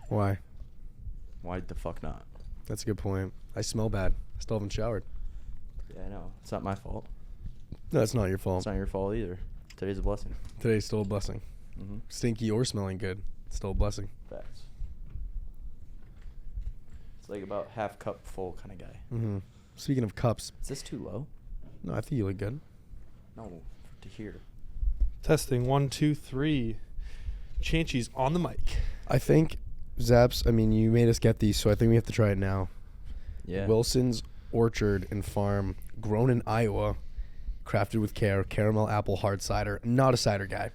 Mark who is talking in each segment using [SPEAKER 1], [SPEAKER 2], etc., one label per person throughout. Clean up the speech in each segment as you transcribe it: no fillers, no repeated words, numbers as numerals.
[SPEAKER 1] Why?
[SPEAKER 2] Why the fuck not?
[SPEAKER 1] That's a good point. I smell bad. I still haven't showered.
[SPEAKER 2] Yeah, I know. It's not my fault.
[SPEAKER 1] No, it's not your fault.
[SPEAKER 2] It's not your fault either. Today's a blessing.
[SPEAKER 1] Today's still a blessing.
[SPEAKER 2] Mm-hmm.
[SPEAKER 1] Stinky or smelling good, it's still a blessing.
[SPEAKER 2] Facts. It's like about half cup full kind of guy.
[SPEAKER 1] Mm-hmm. Speaking of cups.
[SPEAKER 2] Is this too low?
[SPEAKER 1] No, I think you look good.
[SPEAKER 2] No, to hear.
[SPEAKER 3] Testing 1, 2, 3. Chanchy's on the mic.
[SPEAKER 1] I think, Zaps, I mean, you made us get these, so I think we have to try it now.
[SPEAKER 2] Yeah.
[SPEAKER 1] Wilson's Orchard and Farm, grown in Iowa, crafted with care, caramel apple hard cider. Not a cider guy,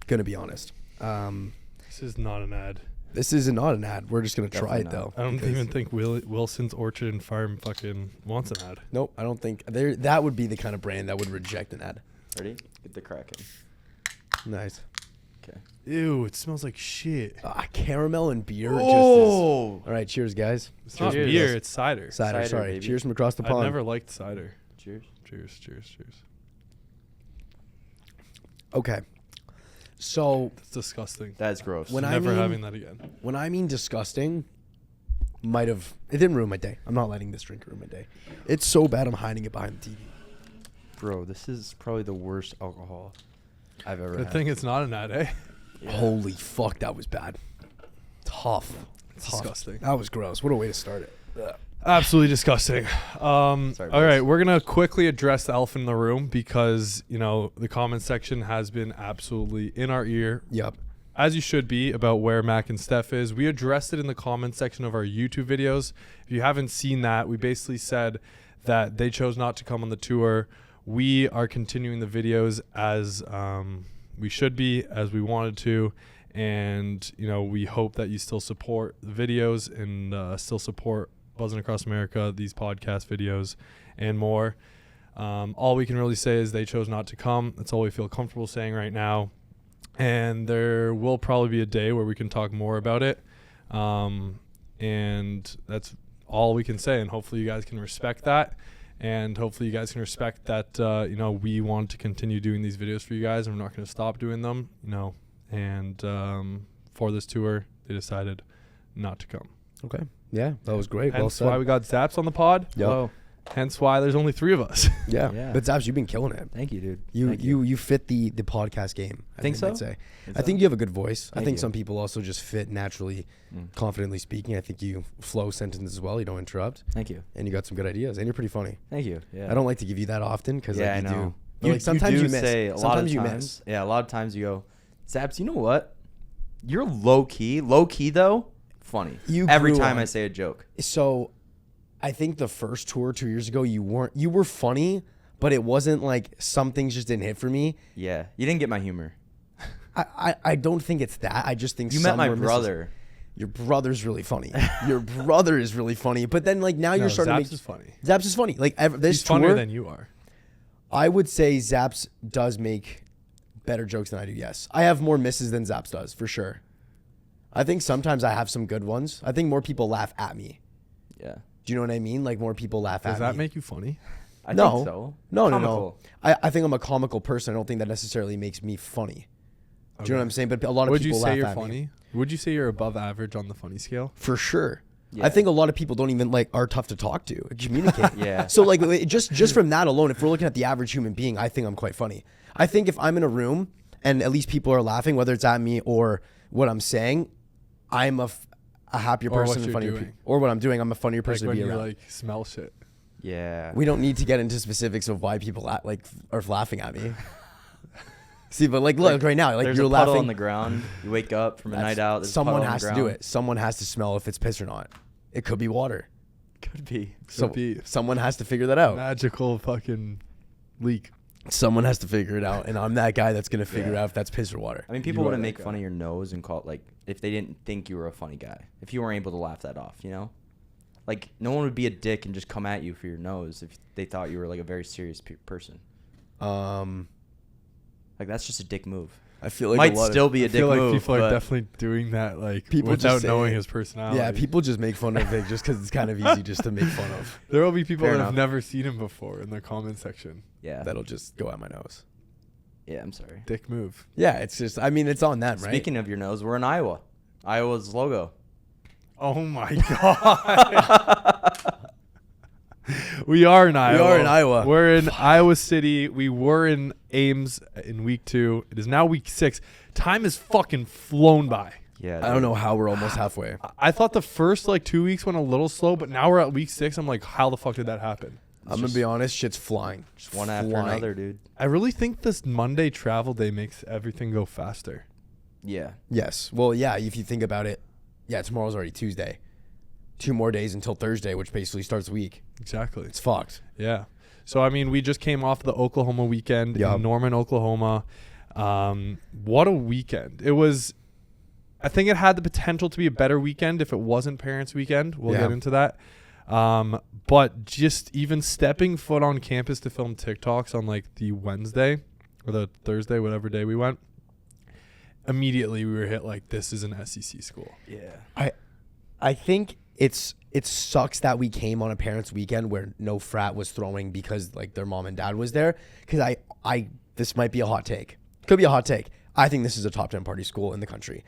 [SPEAKER 1] gonna be honest.
[SPEAKER 3] This is not an ad.
[SPEAKER 1] This is not an ad. We're just gonna try it,
[SPEAKER 2] Definitely
[SPEAKER 1] though.
[SPEAKER 3] I don't even think Wilson's Orchard and Farm fucking wants an ad.
[SPEAKER 1] Nope, I don't think. That would be the kind of brand that would reject an ad.
[SPEAKER 2] Ready? Get the crack in.
[SPEAKER 1] Nice.
[SPEAKER 2] Okay.
[SPEAKER 3] Ew, it smells like shit.
[SPEAKER 1] Caramel and beer.
[SPEAKER 2] Oh!
[SPEAKER 1] Just is, all right, cheers, guys.
[SPEAKER 3] It's not
[SPEAKER 2] Cheers.
[SPEAKER 3] beer, it's cider.
[SPEAKER 1] Cider,
[SPEAKER 2] Cider,
[SPEAKER 1] sorry.
[SPEAKER 2] baby.
[SPEAKER 1] Cheers from across the
[SPEAKER 3] I
[SPEAKER 1] pond.
[SPEAKER 3] never liked cider.
[SPEAKER 2] Cheers.
[SPEAKER 3] Cheers, cheers, cheers.
[SPEAKER 1] Okay. So
[SPEAKER 3] That's disgusting.
[SPEAKER 2] That's gross.
[SPEAKER 1] When I
[SPEAKER 3] Never
[SPEAKER 1] mean-
[SPEAKER 3] having that again.
[SPEAKER 1] when I mean disgusting, it didn't ruin my day. I'm not letting this drink ruin my day. It's so bad I'm hiding it behind the TV.
[SPEAKER 2] Bro, this is probably the worst alcohol I've ever
[SPEAKER 3] Good
[SPEAKER 2] had.
[SPEAKER 3] thing it's not an ad, eh?
[SPEAKER 2] Yeah.
[SPEAKER 1] Holy fuck, that was bad. Tough.
[SPEAKER 3] It's
[SPEAKER 1] Tough.
[SPEAKER 3] disgusting.
[SPEAKER 1] That was gross. What a way to start it. Ugh.
[SPEAKER 3] Absolutely disgusting. All
[SPEAKER 2] boys.
[SPEAKER 3] right, we're going to quickly address the elephant in the room because, the comment section has been absolutely in our ear,
[SPEAKER 1] Yep.
[SPEAKER 3] as you should be, about where Mac and Steph is. We addressed it in the comment section of our YouTube videos. If you haven't seen that, we basically said that they chose not to come on the tour. We are continuing the videos as we should be, as we wanted to. And, we hope that you still support the videos and still support Buzzing Across America, these podcast videos, and more. All we can really say is they chose not to come. That's all we feel comfortable saying right now. And there will probably be a day where we can talk more about it. And that's all we can say. And hopefully you guys can respect that. And hopefully you guys can respect that, we want to continue doing these videos for you guys. And we're not going to stop doing them, And for this tour, they decided not to come.
[SPEAKER 1] Okay. Yeah, that was great. Well
[SPEAKER 3] Hence
[SPEAKER 1] said.
[SPEAKER 3] why we got Zaps on the pod.
[SPEAKER 1] Yep.
[SPEAKER 2] Hello.
[SPEAKER 3] Hence why there's only 3 of us.
[SPEAKER 1] Yeah.
[SPEAKER 2] Yeah.
[SPEAKER 1] But Zaps, you've been killing it.
[SPEAKER 2] Thank you, dude.
[SPEAKER 1] You fit the podcast game.
[SPEAKER 2] Think so?
[SPEAKER 1] I'd say.
[SPEAKER 2] Think
[SPEAKER 1] I
[SPEAKER 2] so?
[SPEAKER 1] think you have a good voice. I
[SPEAKER 2] Thank
[SPEAKER 1] think
[SPEAKER 2] you.
[SPEAKER 1] some people also just fit naturally, confidently speaking. I think you flow sentences as well. You don't interrupt,
[SPEAKER 2] Thank you.
[SPEAKER 1] and you got some good ideas, and you're pretty funny.
[SPEAKER 2] Thank you. Yeah.
[SPEAKER 1] I don't like to give you that often because
[SPEAKER 2] Yeah,
[SPEAKER 1] like,
[SPEAKER 2] I
[SPEAKER 1] you
[SPEAKER 2] know.
[SPEAKER 1] do. But like sometimes you miss.
[SPEAKER 2] Say a lot of
[SPEAKER 1] Sometimes you
[SPEAKER 2] times,
[SPEAKER 1] miss.
[SPEAKER 2] Yeah, a lot of times you go, Zaps, you know what? You're low key. Low key though, funny.
[SPEAKER 1] You
[SPEAKER 2] Every
[SPEAKER 1] grew
[SPEAKER 2] time
[SPEAKER 1] on-
[SPEAKER 2] I say a joke.
[SPEAKER 1] So, I think the first tour 2 years ago, you were funny, but it wasn't like some things just didn't hit for me.
[SPEAKER 2] Yeah, you didn't get my humor.
[SPEAKER 1] I don't think it's that. I just think
[SPEAKER 2] You met
[SPEAKER 1] some
[SPEAKER 2] my
[SPEAKER 1] were misses.
[SPEAKER 2] brother.
[SPEAKER 1] Your brother's really funny. Your brother is really funny. But then like now you're starting
[SPEAKER 3] Zaps
[SPEAKER 1] to make
[SPEAKER 3] is funny.
[SPEAKER 1] Zaps is funny. Like this
[SPEAKER 3] He's funnier
[SPEAKER 1] tour,
[SPEAKER 3] than you are.
[SPEAKER 1] I would say Zaps does make better jokes than I do. Yes, I have more misses than Zaps does for sure. I think sometimes I have some good ones. I think more people laugh at me.
[SPEAKER 2] Yeah.
[SPEAKER 1] Do you know what I mean? Like more people laugh at
[SPEAKER 3] Does
[SPEAKER 1] me.
[SPEAKER 3] that make you funny?
[SPEAKER 2] I
[SPEAKER 1] No.
[SPEAKER 2] think so.
[SPEAKER 1] No.
[SPEAKER 2] Comical.
[SPEAKER 1] I think I'm a comical person. I don't think that necessarily makes me funny. Do you know what I'm saying? But a lot of
[SPEAKER 3] Would you
[SPEAKER 1] people
[SPEAKER 3] say
[SPEAKER 1] laugh
[SPEAKER 3] you're
[SPEAKER 1] at
[SPEAKER 3] funny?
[SPEAKER 1] me.
[SPEAKER 3] Would you say you're above average on the funny scale?
[SPEAKER 1] For sure.
[SPEAKER 2] Yeah.
[SPEAKER 1] I think a lot of people don't even are tough to talk to, communicate.
[SPEAKER 2] Yeah.
[SPEAKER 1] So like just from that alone, if we're looking at the average human being, I think I'm quite funny. I think if I'm in a room and at least people are laughing, whether it's at me or what I'm saying, I'm a happier
[SPEAKER 3] Or what
[SPEAKER 1] person and
[SPEAKER 3] you're
[SPEAKER 1] funnier
[SPEAKER 3] doing.
[SPEAKER 1] people. Or what I'm doing, I'm a funnier
[SPEAKER 3] Like
[SPEAKER 1] person
[SPEAKER 3] when
[SPEAKER 1] to be
[SPEAKER 3] you
[SPEAKER 1] around.
[SPEAKER 3] smell shit.
[SPEAKER 2] Yeah.
[SPEAKER 1] We don't need to get into specifics of why people are laughing at me. See, but look right now,
[SPEAKER 2] There's
[SPEAKER 1] you're
[SPEAKER 2] a puddle
[SPEAKER 1] laughing
[SPEAKER 2] on the ground. You wake up from a night out. There's a
[SPEAKER 1] Someone
[SPEAKER 2] puddle on
[SPEAKER 1] has
[SPEAKER 2] the
[SPEAKER 1] to do
[SPEAKER 2] ground.
[SPEAKER 1] it. Someone has to smell if it's piss or not. It could be water.
[SPEAKER 2] Could be.
[SPEAKER 1] So
[SPEAKER 3] be.
[SPEAKER 1] someone has to figure that out.
[SPEAKER 3] Magical fucking leak.
[SPEAKER 1] Someone has to figure it out, and I'm that guy that's gonna figure out if that's piss or water.
[SPEAKER 2] I mean, people
[SPEAKER 3] You are
[SPEAKER 2] wouldn't
[SPEAKER 3] that
[SPEAKER 2] make
[SPEAKER 3] guy.
[SPEAKER 2] fun of your nose and call it if they didn't think you were a funny guy. If you weren't able to laugh that off, Like, no one would be a dick and just come at you for your nose if they thought you were like a very serious person. Like, that's just a dick move.
[SPEAKER 1] I feel like
[SPEAKER 2] Might
[SPEAKER 1] a lot
[SPEAKER 2] still
[SPEAKER 1] of,
[SPEAKER 2] be a
[SPEAKER 3] I
[SPEAKER 2] dick
[SPEAKER 3] feel like
[SPEAKER 2] move.
[SPEAKER 3] people are
[SPEAKER 2] but
[SPEAKER 3] definitely doing that
[SPEAKER 1] People
[SPEAKER 3] without
[SPEAKER 1] just say
[SPEAKER 3] knowing
[SPEAKER 1] it.
[SPEAKER 3] his personality.
[SPEAKER 1] Yeah, people just make fun of it just because it's kind of easy just to make fun of.
[SPEAKER 3] There will be people
[SPEAKER 2] Fair
[SPEAKER 3] that have
[SPEAKER 2] enough.
[SPEAKER 3] never seen him before in the comment section.
[SPEAKER 2] yeah.
[SPEAKER 1] That'll just go at my nose.
[SPEAKER 2] Yeah, I'm sorry.
[SPEAKER 3] Dick move.
[SPEAKER 1] Yeah, it's just. I mean, it's on them, right?
[SPEAKER 2] Speaking of your nose, we're in Iowa. Iowa's logo.
[SPEAKER 3] Oh my god. We are in Iowa.
[SPEAKER 1] We are in Iowa.
[SPEAKER 3] We're in Iowa City. We were in Ames in week 2. It is now week 6. Time has fucking flown by.
[SPEAKER 2] Yeah.
[SPEAKER 1] I don't know how we're almost halfway.
[SPEAKER 3] I thought the first 2 weeks went a little slow, but now we're at week 6. I'm like, how the fuck did that happen?
[SPEAKER 1] I'm going to be honest, shit's flying.
[SPEAKER 2] Just one after another, dude.
[SPEAKER 3] I really think this Monday travel day makes everything go faster.
[SPEAKER 2] Yeah.
[SPEAKER 1] Yes. Well, yeah, if you think about it, yeah, tomorrow's already Tuesday. 2 more days until Thursday, which basically starts the week.
[SPEAKER 3] Exactly.
[SPEAKER 1] It's fucked.
[SPEAKER 3] Yeah. So, I mean, we just came off the Oklahoma weekend in Norman, Oklahoma. What a weekend. It was, I think it had the potential to be a better weekend if it wasn't Parents' Weekend. We'll get into that. But just even stepping foot on campus to film TikToks on the Wednesday or the Thursday, whatever day we went, immediately we were hit this is an SEC school.
[SPEAKER 1] Yeah. I think it sucks that we came on a Parents' Weekend where no frat was throwing because their mom and dad was there. Because this might be a hot take. Could be a hot take. I think this is a top 10 party school in the country.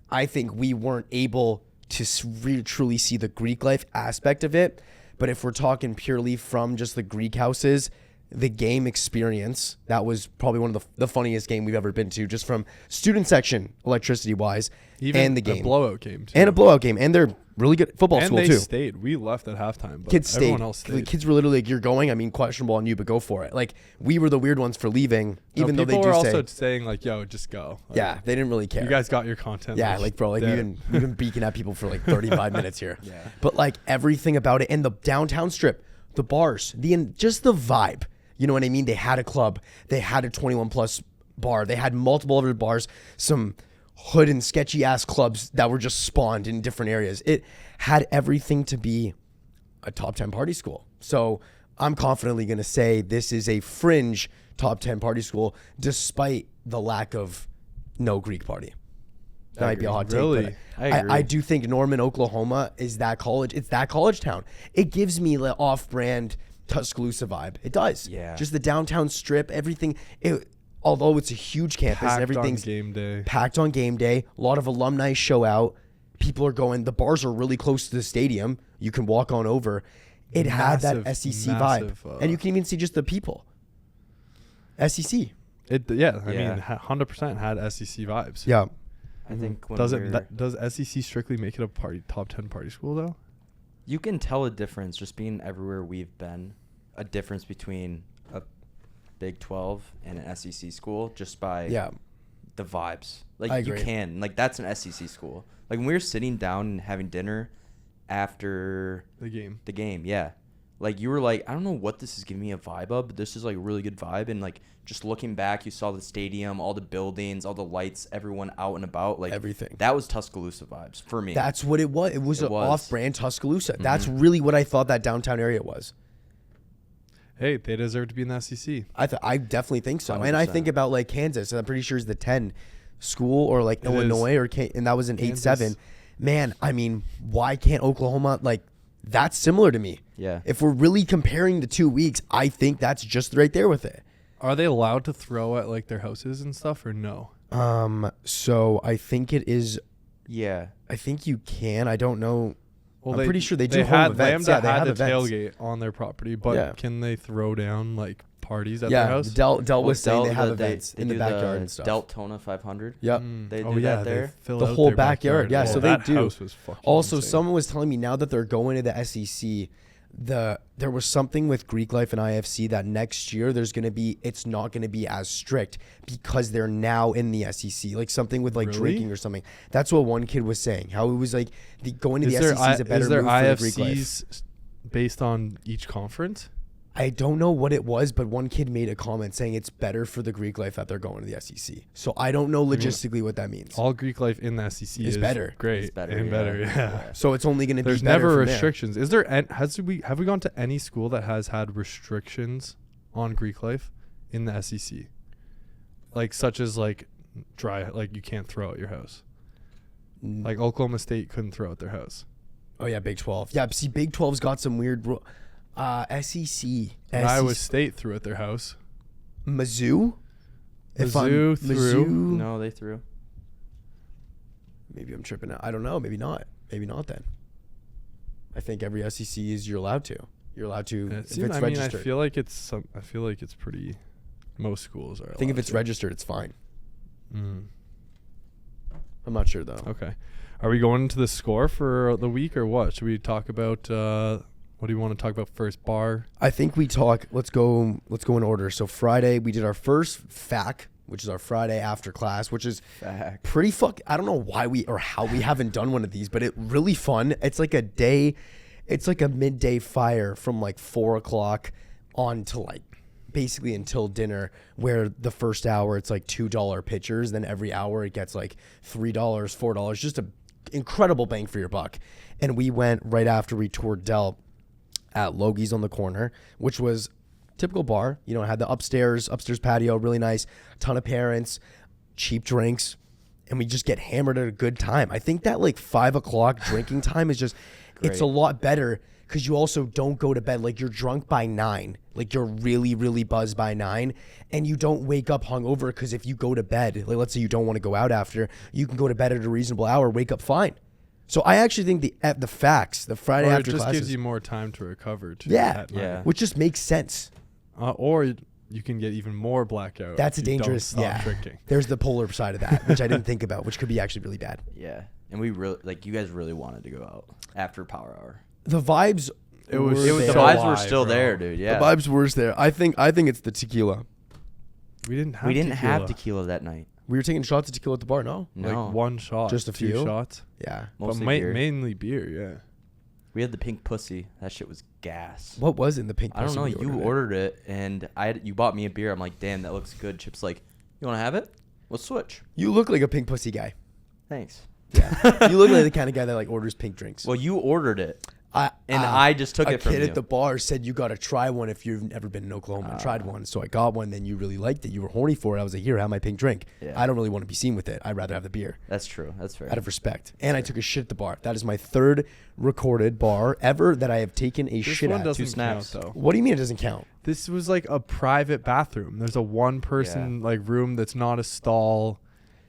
[SPEAKER 1] I think we weren't able to really truly see the Greek life aspect of it. But if we're talking purely from just the Greek houses, the game experience, that was probably one of the funniest game we've ever been to, just from student section, electricity wise, and the game.
[SPEAKER 3] A blowout game, too.
[SPEAKER 1] And a blowout game. And they're really good football
[SPEAKER 3] and
[SPEAKER 1] school,
[SPEAKER 3] they
[SPEAKER 1] too.
[SPEAKER 3] stayed. We left at halftime, but
[SPEAKER 1] Kids
[SPEAKER 3] everyone
[SPEAKER 1] stayed.
[SPEAKER 3] else stayed.
[SPEAKER 1] Kids were literally you're going. I mean, questionable on you, but go for it. We were the weird ones for leaving, even though they
[SPEAKER 3] people
[SPEAKER 1] do
[SPEAKER 3] were
[SPEAKER 1] say.
[SPEAKER 3] also saying yo, just go.
[SPEAKER 1] Yeah, they didn't really care.
[SPEAKER 3] You guys got your content.
[SPEAKER 1] Yeah, bro, we've been beaking at people for 35 minutes here. Yeah. But everything about it, and the downtown strip, the bars, just the vibe. You know what I mean? They had a club, they had a 21 plus bar, they had multiple other bars, some hood and sketchy ass clubs that were just spawned in different areas. It had everything to be a top 10 party school. So I'm confidently going to say this is a fringe top 10 party school, despite the lack of no Greek party. That might be a hot take.
[SPEAKER 3] Really?
[SPEAKER 1] But I do think Norman, Oklahoma is that college. It's that college town. It gives me the off-brand Tuscaloosa vibe. It does.
[SPEAKER 2] Yeah.
[SPEAKER 1] Just the downtown strip, everything. Although it's a huge campus and everything's packed on game day, a lot of alumni show out. People are going. The bars are really close to the stadium. You can walk on over. It had that SEC vibe, and you can even see just the people. SEC.
[SPEAKER 3] I mean, 100% had SEC vibes.
[SPEAKER 1] Yeah.
[SPEAKER 2] I think when
[SPEAKER 3] does SEC strictly make it a top 10 party school though?
[SPEAKER 2] You can tell a difference just being everywhere we've been, a difference between a Big 12 and an SEC school just by the vibes.
[SPEAKER 1] I agree.
[SPEAKER 2] You can. That's an SEC school. When we were sitting down and having dinner after
[SPEAKER 3] the game,
[SPEAKER 2] yeah. You were I don't know what this is giving me a vibe of, but this is a really good vibe. And just looking back, you saw the stadium, all the buildings, all the lights, everyone out and about.
[SPEAKER 1] Everything.
[SPEAKER 2] That was Tuscaloosa vibes for me.
[SPEAKER 1] That's what it was. It was an off-brand Tuscaloosa. Mm-hmm. That's really what I thought that downtown area was.
[SPEAKER 3] Hey, they deserve to be in the SEC.
[SPEAKER 1] I definitely think so.
[SPEAKER 2] 100%.
[SPEAKER 1] And I think about Kansas. I'm pretty sure it's the 10 school or Illinois and that was an 8-7. Man, I mean, why can't Oklahoma that's similar to me.
[SPEAKER 2] Yeah.
[SPEAKER 1] If we're really comparing the 2 weeks, I think that's just right there with it.
[SPEAKER 3] Are they allowed to throw at their houses and stuff or no?
[SPEAKER 1] So I think it is.
[SPEAKER 2] Yeah.
[SPEAKER 1] I think you can. I don't know.
[SPEAKER 3] Well,
[SPEAKER 1] I'm pretty sure they do home events.
[SPEAKER 3] Lambda
[SPEAKER 1] they
[SPEAKER 3] had
[SPEAKER 1] have
[SPEAKER 3] the
[SPEAKER 1] events.
[SPEAKER 3] tailgate on their property, but can they throw down parties at
[SPEAKER 1] yeah,
[SPEAKER 3] their house?
[SPEAKER 1] Delt was saying they have events in the backyard and stuff.
[SPEAKER 2] Deltona 500.
[SPEAKER 1] Yep.
[SPEAKER 2] They do that there.
[SPEAKER 1] The whole backyard. Yeah, so they do.
[SPEAKER 3] House was fucking
[SPEAKER 1] also,
[SPEAKER 3] insane.
[SPEAKER 1] someone was telling me now that they're going to the SEC, there was something with Greek life and IFC that next year it's not going to be as strict because they're now in the SEC, something with drinking or something. That's what one kid was saying. How it was going to the SEC is a better move for the Greek life.
[SPEAKER 3] Is there IFCs based on each conference?
[SPEAKER 1] I don't know what it was, but one kid made a comment saying it's better for the Greek life that they're going to the SEC. So I don't know logistically what that means.
[SPEAKER 3] All Greek life in the SEC is better. Great.
[SPEAKER 2] It's better,
[SPEAKER 3] and better, yeah.
[SPEAKER 1] So it's only going to be better.
[SPEAKER 3] There's never restrictions. Is there? Have we gone to any school that has had restrictions on Greek life in the SEC? Such as dry, you can't throw at your house. Oklahoma State couldn't throw at their house.
[SPEAKER 1] Oh yeah, Big 12. Yeah, see, Big 12's got some weird. SEC.
[SPEAKER 3] Iowa State threw at their house.
[SPEAKER 1] Mizzou?
[SPEAKER 3] Mizzou threw.
[SPEAKER 2] No, they threw.
[SPEAKER 1] Maybe maybe I'm tripping out. I don't know. Maybe not. Maybe not then. I think every SEC is you're allowed to. You're allowed to if it's registered.
[SPEAKER 3] I feel like it's pretty. Most schools are.
[SPEAKER 1] I think if it's registered, it's fine. I'm not sure though.
[SPEAKER 3] Okay, are we going into the score for the week or what? Should we talk about? What do you want to talk about first? Bar.
[SPEAKER 1] I think we talk. Let's go in order. So Friday we did our first FAC, which is our Friday after class, which is pretty I don't know why how we haven't done one of these, but it's really fun. It's like a day. It's like a midday fire from like 4 o'clock on to like basically until dinner, where the first hour it's like $2 pitchers, then every hour it gets like $3, $4, just a incredible bang for your buck. And we went right after we toured Dell at Logie's on the corner, which was typical bar. You know, it had the upstairs patio, really nice, ton of parents, cheap drinks, and we just get hammered at a good time. I think that like 5 o'clock drinking time is just it's a lot better because you also don't go to bed. Like you're drunk by 9, like you're really, really buzzed by 9, and you don't wake up hungover because if you go to bed, like let's say you don't want to go out after, you can go to bed at a reasonable hour, wake up fine. So I actually think the facts, the Friday after classes,
[SPEAKER 3] it just gives you more time to recover too.
[SPEAKER 1] Yeah, which just makes sense.
[SPEAKER 3] Or you can get even more blackout.
[SPEAKER 1] That's a dangerous.
[SPEAKER 3] Drinking.
[SPEAKER 1] There's the polar side of that, which I didn't think about, which could be actually really bad.
[SPEAKER 2] Yeah, and we really you guys really wanted to go out after Power Hour.
[SPEAKER 1] The vibes.
[SPEAKER 2] The vibes were still there, dude. Yeah,
[SPEAKER 1] the vibes were there. I think it's the tequila.
[SPEAKER 3] We didn't have
[SPEAKER 2] tequila that night.
[SPEAKER 1] We were taking shots of tequila at the bar. No,
[SPEAKER 3] like one shot,
[SPEAKER 1] just a few
[SPEAKER 3] shots.
[SPEAKER 1] Yeah,
[SPEAKER 2] mostly
[SPEAKER 3] beer. Mainly beer. Yeah.
[SPEAKER 2] We had the pink pussy. That shit was gas.
[SPEAKER 1] What was in the pink pussy?
[SPEAKER 2] I don't know. You ordered it, and you bought me a beer. I'm like, damn, that looks good. Chip's like, you want to have it? Let's switch.
[SPEAKER 1] You look like a pink pussy guy.
[SPEAKER 2] Thanks.
[SPEAKER 1] Yeah, you look like the kind of guy that like orders pink drinks.
[SPEAKER 2] Well, you ordered it. I just took it from you. A kid
[SPEAKER 1] at the bar said you got to try one if you've never been in Oklahoma and tried one. So I got one. Then you really liked it. You were horny for it. I was like, here, have my pink drink. Yeah. I don't really want to be seen with it. I'd rather have the beer.
[SPEAKER 2] That's true. That's fair.
[SPEAKER 1] Out of respect. And I took a shit at the bar. That is my third recorded bar ever that I have taken a shit at.
[SPEAKER 3] This one doesn't count, though.
[SPEAKER 1] What do you mean it doesn't count?
[SPEAKER 3] This was like a private bathroom. There's a one-person like room that's not a stall.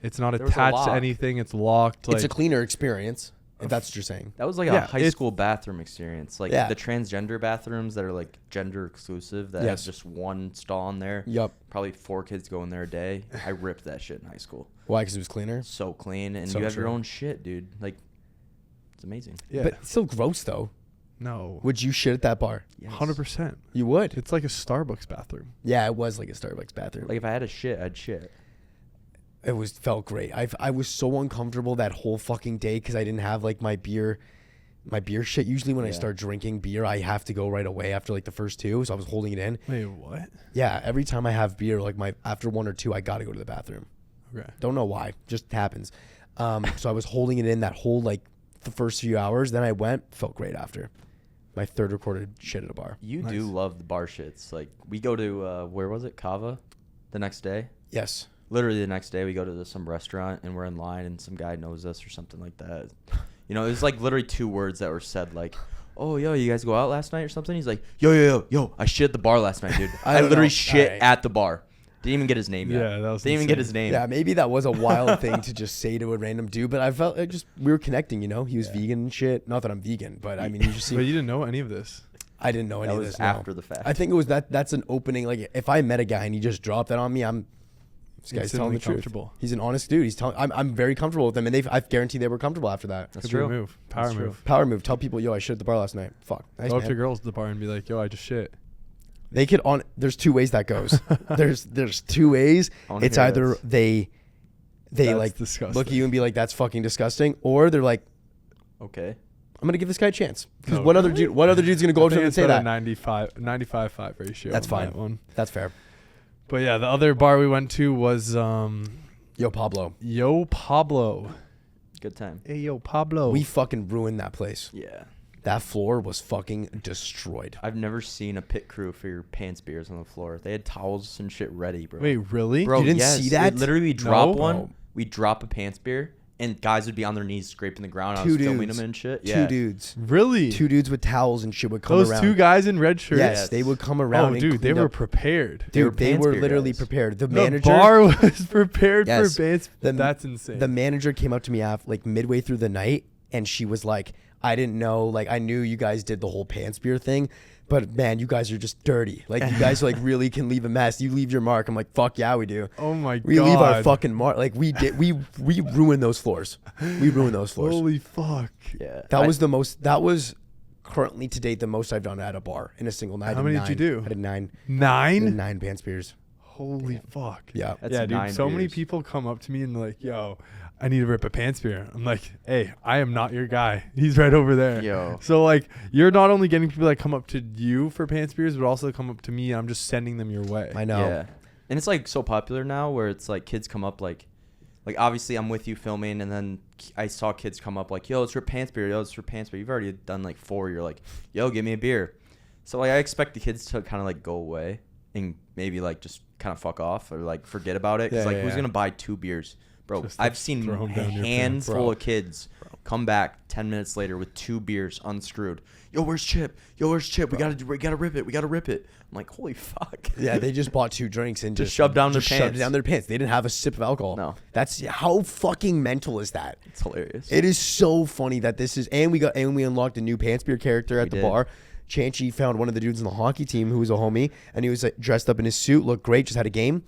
[SPEAKER 3] It's not attached to anything. It's locked.
[SPEAKER 1] It's a cleaner experience. If that's what you're saying.
[SPEAKER 2] That was like a high school bathroom experience. Like the transgender bathrooms that are like gender exclusive that have just one stall in there.
[SPEAKER 1] Yep.
[SPEAKER 2] Probably 4 kids go in there a day. I ripped that shit in high school.
[SPEAKER 1] Why? Because it was cleaner?
[SPEAKER 2] So clean. And you have your own shit, dude. Like, it's amazing.
[SPEAKER 1] Yeah. But it's still gross, though.
[SPEAKER 3] No.
[SPEAKER 1] Would you shit at that bar?
[SPEAKER 3] Yes. 100%.
[SPEAKER 1] You would?
[SPEAKER 3] It's like a Starbucks bathroom.
[SPEAKER 1] Yeah, it was like a Starbucks bathroom.
[SPEAKER 2] Like, if I had a shit, I'd shit.
[SPEAKER 1] It felt great. I was so uncomfortable that whole fucking day because I didn't have like my beer shit. Usually when I start drinking beer, I have to go right away after like the first 2. So I was holding it in.
[SPEAKER 3] Wait, what?
[SPEAKER 1] Yeah, every time I have beer, like after 1 or 2, I got to go to the bathroom.
[SPEAKER 3] Okay.
[SPEAKER 1] Don't know why, just happens. So I was holding it in that whole like the first few hours. Then I felt great after. My third recorded shit at a bar.
[SPEAKER 2] You do love the bar shits. Like we go to where was it? Kava, the next day.
[SPEAKER 1] Yes.
[SPEAKER 2] Literally the next day we go to some restaurant and we're in line and some guy knows us or something like that. You know, it was like literally 2 words that were said like, oh, yo, you guys go out last night or something? He's like, yo, I shit at the bar last night, dude. I literally shit at the bar. Didn't even get his name yet.
[SPEAKER 3] Yeah, that was
[SPEAKER 2] Didn't even get his name.
[SPEAKER 1] Yeah, maybe that was a wild thing to just say to a random dude, but I felt we were connecting, you know? He was vegan and shit. Not that I'm vegan, but I mean, you just see.
[SPEAKER 3] But you didn't know any of this.
[SPEAKER 1] I didn't know any of this.
[SPEAKER 2] After the fact.
[SPEAKER 1] I think it was that's an opening. Like, if I met a guy and he just dropped that on me, this guy's telling the truth. He's an honest dude. I'm very comfortable with them, and I guarantee they were comfortable after that.
[SPEAKER 2] That's true.
[SPEAKER 3] Move.
[SPEAKER 1] Power move. Tell people, yo, I shit at the bar last night. Fuck. Nice,
[SPEAKER 3] go up to girls at the bar and be like, yo, I just shit.
[SPEAKER 1] They could there's 2 ways that goes. there's 2 ways. It's either they like
[SPEAKER 3] disgusting.
[SPEAKER 1] Look at you and be like, that's fucking disgusting, or they're like,
[SPEAKER 2] okay,
[SPEAKER 1] I'm gonna give this guy a chance. Because what other dude's gonna go up to him and say that?
[SPEAKER 3] 95-5 ratio.
[SPEAKER 1] That's fine.
[SPEAKER 3] That one.
[SPEAKER 1] That's fair.
[SPEAKER 3] But yeah, the other bar we went to was
[SPEAKER 1] Yo Pablo.
[SPEAKER 2] Good time.
[SPEAKER 3] Hey Yo Pablo.
[SPEAKER 1] We fucking ruined that place.
[SPEAKER 2] Yeah.
[SPEAKER 1] That floor was fucking destroyed.
[SPEAKER 2] I've never seen a pit crew for your pants beers on the floor. They had towels and shit ready, bro.
[SPEAKER 3] Wait, really?
[SPEAKER 2] Bro,
[SPEAKER 1] you didn't see that?
[SPEAKER 2] Literally, we drop a pants beer, and guys would be on their knees scraping the ground. I
[SPEAKER 1] Two
[SPEAKER 2] was filming
[SPEAKER 1] dudes.
[SPEAKER 2] them and shit.
[SPEAKER 1] Two
[SPEAKER 2] Yeah.
[SPEAKER 1] dudes.
[SPEAKER 3] Really?
[SPEAKER 1] Two dudes with towels and shit would come
[SPEAKER 3] Those
[SPEAKER 1] around.
[SPEAKER 3] 2 guys in red shirts?
[SPEAKER 1] Yes, they would come around.
[SPEAKER 3] Oh,
[SPEAKER 1] and
[SPEAKER 3] dude, they
[SPEAKER 1] clean
[SPEAKER 3] were
[SPEAKER 1] up.
[SPEAKER 3] prepared.
[SPEAKER 1] Dude, they were
[SPEAKER 2] Pants
[SPEAKER 1] literally
[SPEAKER 2] guys.
[SPEAKER 1] prepared. The
[SPEAKER 3] The
[SPEAKER 1] manager,
[SPEAKER 3] bar was prepared
[SPEAKER 1] Yes.
[SPEAKER 3] for bands.
[SPEAKER 1] The-
[SPEAKER 3] That's insane.
[SPEAKER 1] the manager came up to me after, like midway through the night, and she was like, "I didn't know. Like, I knew you guys did the whole pants beer thing, but man, you guys are just dirty. Like, you guys like really can leave a mess. You leave your mark." I'm like, "Fuck yeah, we do.
[SPEAKER 3] oh my god.
[SPEAKER 1] We leave our fucking mark. Like, we did. We ruined those floors. We ruined those floors.
[SPEAKER 3] Holy fuck.
[SPEAKER 2] Yeah.
[SPEAKER 1] That was the most. That was currently to date the most I've done at a bar in a single night.
[SPEAKER 3] How many did you do?
[SPEAKER 1] I did 9.
[SPEAKER 3] 9?
[SPEAKER 1] 9 pants beers.
[SPEAKER 3] Holy fuck.
[SPEAKER 1] Yeah.
[SPEAKER 2] That's
[SPEAKER 3] yeah, dude.
[SPEAKER 2] 9
[SPEAKER 3] So many
[SPEAKER 2] beers.
[SPEAKER 3] people come up to me and like, yo, I need to rip a pants beer. I'm like, hey, I am not your guy. He's right over there.
[SPEAKER 2] Yo.
[SPEAKER 3] So like, you're not only getting people that come up to you for pants beers, but also come up to me. And I'm just sending them your way.
[SPEAKER 1] I know.
[SPEAKER 2] Yeah. And it's like so popular now where it's like kids come up like obviously I'm with you filming and then I saw kids come up like, yo, it's for pants beer. Yo, it's for pants beer. You've already done like 4. You're like, yo, give me a beer. So like I expect the kids to kind of like go away and maybe like just kind of fuck off or like forget about it. Cause
[SPEAKER 1] Yeah,
[SPEAKER 2] like
[SPEAKER 1] yeah,
[SPEAKER 2] who's
[SPEAKER 1] yeah.
[SPEAKER 2] going to buy 2 beers? Bro,
[SPEAKER 3] Just
[SPEAKER 2] I've
[SPEAKER 3] to
[SPEAKER 2] seen
[SPEAKER 3] throw 'em
[SPEAKER 2] a
[SPEAKER 3] down your pants.
[SPEAKER 2] handful
[SPEAKER 1] Bro.
[SPEAKER 2] of kids come back 10 minutes later with 2 beers unscrewed. Yo, where's Chip? Yo, where's Chip? We gotta rip it. We gotta rip it. I'm like, holy fuck.
[SPEAKER 1] Yeah, they just bought 2 drinks and
[SPEAKER 2] Just shoved down their
[SPEAKER 1] shoved it
[SPEAKER 2] pants.
[SPEAKER 1] down their pants. They didn't have a sip of alcohol.
[SPEAKER 2] No.
[SPEAKER 1] That's how fucking mental is that?
[SPEAKER 2] It's hilarious.
[SPEAKER 1] It is so funny that this is, and we unlocked a new pants beer character at the
[SPEAKER 2] did.
[SPEAKER 1] bar. Chanchy found one of the dudes in the hockey team who was a homie, and he was like, dressed up in his suit, looked great, just had a game,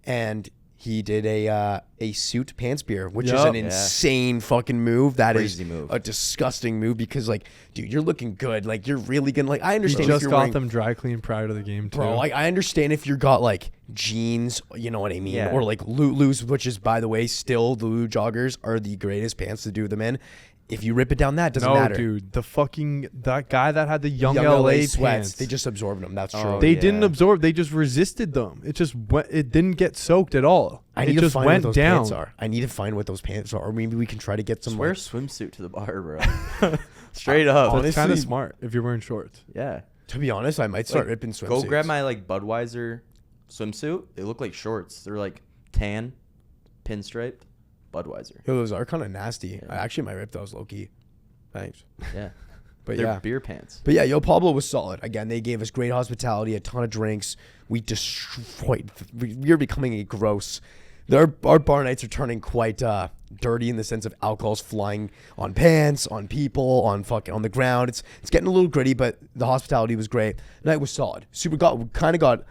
[SPEAKER 1] and he did a suit pants beer, which is
[SPEAKER 3] Yup.
[SPEAKER 1] an
[SPEAKER 2] Yeah.
[SPEAKER 1] insane fucking move. That is
[SPEAKER 2] Crazy move.
[SPEAKER 1] a disgusting move because, like, dude, you're looking good. Like, you're really gonna, like, I
[SPEAKER 3] He
[SPEAKER 1] understand if
[SPEAKER 3] just
[SPEAKER 1] you're
[SPEAKER 3] got
[SPEAKER 1] wearing,
[SPEAKER 3] them dry clean prior to the game too.
[SPEAKER 1] bro, like, I understand if you got like jeans, you know what I mean,
[SPEAKER 2] Yeah.
[SPEAKER 1] or like Lulu's, which is, by the way, still the Lulu joggers are the greatest pants to do them in. If you rip it down, that doesn't
[SPEAKER 3] no,
[SPEAKER 1] matter.
[SPEAKER 3] dude, that guy that had the young,
[SPEAKER 1] Young
[SPEAKER 3] LA,
[SPEAKER 1] sweats,
[SPEAKER 3] pants,
[SPEAKER 1] they just absorbed them. That's true.
[SPEAKER 2] Oh,
[SPEAKER 3] they
[SPEAKER 2] yeah.
[SPEAKER 3] didn't absorb. They just resisted them. It just went. It didn't get soaked at all.
[SPEAKER 1] I
[SPEAKER 3] it
[SPEAKER 1] need to
[SPEAKER 3] just
[SPEAKER 1] find
[SPEAKER 3] went
[SPEAKER 1] what those
[SPEAKER 3] down.
[SPEAKER 1] pants are. I need to find what those pants are, or maybe we can try to get some.
[SPEAKER 2] Just wear a
[SPEAKER 1] like,
[SPEAKER 2] swimsuit to the bar, bro. Straight up.
[SPEAKER 3] So it's kind of
[SPEAKER 1] Honestly-
[SPEAKER 3] smart if you're wearing shorts.
[SPEAKER 2] Yeah.
[SPEAKER 1] to be honest, I might start
[SPEAKER 2] Like,
[SPEAKER 1] ripping swimsuits.
[SPEAKER 2] Go grab my like Budweiser swimsuit. They look like shorts. They're like tan, pinstriped, Budweiser.
[SPEAKER 1] Yo, those are kind of nasty.
[SPEAKER 2] Yeah.
[SPEAKER 1] I actually might rip those, low key. Thanks.
[SPEAKER 2] Yeah.
[SPEAKER 1] But
[SPEAKER 2] They're
[SPEAKER 1] yeah.
[SPEAKER 2] beer pants.
[SPEAKER 1] But yeah, Yo Pablo was solid. Again, they gave us great hospitality, a ton of drinks. We destroyed. We're becoming a gross. Our bar nights are turning quite dirty in the sense of alcohol's flying on pants, on people, on the ground. It's getting a little gritty, but the hospitality was great. Night was solid. Kind of got a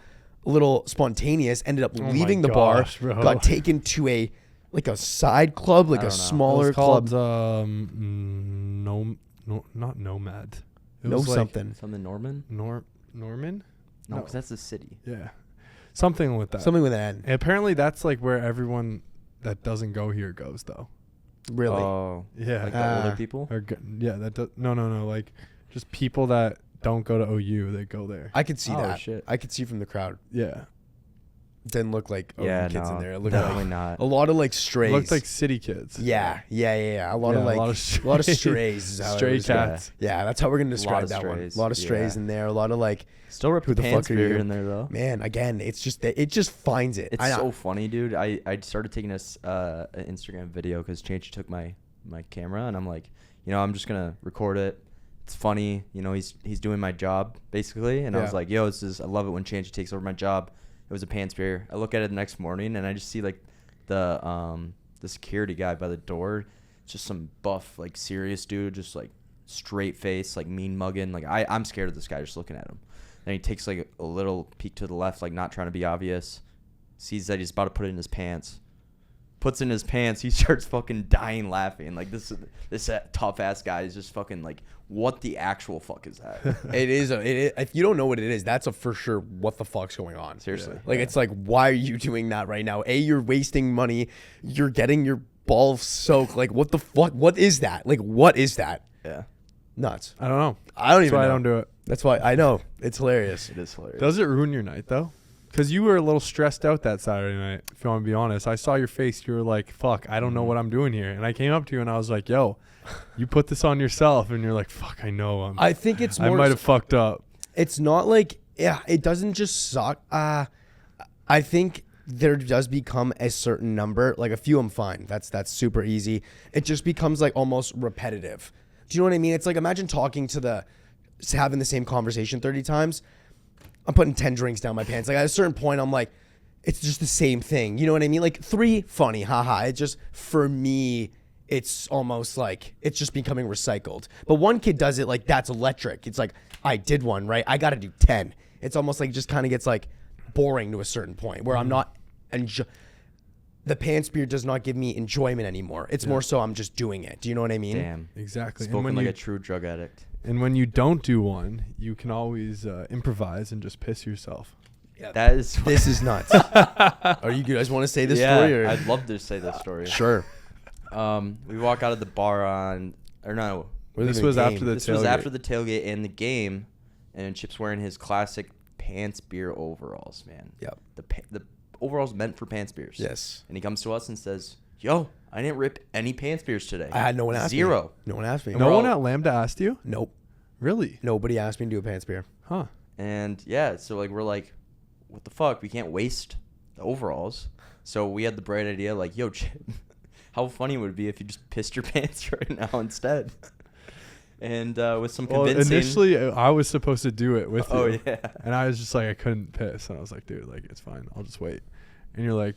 [SPEAKER 1] little spontaneous. Ended up
[SPEAKER 3] Oh my
[SPEAKER 1] leaving the
[SPEAKER 3] gosh,
[SPEAKER 1] bar.
[SPEAKER 3] bro.
[SPEAKER 1] Got taken to a side club, like
[SPEAKER 2] I
[SPEAKER 1] a
[SPEAKER 2] don't know.
[SPEAKER 1] smaller
[SPEAKER 3] It was
[SPEAKER 1] club.
[SPEAKER 3] called not Nomad. It
[SPEAKER 1] No
[SPEAKER 3] was like
[SPEAKER 1] something.
[SPEAKER 2] Something Norman?
[SPEAKER 3] Norman?
[SPEAKER 2] No,
[SPEAKER 3] No.
[SPEAKER 2] because that's a city.
[SPEAKER 3] Yeah, something with that.
[SPEAKER 1] Something with an N.
[SPEAKER 3] And apparently, that's like where everyone that doesn't go here goes, though.
[SPEAKER 1] Really.
[SPEAKER 2] Oh.
[SPEAKER 3] Yeah.
[SPEAKER 2] Like the older people?
[SPEAKER 3] Or yeah, that does, no, like just people that don't go to OU, they go there.
[SPEAKER 1] I could see
[SPEAKER 2] Oh,
[SPEAKER 1] that.
[SPEAKER 2] shit.
[SPEAKER 1] I could see from the crowd.
[SPEAKER 3] Yeah,
[SPEAKER 1] Didn't look like
[SPEAKER 2] Yeah,
[SPEAKER 1] kids
[SPEAKER 2] no,
[SPEAKER 1] in there. It looked
[SPEAKER 2] definitely
[SPEAKER 1] like
[SPEAKER 2] not.
[SPEAKER 1] a lot of like strays.
[SPEAKER 3] looked like city kids.
[SPEAKER 1] yeah. A lot
[SPEAKER 3] Yeah,
[SPEAKER 1] of like
[SPEAKER 3] a lot of
[SPEAKER 1] strays. Is how it
[SPEAKER 3] stray
[SPEAKER 1] was.
[SPEAKER 3] cats.
[SPEAKER 1] Yeah, that's how we're gonna
[SPEAKER 2] Lot
[SPEAKER 1] describe
[SPEAKER 2] of
[SPEAKER 1] that one.
[SPEAKER 2] strays.
[SPEAKER 1] A lot of strays
[SPEAKER 2] Yeah.
[SPEAKER 1] in there. A lot of like,
[SPEAKER 2] Still rip
[SPEAKER 1] Who
[SPEAKER 2] the
[SPEAKER 1] the
[SPEAKER 2] pants
[SPEAKER 1] fuck are
[SPEAKER 2] beer
[SPEAKER 1] you?
[SPEAKER 2] in there, though.
[SPEAKER 1] man. Again, it's just that it just finds it.
[SPEAKER 2] It's so funny, dude. I started taking an Instagram video because Chanchy took my camera, and I'm like, I'm just going to record it. It's funny. He's doing my job, basically. And I was
[SPEAKER 1] Yeah.
[SPEAKER 2] like, yo, I love it when Chanchy takes over my job. It was a pants beer. I look at it the next morning, and I just see, like, the security guy by the door. It's just some buff, like, serious dude, just, like, straight face, like, mean mugging. Like, I'm scared of this guy just looking at him. Then he takes, like, a little peek to the left, like, not trying to be obvious. Sees that he's about to put it in his pants. Puts it in his pants. He starts fucking dying laughing. Like, this tough ass guy is just fucking like, what the actual fuck is that?
[SPEAKER 1] It is. If you don't know what it is, that's a for sure. What the fuck's going on?
[SPEAKER 2] Seriously.
[SPEAKER 1] Like it's like, why are you doing that right now? You're wasting money. You're getting your balls soaked. Like what the fuck? What is that? Like what is that?
[SPEAKER 2] Yeah.
[SPEAKER 1] Nuts.
[SPEAKER 3] I don't know.
[SPEAKER 1] I don't
[SPEAKER 3] That's
[SPEAKER 1] even
[SPEAKER 3] why
[SPEAKER 1] know.
[SPEAKER 3] I don't do it.
[SPEAKER 1] That's why I know. It's hilarious.
[SPEAKER 2] It is hilarious.
[SPEAKER 3] Does it ruin your night though? Because you were a little stressed out that Saturday night. If you want to be honest, I saw your face. You were like, "Fuck, I don't know what I'm doing here." And I came up to you and I was like, "Yo, you put this on yourself." And you're like, "Fuck, I know.
[SPEAKER 1] I think it's
[SPEAKER 3] I
[SPEAKER 1] more.
[SPEAKER 3] might have fucked up."
[SPEAKER 1] It's not like, yeah, it doesn't just suck. I think there does become a certain number. Like a few, I'm fine. That's super easy. It just becomes like almost repetitive. Do you know what I mean? It's like imagine having the same conversation 30 times. I'm putting 10 drinks down my pants. Like at a certain point, I'm like, it's just the same thing. You know what I mean? Like 3, funny, haha. It just, for me, it's almost like it's just becoming recycled. But one kid does it like that's electric. It's like, I did one, right? I got to do 10. It's almost like just kind of gets like boring to a certain point where I'm not, the pants beer does not give me enjoyment anymore. It's more so I'm just doing it. Do you know what I mean?
[SPEAKER 2] Damn.
[SPEAKER 3] Exactly.
[SPEAKER 2] Spoken like a true drug addict.
[SPEAKER 3] And when you don't do one, you can always improvise and just piss yourself.
[SPEAKER 1] Yeah.
[SPEAKER 2] This is
[SPEAKER 1] nuts. Are you guys want to say this story? Or?
[SPEAKER 2] I'd love to say this story.
[SPEAKER 1] Sure.
[SPEAKER 2] We walk out of the bar
[SPEAKER 3] This was after the
[SPEAKER 2] tailgate and the game, and Chip's wearing his classic pants beer overalls, man.
[SPEAKER 1] Yep.
[SPEAKER 2] The overalls meant for pants beers.
[SPEAKER 1] Yes.
[SPEAKER 2] And he comes to us and says, "Yo, I didn't rip any pants beers today."
[SPEAKER 1] I had no one ask me.
[SPEAKER 2] Zero.
[SPEAKER 1] No one asked me.
[SPEAKER 3] No one at Lambda asked you?
[SPEAKER 1] Nope.
[SPEAKER 3] Really?
[SPEAKER 1] Nobody asked me to do a pants beer.
[SPEAKER 3] Huh.
[SPEAKER 2] And yeah, so like we're like, what the fuck? We can't waste the overalls. So we had the bright idea, like, yo, Chip, how funny would it be if you just pissed your pants right now instead? And with some convincing.
[SPEAKER 3] Initially, I was supposed to do it with you.
[SPEAKER 2] Oh, yeah.
[SPEAKER 3] And I was just like, I couldn't piss. And I was like, dude, like, it's fine. I'll just wait. And you're like,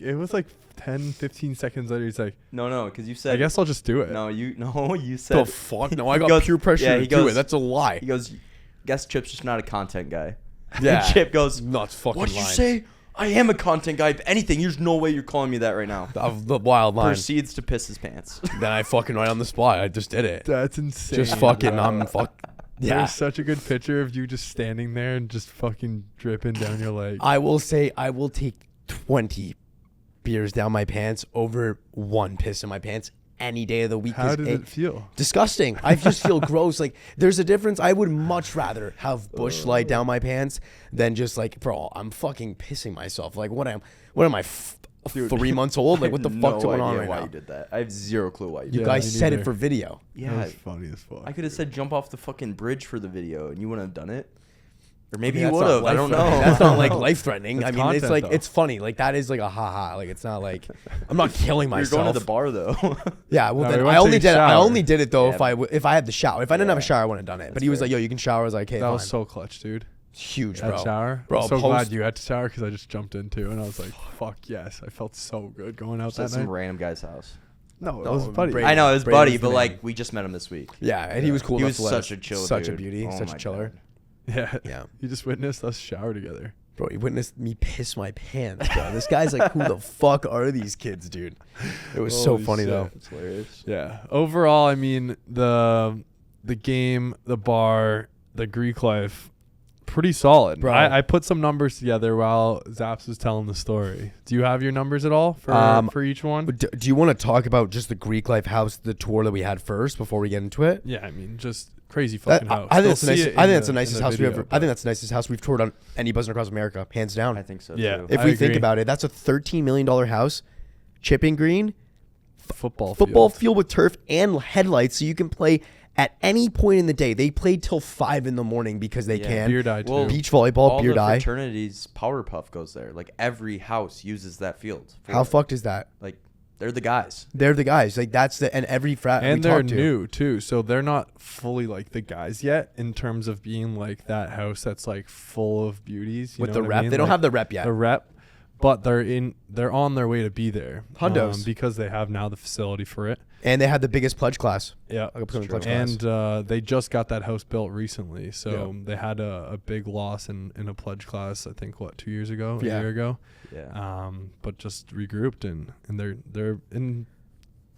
[SPEAKER 3] it was like 10, 15 seconds later. He's like,
[SPEAKER 2] no, because you said.
[SPEAKER 3] I guess I'll just do it.
[SPEAKER 2] You said.
[SPEAKER 1] The fuck? No, I got peer pressure to do it. That's a lie.
[SPEAKER 2] He goes, guess Chip's just not a content guy.
[SPEAKER 1] Yeah.
[SPEAKER 2] And Chip goes,
[SPEAKER 1] nuts fucking
[SPEAKER 2] what'd you
[SPEAKER 1] lying.
[SPEAKER 2] say? I am a content guy. If anything, there's no way you're calling me that right now.
[SPEAKER 1] The wild line.
[SPEAKER 2] Proceeds to piss his pants.
[SPEAKER 1] Then I fucking right on the spot. I just did it.
[SPEAKER 3] That's insane.
[SPEAKER 1] Just fucking, yeah.
[SPEAKER 3] There's such a good picture of you just standing there and just fucking dripping down your leg.
[SPEAKER 1] I will say I will take 20 beers down my pants over 1 piss in my pants any day of the week.
[SPEAKER 3] How did it feel?
[SPEAKER 1] Disgusting. I just feel gross. Like there's a difference. I would much rather have Bush Light down my pants than just like, bro, I'm fucking pissing myself. Like what am I 3 months old? Like what the fuck's going on right
[SPEAKER 2] why
[SPEAKER 1] now?
[SPEAKER 2] You did that. I have zero clue why you did
[SPEAKER 1] You
[SPEAKER 2] that.
[SPEAKER 1] guys said it for video.
[SPEAKER 3] Yeah. That was funny as fuck.
[SPEAKER 2] I could have said jump off the fucking bridge for the video and you wouldn't have done it. Or maybe
[SPEAKER 1] I mean,
[SPEAKER 2] you would have. I don't know.
[SPEAKER 1] That's not like life threatening. I mean, it's like,
[SPEAKER 3] though.
[SPEAKER 1] it's funny. Like that is like a haha. Like it's not like I'm not killing myself.
[SPEAKER 2] You're going to the bar though.
[SPEAKER 1] Yeah, well,
[SPEAKER 3] No,
[SPEAKER 1] then
[SPEAKER 3] we went
[SPEAKER 1] I
[SPEAKER 3] to
[SPEAKER 1] only
[SPEAKER 3] take a
[SPEAKER 1] did it. I
[SPEAKER 3] shower.
[SPEAKER 1] only did it though
[SPEAKER 2] Yeah,
[SPEAKER 1] if I had the shower. If I didn't have a
[SPEAKER 2] Yeah.
[SPEAKER 1] shower, I wouldn't have done it. But
[SPEAKER 2] That's
[SPEAKER 1] he was
[SPEAKER 2] fair.
[SPEAKER 1] like, "Yo, you can shower." I was like, "Hey,
[SPEAKER 3] That
[SPEAKER 1] fine."
[SPEAKER 3] was so clutch, dude.
[SPEAKER 1] Huge,
[SPEAKER 3] That
[SPEAKER 1] bro.
[SPEAKER 3] shower.
[SPEAKER 1] Bro,
[SPEAKER 3] I'm so
[SPEAKER 1] post-
[SPEAKER 3] glad you had to shower because I just jumped in too, and I was like, "Fuck yes!" I felt so good going out
[SPEAKER 2] Just at
[SPEAKER 3] that
[SPEAKER 2] some
[SPEAKER 3] night.
[SPEAKER 2] random guy's house.
[SPEAKER 3] No, it
[SPEAKER 1] No,
[SPEAKER 3] was buddy.
[SPEAKER 1] Brady.
[SPEAKER 2] I know it was
[SPEAKER 1] Brady
[SPEAKER 2] Buddy,
[SPEAKER 1] was the
[SPEAKER 2] but
[SPEAKER 1] man.
[SPEAKER 2] like we just met him this week.
[SPEAKER 1] Yeah, and he was cool.
[SPEAKER 2] He
[SPEAKER 1] enough
[SPEAKER 2] was
[SPEAKER 1] to let
[SPEAKER 2] such
[SPEAKER 1] us-
[SPEAKER 2] a chill
[SPEAKER 1] such
[SPEAKER 2] dude.
[SPEAKER 1] a beauty,
[SPEAKER 2] Oh
[SPEAKER 1] such
[SPEAKER 2] my
[SPEAKER 1] a chiller.
[SPEAKER 2] God.
[SPEAKER 3] Yeah,
[SPEAKER 1] Yeah.
[SPEAKER 3] You just witnessed us shower together.
[SPEAKER 1] Bro, he witnessed me piss my pants, bro. This guy's like, "Who the fuck are these kids, dude?" It was so
[SPEAKER 3] Holy
[SPEAKER 1] funny
[SPEAKER 3] shit.
[SPEAKER 1] though.
[SPEAKER 2] It's hilarious.
[SPEAKER 3] Yeah. Overall, I mean the game, the bar, the Greek life, pretty solid.
[SPEAKER 1] Bro.
[SPEAKER 3] I put some numbers together while Zaps was telling the story. Do you have your numbers at all for each one?
[SPEAKER 1] Do you want to talk about just the Greek life house, the tour that we had first before we get into it?
[SPEAKER 3] Yeah, I mean, just crazy fucking house.
[SPEAKER 1] I think
[SPEAKER 3] You'll
[SPEAKER 1] that's the
[SPEAKER 3] see
[SPEAKER 1] nicest.
[SPEAKER 3] it
[SPEAKER 1] I
[SPEAKER 3] in
[SPEAKER 1] think that's the
[SPEAKER 3] in
[SPEAKER 1] nicest house we
[SPEAKER 3] video,
[SPEAKER 1] ever.
[SPEAKER 3] but-
[SPEAKER 1] I think that's the nicest house we've toured on any buzzing across America, hands down.
[SPEAKER 2] I think so
[SPEAKER 3] Yeah.
[SPEAKER 2] too.
[SPEAKER 1] If
[SPEAKER 3] I
[SPEAKER 1] we think
[SPEAKER 3] agree.
[SPEAKER 1] about it, that's a $13 million house, chipping green,
[SPEAKER 3] football
[SPEAKER 1] field with turf and headlights, so you can play at any point in the day. They played till 5 a.m. because they
[SPEAKER 2] Yeah.
[SPEAKER 1] can.
[SPEAKER 3] Beer dye too.
[SPEAKER 2] Well,
[SPEAKER 1] Beach volleyball,
[SPEAKER 2] all
[SPEAKER 1] beer
[SPEAKER 2] the
[SPEAKER 1] dye.
[SPEAKER 2] fraternities Power Puff goes there. Like every house uses that field. for
[SPEAKER 1] How
[SPEAKER 2] it.
[SPEAKER 1] fucked is that?
[SPEAKER 2] Like they're the guys.
[SPEAKER 1] They're the guys. Like that's the and every frat
[SPEAKER 3] And
[SPEAKER 1] we
[SPEAKER 3] they're
[SPEAKER 1] talked to.
[SPEAKER 3] new too, so they're not fully like the guys yet in terms of being like that house that's like full of beauties. You
[SPEAKER 1] with
[SPEAKER 3] know
[SPEAKER 1] the
[SPEAKER 3] what I
[SPEAKER 1] rep.
[SPEAKER 3] mean?
[SPEAKER 1] They don't
[SPEAKER 3] Like,
[SPEAKER 1] have the rep yet.
[SPEAKER 3] the rep, but they're on their way to be there.
[SPEAKER 1] Hundos.
[SPEAKER 3] Because they have now the facility for it.
[SPEAKER 1] And they had the biggest pledge class.
[SPEAKER 3] Yeah,
[SPEAKER 1] Like upcoming pledge class.
[SPEAKER 3] and they just got that house built recently, so
[SPEAKER 1] Yeah.
[SPEAKER 3] they had a big loss in a pledge class. I think 2 years ago,
[SPEAKER 1] Yeah.
[SPEAKER 3] a year ago.
[SPEAKER 2] Yeah.
[SPEAKER 3] But just regrouped and they're in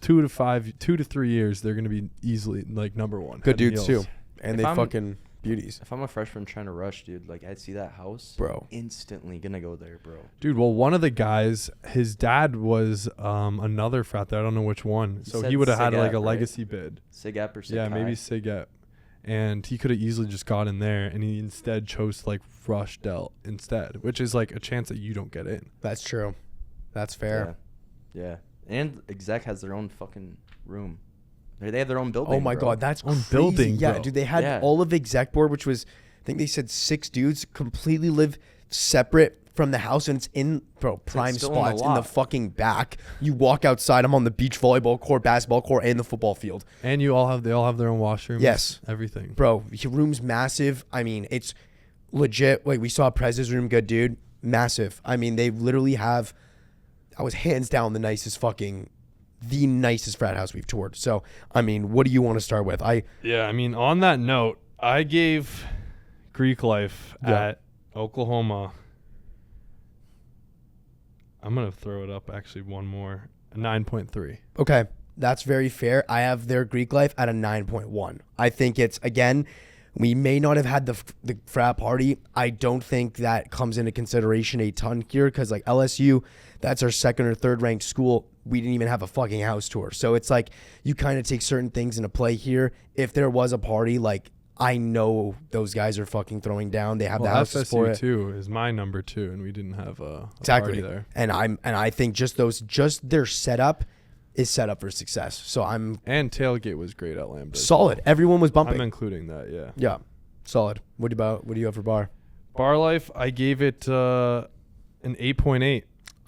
[SPEAKER 3] 2 to 3 years they're gonna be easily like number one.
[SPEAKER 1] Good
[SPEAKER 3] head and
[SPEAKER 1] dudes
[SPEAKER 3] heels.
[SPEAKER 1] too. And
[SPEAKER 2] If
[SPEAKER 1] they
[SPEAKER 2] I'm-
[SPEAKER 1] fucking beauties.
[SPEAKER 2] If I'm a freshman trying to rush, dude, like I'd see that house,
[SPEAKER 1] Bro.
[SPEAKER 2] instantly gonna go there, bro.
[SPEAKER 3] Dude, well, one of the guys, his dad was another frat there. I don't know which one. So
[SPEAKER 2] said
[SPEAKER 3] he would have had like
[SPEAKER 2] Sigap,
[SPEAKER 3] a
[SPEAKER 2] right?
[SPEAKER 3] legacy bid.
[SPEAKER 2] Sigap or Sig
[SPEAKER 3] Yeah, maybe
[SPEAKER 2] Chi.
[SPEAKER 3] Sigap. And he could have easily just got in there, and he instead chose to like rush Delt instead, which is like a chance that you don't get in.
[SPEAKER 1] That's true. That's fair.
[SPEAKER 2] Yeah. And exec has their own fucking room. They have their own building.
[SPEAKER 1] Oh my
[SPEAKER 2] bro.
[SPEAKER 1] god, that's
[SPEAKER 3] Own
[SPEAKER 1] crazy.
[SPEAKER 3] building,
[SPEAKER 1] Yeah,
[SPEAKER 3] bro.
[SPEAKER 1] dude, they had
[SPEAKER 2] Yeah.
[SPEAKER 1] all of exec board, which was, I think they said 6 dudes completely live separate from the house, and it's in prime
[SPEAKER 2] still in the
[SPEAKER 1] spots in the
[SPEAKER 2] lot.
[SPEAKER 1] fucking back. You walk outside, I'm on the beach volleyball court, basketball court, and the football field.
[SPEAKER 3] And they all have their own washrooms.
[SPEAKER 1] Yes.
[SPEAKER 3] Everything.
[SPEAKER 1] Bro, your room's massive. I mean, it's legit. Like, we saw Prez's room, good dude. Massive. I mean, they literally have, I was hands down the nicest frat house we've toured. So, I mean, what do you want to start with?
[SPEAKER 3] Yeah, I mean, on that note, I gave Greek life at Oklahoma. I'm going to throw it up actually one more. A 9.3.
[SPEAKER 1] Okay, that's very fair. I have their Greek life at a 9.1. I think it's, again, we may not have had the frat party. I don't think that comes into consideration a ton here because, like, LSU, that's our second or third ranked school. We didn't even have a fucking house tour. So it's like you kind of take certain things into play here. If there was a party, like, I know those guys are fucking throwing down. They have the houses for it.
[SPEAKER 3] FSU 2 is my number 2, and we didn't have a
[SPEAKER 1] Exactly.
[SPEAKER 3] party there.
[SPEAKER 1] And I think just their setup is set up for success. So I'm
[SPEAKER 3] And tailgate was great at Lambda.
[SPEAKER 1] solid. Everyone was bumping.
[SPEAKER 3] I'm including that, yeah.
[SPEAKER 1] Yeah, solid. What do you have for bar?
[SPEAKER 3] Bar life, I gave it an 8.8.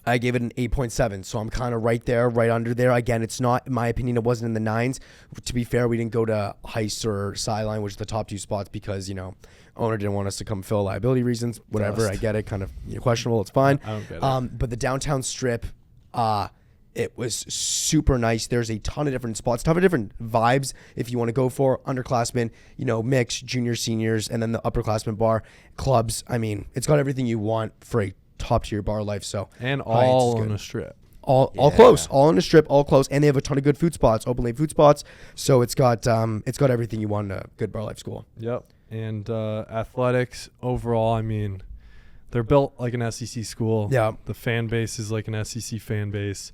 [SPEAKER 1] I gave it an 8.7, so I'm kind of right there, right under there. Again, it's not, in my opinion, it wasn't in the 9s. To be fair, we didn't go to Heist or Sideline, which are the top 2 spots, because, owner didn't want us to come fill liability reasons. Whatever,
[SPEAKER 3] Dust.
[SPEAKER 1] I get it, kind of questionable. It's fine.
[SPEAKER 3] I don't get it.
[SPEAKER 1] But the downtown strip, it was super nice. There's a ton of different spots, ton of different vibes if you want to go for underclassmen, mix, junior, seniors, and then the upperclassmen bar, clubs. I mean, it's got everything you want for a top tier bar life. So
[SPEAKER 3] And
[SPEAKER 1] Heinz is
[SPEAKER 3] all
[SPEAKER 1] good.
[SPEAKER 3] on a strip.
[SPEAKER 1] All close, all on a strip, all close, and they have a ton of good food spots, open lane food spots. So it's got everything you want in a good bar life school.
[SPEAKER 3] Yep. And athletics overall, I mean, they're built like an SEC school.
[SPEAKER 1] Yeah.
[SPEAKER 3] The fan base is like an SEC fan base.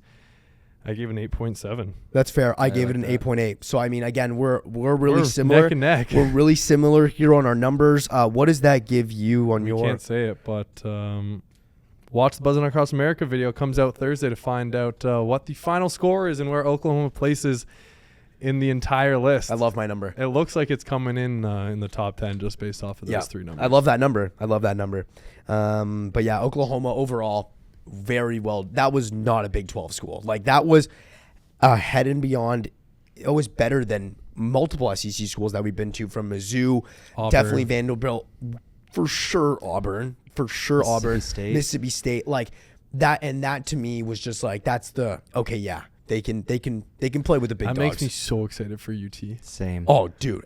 [SPEAKER 3] I gave an 8.7.
[SPEAKER 1] That's fair. I gave
[SPEAKER 2] like
[SPEAKER 1] it an
[SPEAKER 2] that.
[SPEAKER 1] 8.8. So I mean, again, we're really similar.
[SPEAKER 3] Neck and neck.
[SPEAKER 1] We're really similar here on our numbers. What does that give you on your?
[SPEAKER 3] Can't say it, but watch the Buzzing Across America video. Comes out Thursday to find out what the final score is and where Oklahoma places in the entire list.
[SPEAKER 1] I love my number.
[SPEAKER 3] It looks like it's coming in the top 10 just based off of those 3 numbers.
[SPEAKER 1] I love that number. But yeah, Oklahoma overall, very well. That was not a Big 12 school. Like, that was ahead and beyond. It was better than multiple SEC schools that we've been to, from Mizzou,
[SPEAKER 3] Auburn.
[SPEAKER 1] definitely Vanderbilt, for sure Auburn, Mississippi State. Like that, and that to me was just like, that's the okay. Yeah, they can play with the big
[SPEAKER 3] That
[SPEAKER 1] dogs.
[SPEAKER 3] makes me so excited for UT.
[SPEAKER 2] Same.
[SPEAKER 1] Oh, dude,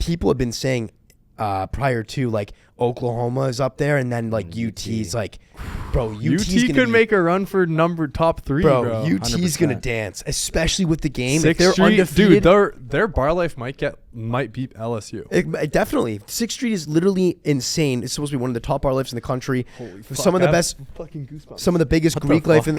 [SPEAKER 1] people have been saying prior to, like, Oklahoma is up there, and then like UT's like, bro,
[SPEAKER 3] UT could make a run for top 3, bro.
[SPEAKER 1] UT's
[SPEAKER 2] 100%.
[SPEAKER 1] gonna dance, especially with the game.
[SPEAKER 3] Sixth
[SPEAKER 1] if they're
[SPEAKER 3] Street,
[SPEAKER 1] undefeated,
[SPEAKER 3] dude, their bar life might beat LSU.
[SPEAKER 1] it definitely. 6th Street is literally insane. It's supposed to be one of the top bar lifes in the country.
[SPEAKER 3] Holy
[SPEAKER 1] Some of the best,
[SPEAKER 3] fucking goosebumps.
[SPEAKER 1] some of the biggest Greek life in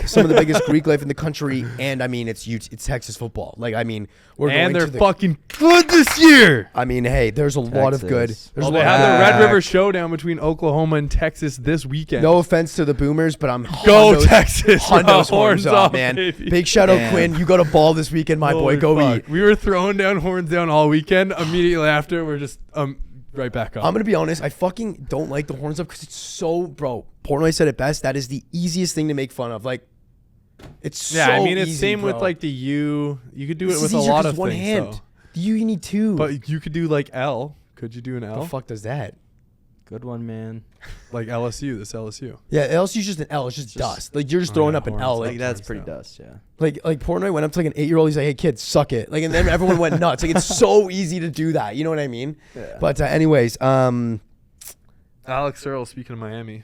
[SPEAKER 1] the country. And I mean, it's Texas football. Like, I mean, we're
[SPEAKER 3] And
[SPEAKER 1] going
[SPEAKER 3] they're
[SPEAKER 1] to the.
[SPEAKER 3] fucking good this year.
[SPEAKER 1] I mean, hey, there's a lot of good.
[SPEAKER 2] Texas.
[SPEAKER 1] There's a
[SPEAKER 3] They
[SPEAKER 1] lot
[SPEAKER 3] have
[SPEAKER 1] of
[SPEAKER 3] the Red River Showdown between Oklahoma and Texas this weekend.
[SPEAKER 1] No offense to the Boomers, but I'm
[SPEAKER 3] Go
[SPEAKER 1] Hondo's-
[SPEAKER 3] Texas, bro.
[SPEAKER 1] Hondo's horns
[SPEAKER 3] Horns
[SPEAKER 1] up,
[SPEAKER 3] up,
[SPEAKER 1] man.
[SPEAKER 3] baby.
[SPEAKER 1] Big shout out,
[SPEAKER 2] Damn.
[SPEAKER 1] Quinn. You got a ball this weekend, my
[SPEAKER 3] Holy
[SPEAKER 1] boy. Go
[SPEAKER 3] fuck.
[SPEAKER 1] eat.
[SPEAKER 3] We were throwing down horns down all weekend. Immediately after, we're just right back up.
[SPEAKER 1] I'm gonna be honest. I fucking don't like the horns up because it's so, bro. Portnoy said it best. That is the easiest thing to make fun of. Like, it's
[SPEAKER 3] yeah,
[SPEAKER 1] so
[SPEAKER 3] I mean, it's
[SPEAKER 1] easy,
[SPEAKER 3] same
[SPEAKER 1] bro.
[SPEAKER 3] with like the U. You could do
[SPEAKER 1] This
[SPEAKER 3] it with
[SPEAKER 1] is
[SPEAKER 3] a
[SPEAKER 1] easier
[SPEAKER 3] lot
[SPEAKER 1] 'cause
[SPEAKER 3] of
[SPEAKER 1] one
[SPEAKER 3] things,
[SPEAKER 1] hand.
[SPEAKER 3] though.
[SPEAKER 1] You need two.
[SPEAKER 3] But you could do like L. Could you do an
[SPEAKER 1] the
[SPEAKER 3] L?
[SPEAKER 1] fuck does that?
[SPEAKER 2] Good one, man.
[SPEAKER 3] Like LSU, this LSU.
[SPEAKER 1] Yeah, LSU's just an L. It's just dust. Like, you're just throwing
[SPEAKER 3] yeah,
[SPEAKER 1] up an
[SPEAKER 3] horns
[SPEAKER 1] L.
[SPEAKER 3] up.
[SPEAKER 1] Like,
[SPEAKER 2] Like that's
[SPEAKER 3] turns
[SPEAKER 2] pretty
[SPEAKER 3] out.
[SPEAKER 2] dust, yeah.
[SPEAKER 1] like Portnoy went up to like an 8-year-old. He's like, "Hey, kid, suck it." Like, and then everyone went nuts. Like, it's so easy to do that. You know what I mean?
[SPEAKER 2] Yeah.
[SPEAKER 1] But anyways,
[SPEAKER 3] Alix Earle, speaking of Miami.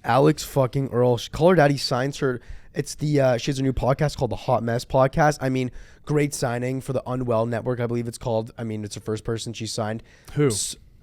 [SPEAKER 1] Alix fucking Earle. Call Her Daddy signs her. It's the she has a new podcast called the Hot Mess Podcast. I mean, great signing for the Unwell Network, I believe it's called. I mean, it's the first person she signed.
[SPEAKER 3] Who?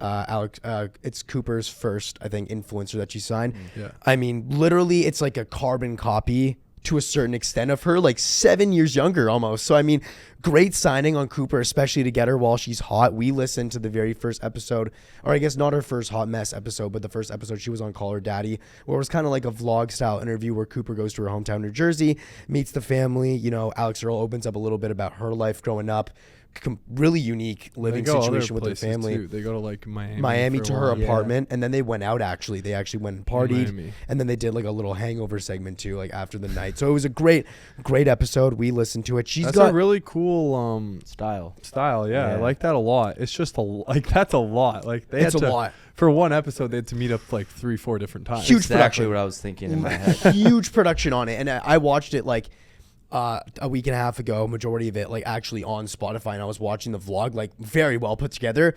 [SPEAKER 1] Alex. It's Cooper's first, I think, influencer that she signed.
[SPEAKER 3] Yeah.
[SPEAKER 1] I mean, literally, it's like a carbon copy to a certain extent of her, like 7 years younger almost. So I mean, great signing on Cooper, especially to get her while she's hot. We listened to the very first episode, or I guess not her first Hot Mess episode, but the first episode she was on Call Her Daddy, where it was kind of like a vlog style interview where Cooper goes to her hometown, New Jersey, meets the family. You know, Alix Earle opens up a little bit about her life growing up. really unique living
[SPEAKER 3] They go
[SPEAKER 1] situation
[SPEAKER 3] other
[SPEAKER 1] with their
[SPEAKER 3] places,
[SPEAKER 1] family.
[SPEAKER 3] too. They go to like
[SPEAKER 1] Miami
[SPEAKER 3] for
[SPEAKER 1] to
[SPEAKER 3] a
[SPEAKER 1] her
[SPEAKER 3] while.
[SPEAKER 1] apartment, and then they went out. Actually, they actually went and partied,
[SPEAKER 3] Miami.
[SPEAKER 1] and then they did like a little hangover segment too, like after the night. So it was a great episode. We listened to it.
[SPEAKER 3] That's a really cool
[SPEAKER 2] Style.
[SPEAKER 3] style. Yeah, I
[SPEAKER 2] Yeah.
[SPEAKER 3] like that a lot. It's just that's a lot. Like they
[SPEAKER 1] It's
[SPEAKER 3] had
[SPEAKER 1] a
[SPEAKER 3] to,
[SPEAKER 1] lot.
[SPEAKER 3] for one episode. They had to meet up like 3-4 different times.
[SPEAKER 1] Huge
[SPEAKER 2] Exactly
[SPEAKER 1] production.
[SPEAKER 2] what I was thinking in my head.
[SPEAKER 1] Huge production on it, and I watched it like a week and a half ago. Majority of it like actually on Spotify, and I was watching the vlog, like very well put together.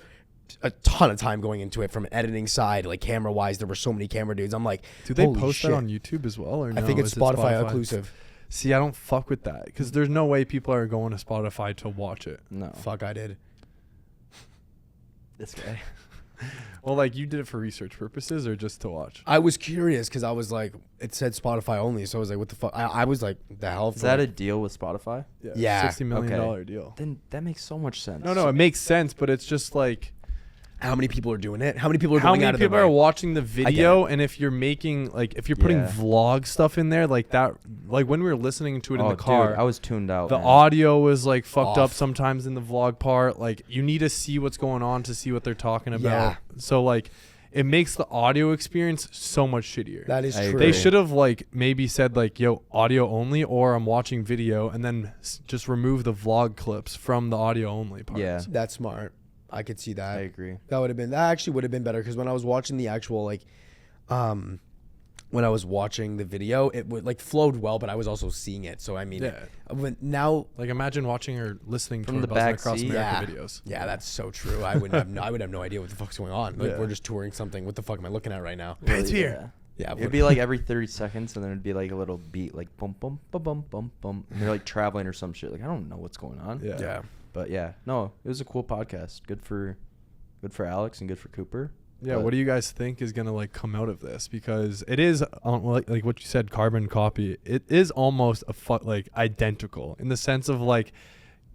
[SPEAKER 1] A ton of time going into it from an editing side, like camera wise. There were so many camera dudes. I'm like,
[SPEAKER 3] Do they
[SPEAKER 1] holy
[SPEAKER 3] post
[SPEAKER 1] shit.
[SPEAKER 3] that on YouTube as well, or no?
[SPEAKER 1] I think it's
[SPEAKER 3] Is it
[SPEAKER 1] Spotify inclusive.
[SPEAKER 3] See, I don't fuck with that because there's no way people are going to Spotify to watch it.
[SPEAKER 2] No.
[SPEAKER 1] Fuck, I did.
[SPEAKER 2] This guy.
[SPEAKER 3] Well, like you did it for research purposes or just to watch?
[SPEAKER 1] I was curious because I was like, it said Spotify only, so I was like, what the fuck? I was like, the hell?
[SPEAKER 2] Is that a deal with Spotify?
[SPEAKER 1] Yeah.
[SPEAKER 3] $60 million deal.
[SPEAKER 2] Then that makes so much sense.
[SPEAKER 3] No, it makes sense, but it's just like
[SPEAKER 1] How many people are doing it? How many people are
[SPEAKER 3] how
[SPEAKER 1] going
[SPEAKER 3] many
[SPEAKER 1] out of their
[SPEAKER 3] people are
[SPEAKER 1] way?
[SPEAKER 3] watching the video, and if you're making like if you're putting
[SPEAKER 2] Yeah.
[SPEAKER 3] vlog stuff in there like that, like when we were listening to it in
[SPEAKER 2] Oh,
[SPEAKER 3] the car,
[SPEAKER 2] dude, I was tuned out.
[SPEAKER 3] the
[SPEAKER 2] man.
[SPEAKER 3] audio was like fucked up
[SPEAKER 1] Off.
[SPEAKER 3] sometimes in the vlog part. Like you need to see what's going on to see what they're talking about.
[SPEAKER 1] Yeah.
[SPEAKER 3] So like it makes the audio experience so much shittier.
[SPEAKER 1] That is
[SPEAKER 2] I
[SPEAKER 1] true.
[SPEAKER 2] agree.
[SPEAKER 3] They should have like maybe said like, yo, audio only, or I'm watching video, and then just remove the vlog clips from the audio only parts.
[SPEAKER 2] Yeah.
[SPEAKER 1] That's smart. I could see that.
[SPEAKER 2] I agree.
[SPEAKER 1] That actually would have been better because when I was watching the actual like, when I was watching the video, it would like flowed well, but I was also seeing it. So I mean,
[SPEAKER 3] Yeah.
[SPEAKER 1] now.
[SPEAKER 3] Like imagine watching or listening
[SPEAKER 2] From
[SPEAKER 3] to
[SPEAKER 2] the
[SPEAKER 3] her Buzzing
[SPEAKER 2] back
[SPEAKER 3] Across
[SPEAKER 2] seat.
[SPEAKER 3] America
[SPEAKER 1] Yeah.
[SPEAKER 3] videos.
[SPEAKER 1] Yeah, that's so true. I would have no idea what the fuck's going on. Like
[SPEAKER 3] Yeah.
[SPEAKER 1] we're just touring something. What the fuck am I looking at right now?
[SPEAKER 3] Pants
[SPEAKER 2] Really,
[SPEAKER 3] here.
[SPEAKER 1] Yeah,
[SPEAKER 2] It'd be like every 30 seconds, and then it'd be like a little beat, like bum bum bum bum bum bum. And they're like traveling or some shit. Like I don't know what's going on.
[SPEAKER 3] Yeah.
[SPEAKER 1] yeah.
[SPEAKER 2] But yeah, no, it was a cool podcast. Good for Alex and good for Cooper.
[SPEAKER 3] Yeah,
[SPEAKER 2] But-
[SPEAKER 3] what do you guys think is gonna like come out of this? Because it is like what you said, carbon copy. It is almost like identical in the sense of like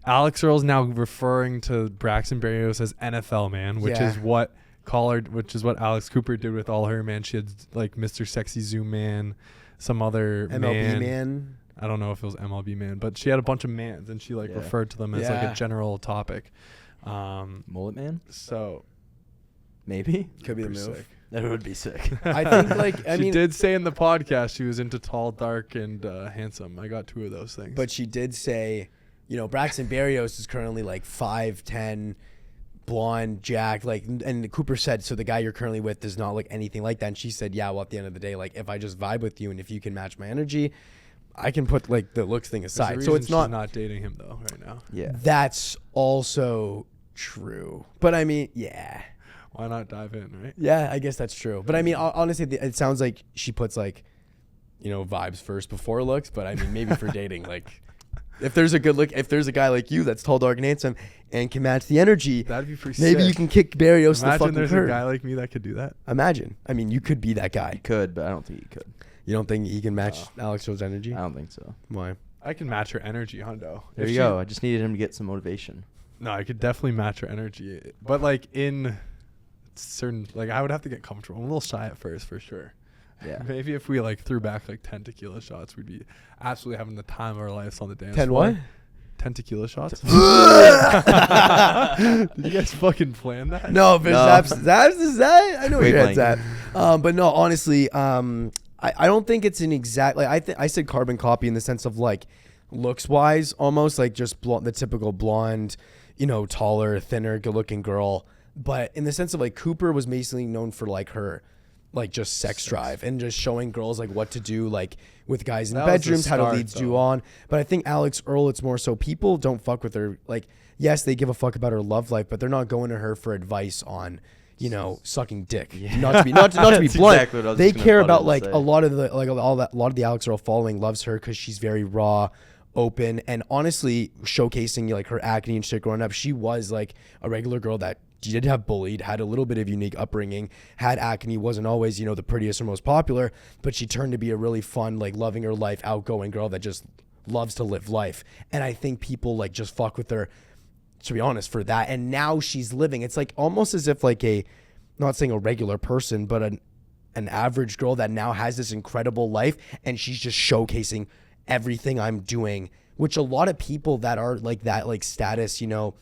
[SPEAKER 3] Alix Earle's now referring to Braxton Berrios as NFL man, which
[SPEAKER 1] Yeah.
[SPEAKER 3] is what Alex Cooper did with all her man. She had like Mr. Sexy Zoom Man, some other
[SPEAKER 1] MLB man.
[SPEAKER 3] I don't know if it was MLB man, but she had a bunch of mans and she like
[SPEAKER 2] Yeah.
[SPEAKER 3] referred to them as like
[SPEAKER 1] Yeah.
[SPEAKER 3] a general topic.
[SPEAKER 2] Mullet Man,
[SPEAKER 3] So
[SPEAKER 2] maybe.
[SPEAKER 1] Could be the
[SPEAKER 3] pretty
[SPEAKER 1] move.
[SPEAKER 3] sick.
[SPEAKER 2] That would be sick.
[SPEAKER 1] I think like I
[SPEAKER 3] She
[SPEAKER 1] mean,
[SPEAKER 3] did say in the podcast she was into tall, dark, and handsome. I got 2 of those things.
[SPEAKER 1] but she did say, you know, Braxton Berrios is currently like 5'10", blonde, jacked, like, and Cooper said, so the guy you're currently with does not look anything like that. And she said, yeah, well, at the end of the day, like, if I just vibe with you and if you can match my energy, I can put like the looks thing
[SPEAKER 3] There's a
[SPEAKER 1] aside. So
[SPEAKER 3] reason
[SPEAKER 1] it's
[SPEAKER 3] she's
[SPEAKER 1] not.
[SPEAKER 3] dating him though right now.
[SPEAKER 2] Yeah.
[SPEAKER 1] That's also true. But I mean, yeah.
[SPEAKER 3] Why not dive in, right?
[SPEAKER 1] Yeah, I guess that's true. But I mean, honestly, it sounds like she puts like, you know, vibes first before looks. But I mean, maybe for dating, like, if there's a good look, if there's a guy like you that's tall, dark, and handsome and can match the energy,
[SPEAKER 3] That'd be pretty
[SPEAKER 1] maybe
[SPEAKER 3] sick.
[SPEAKER 1] you can kick Berrios the
[SPEAKER 3] Imagine
[SPEAKER 1] fucking
[SPEAKER 3] there's
[SPEAKER 1] curb.
[SPEAKER 3] a guy like me that could do that.
[SPEAKER 1] Imagine. I mean, you could be that guy.
[SPEAKER 2] He could, but I don't think he could.
[SPEAKER 1] You don't think he can match Alix Earle's energy?
[SPEAKER 2] I don't think so.
[SPEAKER 1] Why?
[SPEAKER 3] I can match her energy, Hundo.
[SPEAKER 2] There
[SPEAKER 3] If
[SPEAKER 2] you
[SPEAKER 3] she-
[SPEAKER 2] go. I just needed him to get some motivation.
[SPEAKER 3] No, I could definitely match her energy. But like in certain, like I would have to get comfortable. I'm a little shy at first for sure.
[SPEAKER 2] Yeah.
[SPEAKER 3] Maybe if we like threw back like 10 tequila shots, we'd be absolutely having the time of our lives on the dance
[SPEAKER 1] 10
[SPEAKER 3] floor.
[SPEAKER 1] what?
[SPEAKER 3] 10 tequila shots? Did you guys fucking plan that?
[SPEAKER 1] No, but
[SPEAKER 2] No.
[SPEAKER 1] Zaps is that. I know where your head's at.
[SPEAKER 2] Wavelength.
[SPEAKER 1] But no, honestly, I don't think it's an exact like I said carbon copy in the sense of like looks wise, almost like just the typical blonde, you know, taller, thinner, good looking girl. But in the sense of like Cooper was basically known for like her, like just sex drive and just showing girls like what to do like with guys in
[SPEAKER 3] That was the
[SPEAKER 1] bedrooms, how to
[SPEAKER 3] start,
[SPEAKER 1] lead you
[SPEAKER 3] though.
[SPEAKER 1] on. But I think Alix Earle, it's more so people don't fuck with her. Like, yes, they give a fuck about her love life, but they're not going to her for advice on, you know, sucking dick.
[SPEAKER 2] Yeah.
[SPEAKER 1] Not to be not to be
[SPEAKER 2] That's
[SPEAKER 1] blunt.
[SPEAKER 2] exactly what I was
[SPEAKER 1] They
[SPEAKER 2] just gonna
[SPEAKER 1] care
[SPEAKER 2] butt
[SPEAKER 1] about
[SPEAKER 2] in
[SPEAKER 1] like
[SPEAKER 2] and
[SPEAKER 1] a
[SPEAKER 2] say.
[SPEAKER 1] lot of the like a lot of the Alix Earle following loves her because she's very raw, open, and honestly showcasing like her acne and shit growing up. She was like a regular girl that she did have bullied, had a little bit of unique upbringing, had acne, wasn't always, you know, the prettiest or most popular, but she turned to be a really fun, like loving her life, outgoing girl that just loves to live life. And I think people like just fuck with her, to be honest, for that. And now she's living. It's like almost as if like not saying a regular person, but an average girl that now has this incredible life and she's just showcasing everything I'm doing, which a lot of people that are like that, like status, you know,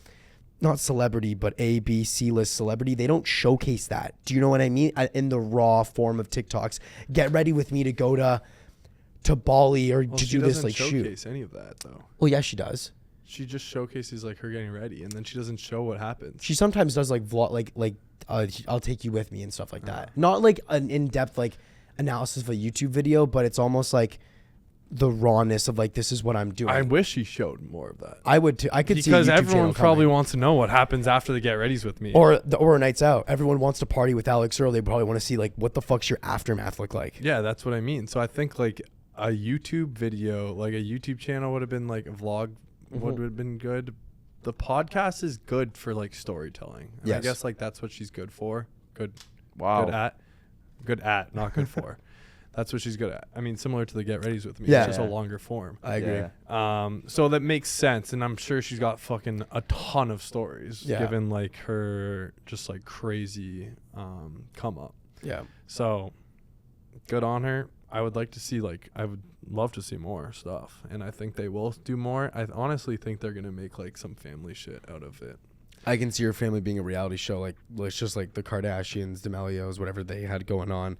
[SPEAKER 1] not celebrity, but A, B, C list celebrity, they don't showcase that. Do you know what I mean? In the raw form of TikToks. Get ready with me to go to Bali or to do this like shoot.
[SPEAKER 3] She doesn't showcase any of that though.
[SPEAKER 1] Well, yeah, she does.
[SPEAKER 3] She just showcases like her getting ready, and then she doesn't show what happens.
[SPEAKER 1] She sometimes does like vlog, like I'll take you with me and stuff like that. Not like an in-depth like analysis of a YouTube video, but it's almost like the rawness of like, this is what I'm doing.
[SPEAKER 3] I wish she showed more of that.
[SPEAKER 1] I would too. I could see
[SPEAKER 3] because
[SPEAKER 1] a YouTube
[SPEAKER 3] everyone
[SPEAKER 1] channel
[SPEAKER 3] probably
[SPEAKER 1] coming.
[SPEAKER 3] wants to know what happens after the get readies with me,
[SPEAKER 1] or a nights out. Everyone wants to party with Alix Earle. They probably want to see like, what the fuck's your aftermath look like?
[SPEAKER 3] Yeah, that's what I mean. So I think like a YouTube video, like a YouTube channel would have been like a vlog would have been good. The podcast is good for like storytelling. And
[SPEAKER 1] yes.
[SPEAKER 3] I guess like that's what she's good for. Good at, not good for. That's what she's good at. I mean, similar to the get readies with me.
[SPEAKER 1] Yeah.
[SPEAKER 3] It's just a longer form.
[SPEAKER 1] I agree.
[SPEAKER 2] Yeah.
[SPEAKER 3] So that makes sense, and I'm sure she's got fucking a ton of stories,
[SPEAKER 1] Yeah.
[SPEAKER 3] given like her just like crazy come up.
[SPEAKER 1] Yeah.
[SPEAKER 3] So good on her. I would like to see I would love to see more stuff, and I think they will do more. I honestly think they're gonna make like some family shit out of it.
[SPEAKER 1] I can see her family being a reality show, like it's just like the Kardashians, D'Amelios, whatever they had going on.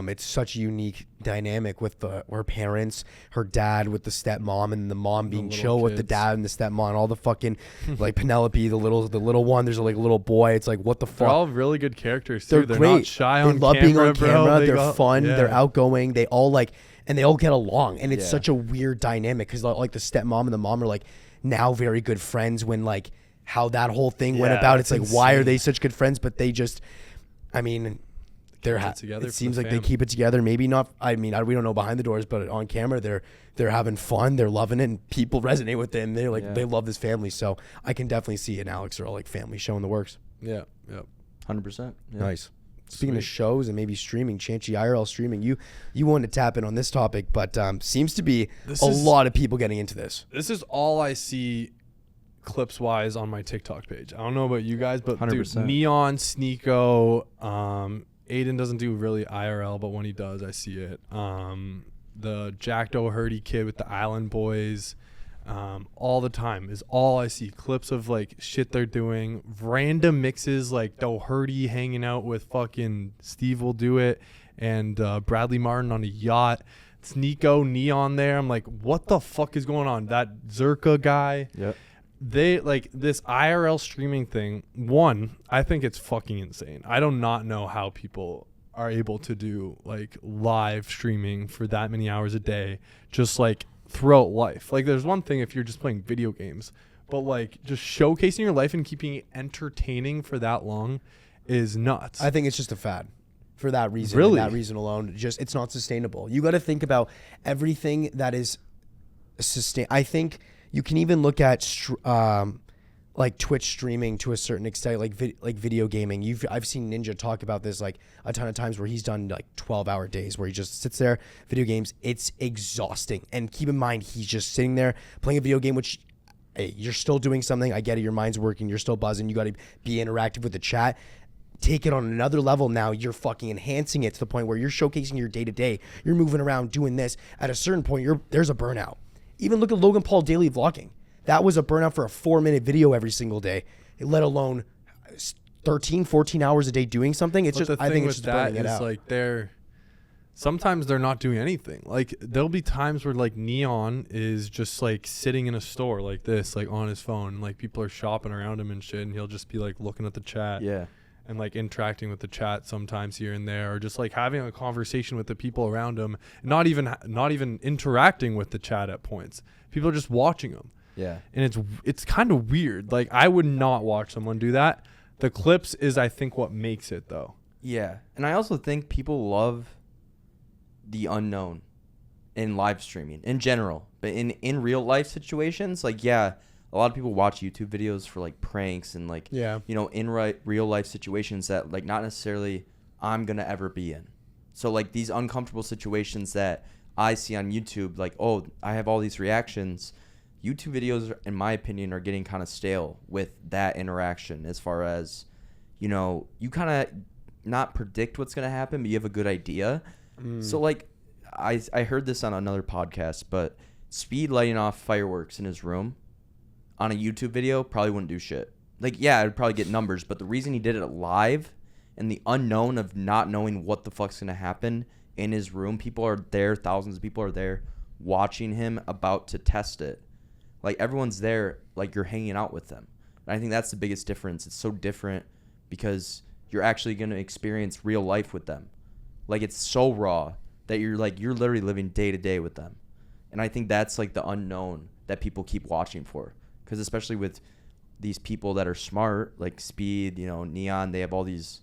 [SPEAKER 1] It's such a unique dynamic with her parents, her dad with the stepmom, and the mom being chill with the dad and the stepmom, all the fucking like Penelope, the little one. There's like a little boy. It's like, what the fuck?
[SPEAKER 3] They're all really good characters too.
[SPEAKER 1] They're
[SPEAKER 3] Not
[SPEAKER 1] great.
[SPEAKER 3] shy on camera.
[SPEAKER 1] They love being on camera.
[SPEAKER 3] They
[SPEAKER 1] They're fun.
[SPEAKER 3] Yeah.
[SPEAKER 1] They're outgoing. They all and they all get along. And it's
[SPEAKER 2] Yeah.
[SPEAKER 1] such a weird dynamic because like the stepmom and the mom are like now very good friends when like how that whole thing went
[SPEAKER 3] Yeah,
[SPEAKER 1] about. It's
[SPEAKER 3] that's
[SPEAKER 1] like, why are
[SPEAKER 3] insane.
[SPEAKER 1] they such good friends? But they just, I mean,
[SPEAKER 3] together
[SPEAKER 1] it
[SPEAKER 3] for
[SPEAKER 1] seems
[SPEAKER 3] the
[SPEAKER 1] like they
[SPEAKER 3] fam.
[SPEAKER 1] keep it together. Maybe not. I mean, we don't know behind the doors, but on camera, they're having fun. They're loving it, and people resonate with them. They're like, they love this family. So I can definitely see an Alix Earle like family show in the works.
[SPEAKER 3] Yeah. Yep.
[SPEAKER 2] 100%. Yeah.
[SPEAKER 1] Nice. Speaking of
[SPEAKER 3] Sweet.
[SPEAKER 1] shows and maybe streaming, Chancey IRL streaming, you wanted to tap in on this topic, but seems to be lot of people getting into this.
[SPEAKER 3] This is all I see clips wise on my TikTok page. I don't know about you guys, but dude,
[SPEAKER 2] 100%.
[SPEAKER 3] Neon, Sneeko, Aiden doesn't do really IRL, but when he does, I see it. The Jack Doherty kid with the Island Boys, all the time is all I see. Clips of like shit they're doing, random mixes like Doherty hanging out with fucking Steve Will Do It and Bradley Martin on a yacht. Sneeko, Neon there. I'm like, what the fuck is going on? That Zerka guy.
[SPEAKER 2] Yep.
[SPEAKER 3] They like this IRL streaming thing. One, I think it's fucking insane. I do not know how people are able to do like live streaming for that many hours a day, just like throughout life. Like there's one thing if you're just playing video games, but like just showcasing your life and keeping it entertaining for that long is nuts.
[SPEAKER 1] I think it's just a fad for that reason.
[SPEAKER 3] Really?
[SPEAKER 1] And that reason alone, just it's not sustainable. You got to think about everything that is sustain. I think you can even look at like Twitch streaming to a certain extent, like video gaming. I've seen Ninja talk about this like a ton of times where he's done like 12-hour days where he just sits there, video games. It's exhausting. And keep in mind, he's just sitting there playing a video game, which hey, you're still doing something. I get it. Your mind's working. You're still buzzing. You got to be interactive with the chat. Take it on another level now. You're fucking enhancing it to the point where you're showcasing your day-to-day. You're moving around doing this. At a certain point, there's a burnout. Even look at Logan Paul daily vlogging. That was a burnout for a 4-minute video every single day, let alone 13, 14 hours a day doing something. It's
[SPEAKER 3] but
[SPEAKER 1] just,
[SPEAKER 3] the
[SPEAKER 1] I
[SPEAKER 3] thing
[SPEAKER 1] think
[SPEAKER 3] with
[SPEAKER 1] it's just burning it out.
[SPEAKER 3] like sometimes they're not doing anything. Like there'll be times where like Neon is just like sitting in a store like this, like on his phone, like people are shopping around him and shit, and he'll just be like looking at the chat.
[SPEAKER 2] Yeah.
[SPEAKER 3] And like interacting with the chat sometimes here and there, or just like having a conversation with the people around him, not even interacting with the chat at points. People are just watching him.
[SPEAKER 2] Yeah.
[SPEAKER 3] And it's kind of weird. Like I would not watch someone do that. The clips is I think what makes it though.
[SPEAKER 2] Yeah. And I also think people love the unknown in live streaming in general. But in real life situations, like, yeah, a lot of people watch YouTube videos for like pranks and like,
[SPEAKER 1] Yeah.
[SPEAKER 2] you know, in real life situations that like not necessarily I'm going to ever be in. So like these uncomfortable situations that I see on YouTube, like, oh, I have all these reactions. YouTube videos, in my opinion, are getting kind of stale with that interaction as far as, you know, you kind of not predict what's going to happen, but you have a good idea. So like I heard this on another podcast, but Speed lighting off fireworks in his room on a YouTube video probably wouldn't do shit. like, yeah, I'd probably get numbers, but the reason he did it live and the unknown of not knowing what the fuck's going to happen in his room, people are there, thousands of people are there watching him about to test it. Like, everyone's there, like, you're hanging out with them. And I think that's the biggest difference. It's so different because you're actually going to experience real life with them. Like, it's so raw that you're literally living day to day with them. And I think that's, like, the unknown that people keep watching for. Because especially with these people that are smart, like Speed, you know, Neon, they have all these,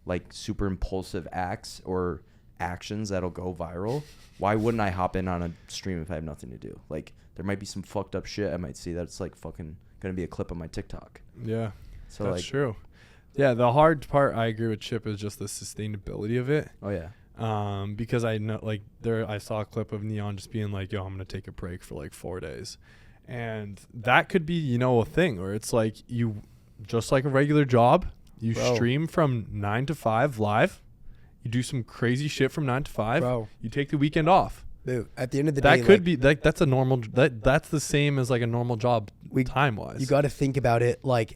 [SPEAKER 2] like, super impulsive acts or actions that'll go viral. Why wouldn't I hop in on a stream if I have nothing to do? Like, there might be some fucked up shit I might see that's, like, fucking gonna be a clip on my TikTok.
[SPEAKER 3] Yeah,
[SPEAKER 2] so
[SPEAKER 3] that's
[SPEAKER 2] like,
[SPEAKER 3] true. Yeah, the hard part, I agree with Chip, is just the sustainability of it.
[SPEAKER 2] Oh yeah.
[SPEAKER 3] Because I know, like, I saw a clip of Neon just being like, yo, I'm gonna take a break for like 4 days, and that could be, you know, a thing where it's like, you just like a regular job, you stream from 9 to 5 live, you do some crazy shit from 9 to 5, you take the weekend off.
[SPEAKER 1] Dude, at the end of the day,
[SPEAKER 3] that could be like, that's a normal, that's the same as like a normal job time wise.
[SPEAKER 1] You got to think about it like,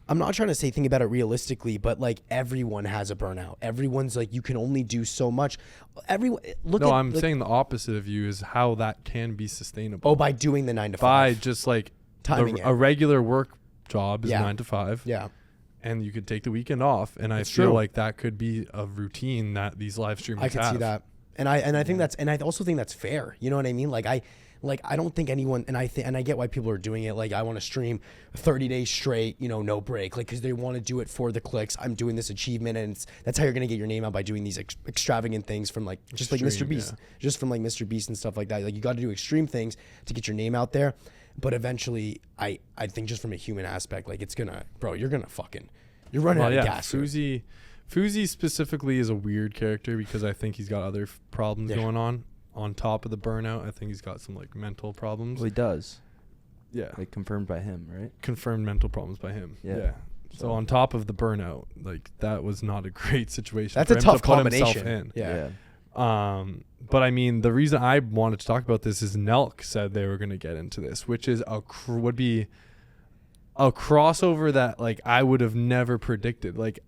[SPEAKER 1] I'm not trying to say think about it realistically, but like, everyone has a burnout. Everyone's like, you can only do so much. I'm
[SPEAKER 3] saying the opposite of you is how that can be sustainable.
[SPEAKER 1] Oh, by doing the 9 to 5.
[SPEAKER 3] By just like
[SPEAKER 1] timing
[SPEAKER 3] a regular work job is 9 to 5.
[SPEAKER 1] Yeah.
[SPEAKER 3] And you could take the weekend off, and I feel like that could be a routine that these live streamers have.
[SPEAKER 1] I could see that. And I think that's, and I also think that's fair. You know what I mean? Like, I don't think anyone, and I get why people are doing it. Like, I want to stream 30 days straight, you know, no break, like, because they want to do it for the clicks. I'm doing this achievement, and that's how you're gonna get your name out, by doing these extravagant things from like just like Mr. Beast, just from like Mr. Beast and stuff like that. Like, you got to do extreme things to get your name out there. But eventually, I think just from a human aspect, like, it's gonna, bro, you're running out of gas.
[SPEAKER 3] Fuzi specifically is a weird character because I think he's got other problems going on top of the burnout. I think he's got some like mental problems.
[SPEAKER 2] Well, he does.
[SPEAKER 3] Yeah.
[SPEAKER 2] Like, confirmed by him, right?
[SPEAKER 3] Confirmed mental problems by him. Yeah. So on top of the burnout, like, that was not a great situation.
[SPEAKER 1] That's
[SPEAKER 3] for
[SPEAKER 1] a
[SPEAKER 3] him
[SPEAKER 1] tough
[SPEAKER 3] to put
[SPEAKER 1] combination.
[SPEAKER 3] himself in.
[SPEAKER 1] Yeah.
[SPEAKER 3] But I mean, the reason I wanted to talk about this is Nelk said they were going to get into this, which is would be a crossover that, like, I would have never predicted. Like,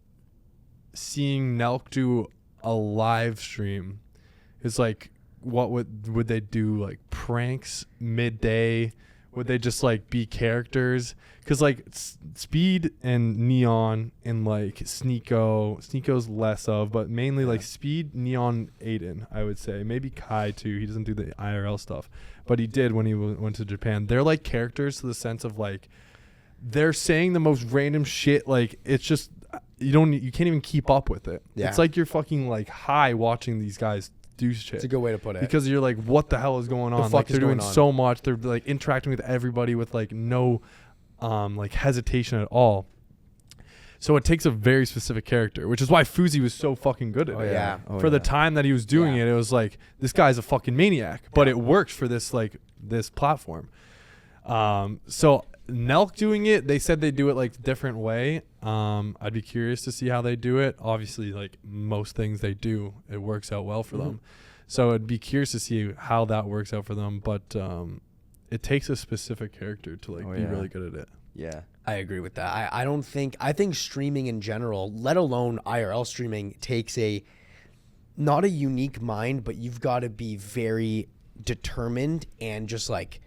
[SPEAKER 3] seeing Nelk do a live stream is like, what would they do? Like, pranks midday? Would they just like be characters? Because like Speed and Neon and like Sneeko's less of, but mainly like Speed, Neon, Aiden, I would say. Maybe Kai too. He doesn't do the IRL stuff, but he did when he went to Japan. They're like characters to the sense of like, they're saying the most random shit. Like, it's just, you can't even keep up with it. Yeah. It's like you're fucking like high watching these guys do shit.
[SPEAKER 1] It's a good way to put it.
[SPEAKER 3] Because you're like, what the hell is going on? Like, they're doing so much. They're like interacting with everybody with like no like hesitation at all. So it takes a very specific character, which is why Fuzi was so fucking good at it.
[SPEAKER 1] Yeah.
[SPEAKER 3] For the time that he was doing it, it was like, this guy's a fucking maniac. But it works for this platform. So Nelk doing it, they said they do it like different way. I'd be curious to see how they do it. Obviously, like most things they do, it works out well for them. So I'd be curious to see how that works out for them. But it takes a specific character to like be really good at it.
[SPEAKER 2] Yeah,
[SPEAKER 1] I agree with that. I think streaming in general, let alone IRL streaming, takes not a unique mind, but you've got to be very determined, and just like,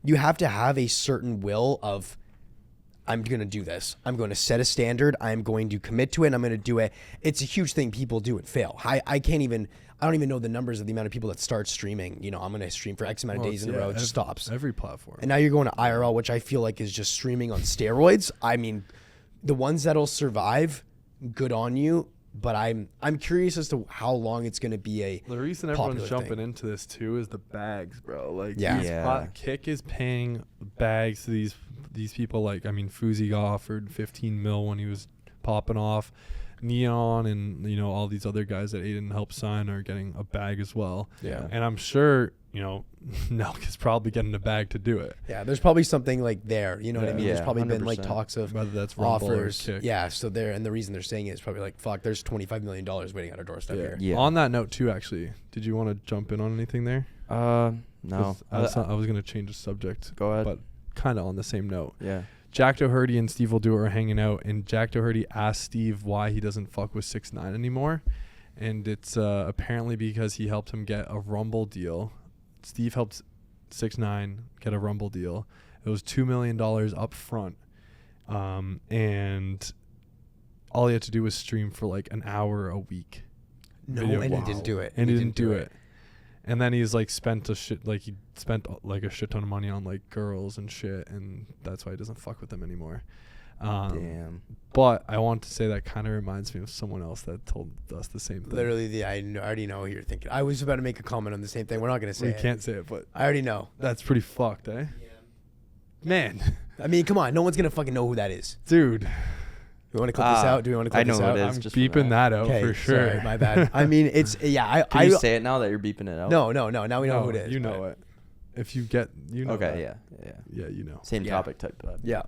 [SPEAKER 1] you have to have a certain will of, I'm going to do this. I'm going to set a standard. I'm going to commit to it, and I'm going to do it. It's a huge thing people do and fail. I don't even know the numbers of the amount of people that start streaming. You know, I'm going to stream for X amount of days in a row. It just stops.
[SPEAKER 3] Every platform.
[SPEAKER 1] And now you're going to IRL, which I feel like is just streaming on steroids. I mean, the ones that'll survive, good on you. But I'm curious as to how long it's going to be
[SPEAKER 3] the reason everyone's jumping into this too is the bags, bro. Like, Kick is paying bags to these people. Like, I mean, Fuzi got offered 15 mil when he was popping off. Neon and, you know, all these other guys that Aiden helped sign are getting a bag as well. Yeah. And I'm sure, you know, Nelk is probably getting a bag to do it.
[SPEAKER 1] Yeah, there's probably something like there. You know what I mean? There's probably 100%. Been like talks of
[SPEAKER 3] whether that's
[SPEAKER 1] offers.
[SPEAKER 3] Kick.
[SPEAKER 1] Yeah, so there, and the reason they're saying it is probably like, fuck, there's $25 million waiting at our doorstep here.
[SPEAKER 3] Yeah. On that note too, actually, did you want to jump in on anything there?
[SPEAKER 2] No.
[SPEAKER 3] I was going to change the subject.
[SPEAKER 2] Go ahead.
[SPEAKER 3] But kind of on the same note.
[SPEAKER 2] Yeah.
[SPEAKER 3] Jack Doherty and Steve will do it are hanging out, and Jack Doherty asked Steve why he doesn't fuck with 6ix9ine anymore, and it's apparently because he helped him get a Rumble deal. Steve helped 6ix9ine get a Rumble deal. It was $2 million up front, and all he had to do was stream for like an hour a week.
[SPEAKER 1] No,
[SPEAKER 3] Video.
[SPEAKER 1] and he didn't do it.
[SPEAKER 3] And he didn't do it. And then he's like spent a shit ton of money on like girls and shit, and that's why he doesn't fuck with them anymore.
[SPEAKER 2] Damn.
[SPEAKER 3] But I want to say that kind of reminds me of someone else that told us the same thing.
[SPEAKER 1] Literally, I already know what you're thinking. I was about to make a comment on the same thing. We're not gonna say
[SPEAKER 3] We
[SPEAKER 1] it.
[SPEAKER 3] can't say it, but
[SPEAKER 1] I already know.
[SPEAKER 3] that's pretty fucked, eh?
[SPEAKER 1] Yeah.
[SPEAKER 3] Man,
[SPEAKER 1] I mean, come on. No one's gonna fucking know who that is.
[SPEAKER 3] dude.
[SPEAKER 1] We want to clip this out? Do we want to clip
[SPEAKER 2] I know
[SPEAKER 1] this
[SPEAKER 2] what
[SPEAKER 1] out?
[SPEAKER 2] it is.
[SPEAKER 3] I'm
[SPEAKER 2] just from
[SPEAKER 3] beeping that out
[SPEAKER 1] Okay,
[SPEAKER 3] for sure.
[SPEAKER 1] Sorry, my bad. I mean, it's
[SPEAKER 2] Can
[SPEAKER 1] I
[SPEAKER 2] you say it now that you're beeping it out?
[SPEAKER 1] No. Now we know
[SPEAKER 3] No,
[SPEAKER 1] who it is.
[SPEAKER 3] You know it. If you get, you know.
[SPEAKER 2] Okay.
[SPEAKER 3] that.
[SPEAKER 2] Yeah.
[SPEAKER 3] Yeah, you know.
[SPEAKER 2] Same
[SPEAKER 1] Yeah.
[SPEAKER 2] topic type.
[SPEAKER 1] Yeah.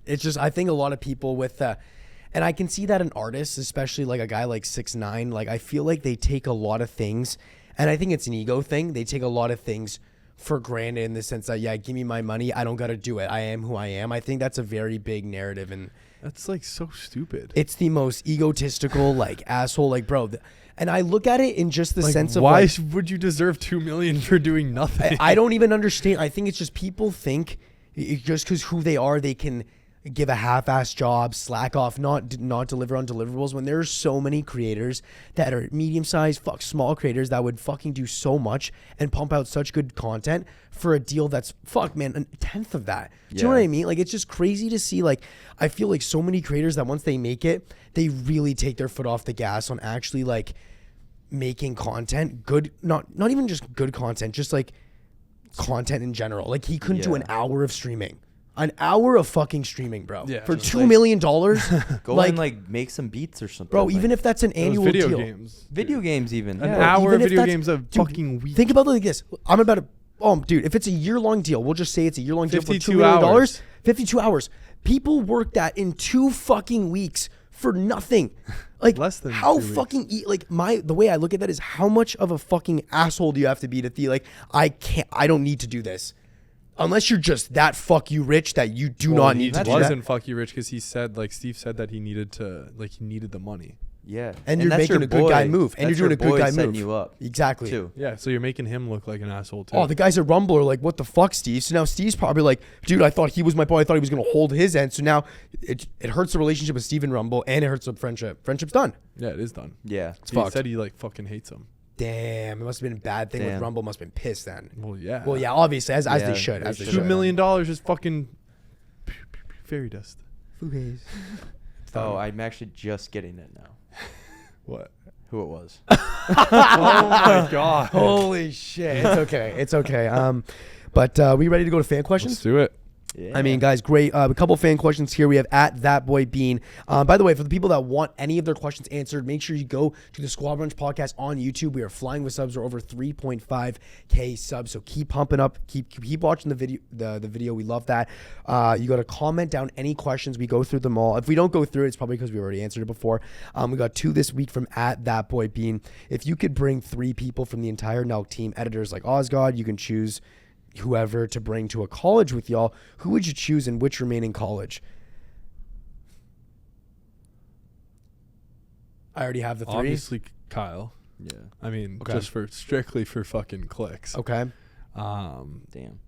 [SPEAKER 1] It's just, I think a lot of people with, and I can see that in artists, especially like a guy like 6ix9ine, like I feel like they take a lot of things, and I think it's an ego thing. They take a lot of things for granted in the sense that, yeah, give me my money. I don't got to do it. I am who I am. I think that's a very big narrative, and
[SPEAKER 3] That's like so stupid.
[SPEAKER 1] it's the most egotistical, like asshole, like bro. And I look at it in just the
[SPEAKER 3] Like,
[SPEAKER 1] sense of
[SPEAKER 3] why
[SPEAKER 1] like,
[SPEAKER 3] would you deserve $2 million for doing nothing?
[SPEAKER 1] I don't even understand. I think it's just people think just because who they are, they can give a half-ass job, slack off, not deliver on deliverables. When there's so many creators that are medium-sized, small creators that would fucking do so much and pump out such good content for a deal that's man, a tenth of that. Do you know what I mean? Like, it's just crazy to see. Like, I feel like so many creators that once they make it, they really take their foot off the gas on actually like making content good, not even just good content, just like content in general. Like, he couldn't do an hour of streaming. An hour of fucking streaming, bro.
[SPEAKER 3] Yeah,
[SPEAKER 1] for
[SPEAKER 3] just
[SPEAKER 1] $2 million.
[SPEAKER 2] Go
[SPEAKER 1] like,
[SPEAKER 2] and like make some beats or something.
[SPEAKER 1] bro,
[SPEAKER 2] like,
[SPEAKER 1] even if that's an annual
[SPEAKER 3] video
[SPEAKER 1] deal.
[SPEAKER 3] games.
[SPEAKER 2] video games, even
[SPEAKER 3] An
[SPEAKER 2] yeah.
[SPEAKER 3] hour
[SPEAKER 1] even
[SPEAKER 3] of
[SPEAKER 1] if
[SPEAKER 3] video
[SPEAKER 1] that's-
[SPEAKER 3] games a
[SPEAKER 1] dude,
[SPEAKER 3] fucking week.
[SPEAKER 1] Think about it like this. I'm about to, dude, if it's a year-long deal, we'll just say it's a year-long deal for $2
[SPEAKER 3] 52
[SPEAKER 1] million.
[SPEAKER 3] hours.
[SPEAKER 1] 52 hours. People work that in 2 fucking weeks for nothing. Like,
[SPEAKER 3] Less than
[SPEAKER 1] how
[SPEAKER 3] 2 weeks.
[SPEAKER 1] fucking the way I look at that is how much of a fucking asshole do you have to be like, I don't need to do this. Unless you're just that fuck you rich that you do not need to do that.
[SPEAKER 3] wasn't fuck you rich because he said, like Steve said, that he needed the money.
[SPEAKER 2] Yeah,
[SPEAKER 1] And you're
[SPEAKER 2] that's
[SPEAKER 1] making
[SPEAKER 2] your
[SPEAKER 1] a good guy
[SPEAKER 2] boy.
[SPEAKER 1] move. And
[SPEAKER 2] That's
[SPEAKER 1] you're doing a
[SPEAKER 2] your
[SPEAKER 1] good
[SPEAKER 2] boy
[SPEAKER 1] guy
[SPEAKER 2] setting
[SPEAKER 1] move.
[SPEAKER 2] you up
[SPEAKER 1] Exactly.
[SPEAKER 2] too.
[SPEAKER 3] Yeah, so you're making him look like an asshole too.
[SPEAKER 1] Oh, the guys at Rumble are like, what the fuck, Steve? So now Steve's probably like, dude, I thought he was my boy. I thought he was going to hold his end. So now it hurts the relationship with Steve and Rumble, and it hurts the friendship. Friendship's done.
[SPEAKER 3] Yeah, it is done.
[SPEAKER 2] Yeah,
[SPEAKER 3] He
[SPEAKER 1] fucked.
[SPEAKER 3] said he like fucking hates him.
[SPEAKER 1] Damn, it must have been a bad thing with
[SPEAKER 2] Damn.
[SPEAKER 1] Rumble. Must have been pissed then.
[SPEAKER 3] Well, yeah.
[SPEAKER 1] Well, yeah, obviously, as
[SPEAKER 2] Yeah,
[SPEAKER 1] they should.
[SPEAKER 2] they
[SPEAKER 1] As they
[SPEAKER 2] should.
[SPEAKER 3] $2
[SPEAKER 1] should.
[SPEAKER 3] million is fucking fairy dust.
[SPEAKER 2] Oh, I'm actually just getting it now.
[SPEAKER 3] What?
[SPEAKER 2] Who it was?
[SPEAKER 3] Oh my god.
[SPEAKER 1] Holy shit. It's okay. It's okay. But we ready to go to fan questions?
[SPEAKER 3] Let's do it.
[SPEAKER 2] Yeah.
[SPEAKER 1] I mean, guys, great. A couple fan questions here. We have at That Boy Bean. By the way, for the people that want any of their questions answered, make sure you go to the Squad Brunch podcast on YouTube. We are flying with subs. We're over 3.5K subs. So keep pumping up. Keep watching the video. The video. We love that. You got to comment down any questions. We go through them all. If we don't go through it, it's probably because we already answered it before. We got 2 this week from at That Boy Bean. If you could bring 3 people from the entire Nelk team, editors like Osgod, you can choose whoever to bring to a college with y'all, who would you choose and which remain in college? I already have the 3.
[SPEAKER 3] Obviously, Kyle.
[SPEAKER 2] Yeah.
[SPEAKER 3] I mean,
[SPEAKER 1] Okay.
[SPEAKER 3] just for strictly for fucking clicks.
[SPEAKER 1] Okay.
[SPEAKER 2] Damn.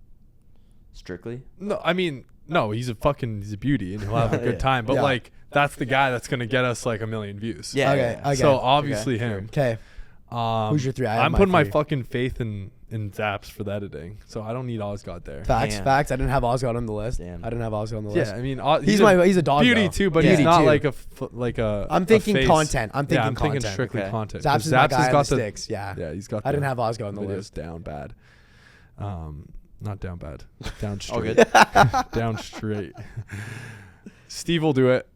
[SPEAKER 2] Strictly.
[SPEAKER 3] No, I mean, no, he's a beauty and he'll have a good
[SPEAKER 2] Yeah.
[SPEAKER 3] time. But
[SPEAKER 1] Yeah.
[SPEAKER 3] like, that's the guy that's gonna get us like 1 million views.
[SPEAKER 2] Yeah.
[SPEAKER 1] Okay,
[SPEAKER 2] yeah.
[SPEAKER 1] okay.
[SPEAKER 3] So obviously
[SPEAKER 2] Okay,
[SPEAKER 3] him.
[SPEAKER 1] Okay. Who's your 3? I have
[SPEAKER 3] I'm putting my
[SPEAKER 1] 3.
[SPEAKER 3] fucking faith in Zaps for the editing, so I don't need Osgod there.
[SPEAKER 1] Facts.
[SPEAKER 2] Damn.
[SPEAKER 1] Facts. I didn't have Osgod on the list.
[SPEAKER 2] Damn.
[SPEAKER 1] I didn't have Osgod on the list.
[SPEAKER 3] Yeah, I mean,
[SPEAKER 1] He's a dog
[SPEAKER 3] beauty
[SPEAKER 1] though.
[SPEAKER 3] too, but
[SPEAKER 1] Yeah.
[SPEAKER 3] he's
[SPEAKER 1] Beauty
[SPEAKER 3] not
[SPEAKER 1] too.
[SPEAKER 3] like a.
[SPEAKER 1] I'm thinking
[SPEAKER 3] face.
[SPEAKER 1] content. I'm thinking
[SPEAKER 3] yeah, I'm
[SPEAKER 1] content.
[SPEAKER 3] thinking strictly
[SPEAKER 2] Okay.
[SPEAKER 3] content.
[SPEAKER 1] Zaps
[SPEAKER 3] 'Cause
[SPEAKER 1] is my guy on
[SPEAKER 3] got
[SPEAKER 1] the sticks. Yeah.
[SPEAKER 3] Yeah, he's got.
[SPEAKER 1] I didn't have Osgod on the
[SPEAKER 3] videos
[SPEAKER 1] list.
[SPEAKER 3] down bad. Not down bad. Down
[SPEAKER 2] All
[SPEAKER 3] straight.
[SPEAKER 2] good.
[SPEAKER 3] Down straight. Steve will do it,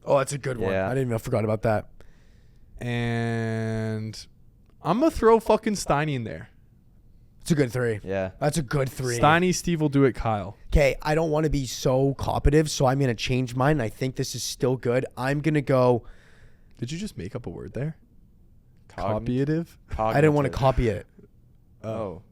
[SPEAKER 1] Oh, that's a good one.
[SPEAKER 2] Yeah.
[SPEAKER 1] I didn't even forgot about that.
[SPEAKER 3] and I'm gonna throw fucking Steiny in there.
[SPEAKER 1] It's a good 3.
[SPEAKER 2] Yeah.
[SPEAKER 1] That's a good 3.
[SPEAKER 3] Steiny, Steve will do it. Kyle.
[SPEAKER 1] Okay, I don't want to be so cooperative, so I'm going to change mine. I think this is still good. I'm going to go.
[SPEAKER 3] Did you just make up a word there?
[SPEAKER 2] Cogn-
[SPEAKER 3] Copiative?
[SPEAKER 1] I didn't want to copy it.
[SPEAKER 2] Oh.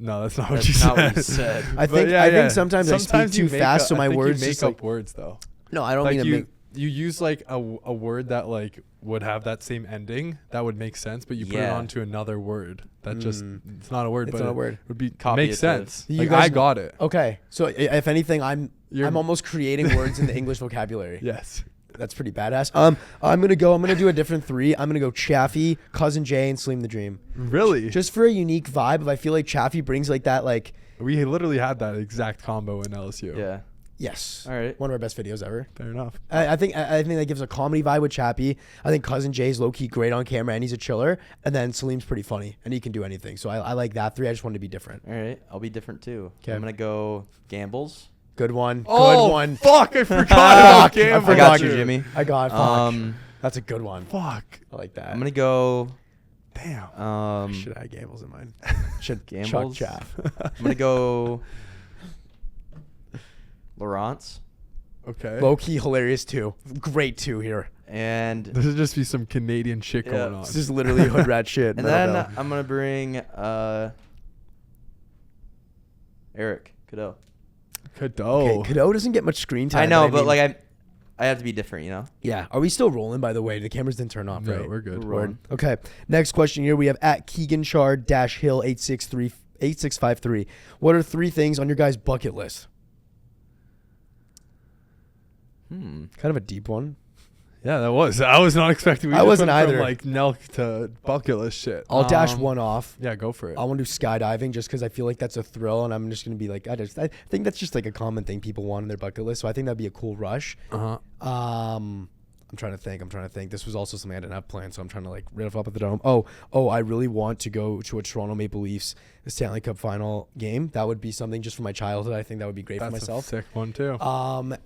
[SPEAKER 3] No, that's not what
[SPEAKER 2] That's
[SPEAKER 3] you
[SPEAKER 2] not
[SPEAKER 3] said.
[SPEAKER 2] what you said.
[SPEAKER 1] I think
[SPEAKER 3] But
[SPEAKER 1] I think sometimes I speak
[SPEAKER 3] you
[SPEAKER 1] too
[SPEAKER 3] make
[SPEAKER 1] fast,
[SPEAKER 3] up-
[SPEAKER 1] so my
[SPEAKER 3] I think
[SPEAKER 1] words
[SPEAKER 3] you make
[SPEAKER 1] just
[SPEAKER 3] up
[SPEAKER 1] like
[SPEAKER 3] words though.
[SPEAKER 1] no, I don't
[SPEAKER 3] Like
[SPEAKER 1] mean to make.
[SPEAKER 3] you use like a word that like would have that same ending that would make sense, but you put it
[SPEAKER 2] Yeah.
[SPEAKER 3] onto another word that just it's not a word,
[SPEAKER 1] It's
[SPEAKER 3] but
[SPEAKER 1] not a
[SPEAKER 3] it
[SPEAKER 1] word.
[SPEAKER 3] would be
[SPEAKER 2] Copy
[SPEAKER 3] makes
[SPEAKER 2] it to-
[SPEAKER 3] sense.
[SPEAKER 1] You
[SPEAKER 3] Like
[SPEAKER 1] guys-
[SPEAKER 3] I got it.
[SPEAKER 1] Okay, so if anything, I'm
[SPEAKER 3] You're-
[SPEAKER 1] almost creating words in the English vocabulary.
[SPEAKER 3] Yes.
[SPEAKER 1] That's pretty badass. I'm gonna do a different 3. I'm gonna go Chaffee, Cousin Jay, and Slim the Dream.
[SPEAKER 3] Really?
[SPEAKER 1] Just for a unique vibe. I feel like Chaffee brings like that. Like
[SPEAKER 3] We literally had that exact combo in LSU.
[SPEAKER 2] Yeah.
[SPEAKER 1] yes,
[SPEAKER 2] All right.
[SPEAKER 1] one of our best videos ever.
[SPEAKER 3] Fair enough.
[SPEAKER 1] I think that gives a comedy vibe with Chappie. I think Cousin Jay's low key great on camera and he's a chiller. And then Salim's pretty funny and he can do anything. So I like that 3. I just wanted to be different.
[SPEAKER 2] All right. I'll be different too.
[SPEAKER 1] 'Kay.
[SPEAKER 2] I'm gonna go Gambles.
[SPEAKER 1] Good one.
[SPEAKER 3] Oh,
[SPEAKER 1] Good one.
[SPEAKER 3] Fuck! I forgot
[SPEAKER 1] Fuck,
[SPEAKER 3] about
[SPEAKER 1] I
[SPEAKER 3] Gamble.
[SPEAKER 2] I got you,
[SPEAKER 1] you.
[SPEAKER 2] Jimmy.
[SPEAKER 1] I got fuck. That's a good one.
[SPEAKER 3] Fuck.
[SPEAKER 1] I like that.
[SPEAKER 2] I'm gonna go.
[SPEAKER 3] Damn.
[SPEAKER 1] Should I have Gambles in mine? Should Chuck
[SPEAKER 2] Gambles?
[SPEAKER 1] Chaff.
[SPEAKER 2] I'm gonna go. Lawrence.
[SPEAKER 3] Okay.
[SPEAKER 1] Low key hilarious too. Great 2 here.
[SPEAKER 2] And
[SPEAKER 3] This would just be some Canadian shit
[SPEAKER 2] Yeah.
[SPEAKER 3] going on.
[SPEAKER 1] This is literally hood rat shit.
[SPEAKER 2] and
[SPEAKER 1] Metal
[SPEAKER 2] then
[SPEAKER 1] Bell.
[SPEAKER 2] I'm gonna bring Eric Cadeau.
[SPEAKER 3] Cadeau.
[SPEAKER 1] Okay, Cadeau doesn't get much screen time.
[SPEAKER 2] I know,
[SPEAKER 1] mean-
[SPEAKER 2] but like I have to be different, you know.
[SPEAKER 1] yeah. Are we still rolling? By the way, the cameras didn't turn off,
[SPEAKER 3] No,
[SPEAKER 1] right?
[SPEAKER 3] we're good.
[SPEAKER 2] We're rolling.
[SPEAKER 1] Okay. Next question here. We have at Keeganchard-Hill 8653. What are 3 things on your guys' bucket list? Kind of a deep one.
[SPEAKER 3] Yeah, that was. I was not expecting. We
[SPEAKER 1] I
[SPEAKER 3] just
[SPEAKER 1] wasn't
[SPEAKER 3] went from,
[SPEAKER 1] either.
[SPEAKER 3] like Nelk to bucket list shit.
[SPEAKER 1] I'll dash one off.
[SPEAKER 3] Yeah, go for it.
[SPEAKER 1] I want to do skydiving just because I feel like that's a thrill, and I'm just gonna be like, I think that's just like a common thing people want on their bucket list. So I think that'd be a cool rush. I'm trying to think. This was also something I didn't have planned, so I'm trying to like riff up at the dome. Oh, I really want to go to a Toronto Maple Leafs Stanley Cup final game. That would be something just for my childhood. I think that would be great
[SPEAKER 3] That's
[SPEAKER 1] for myself.
[SPEAKER 3] a sick one too.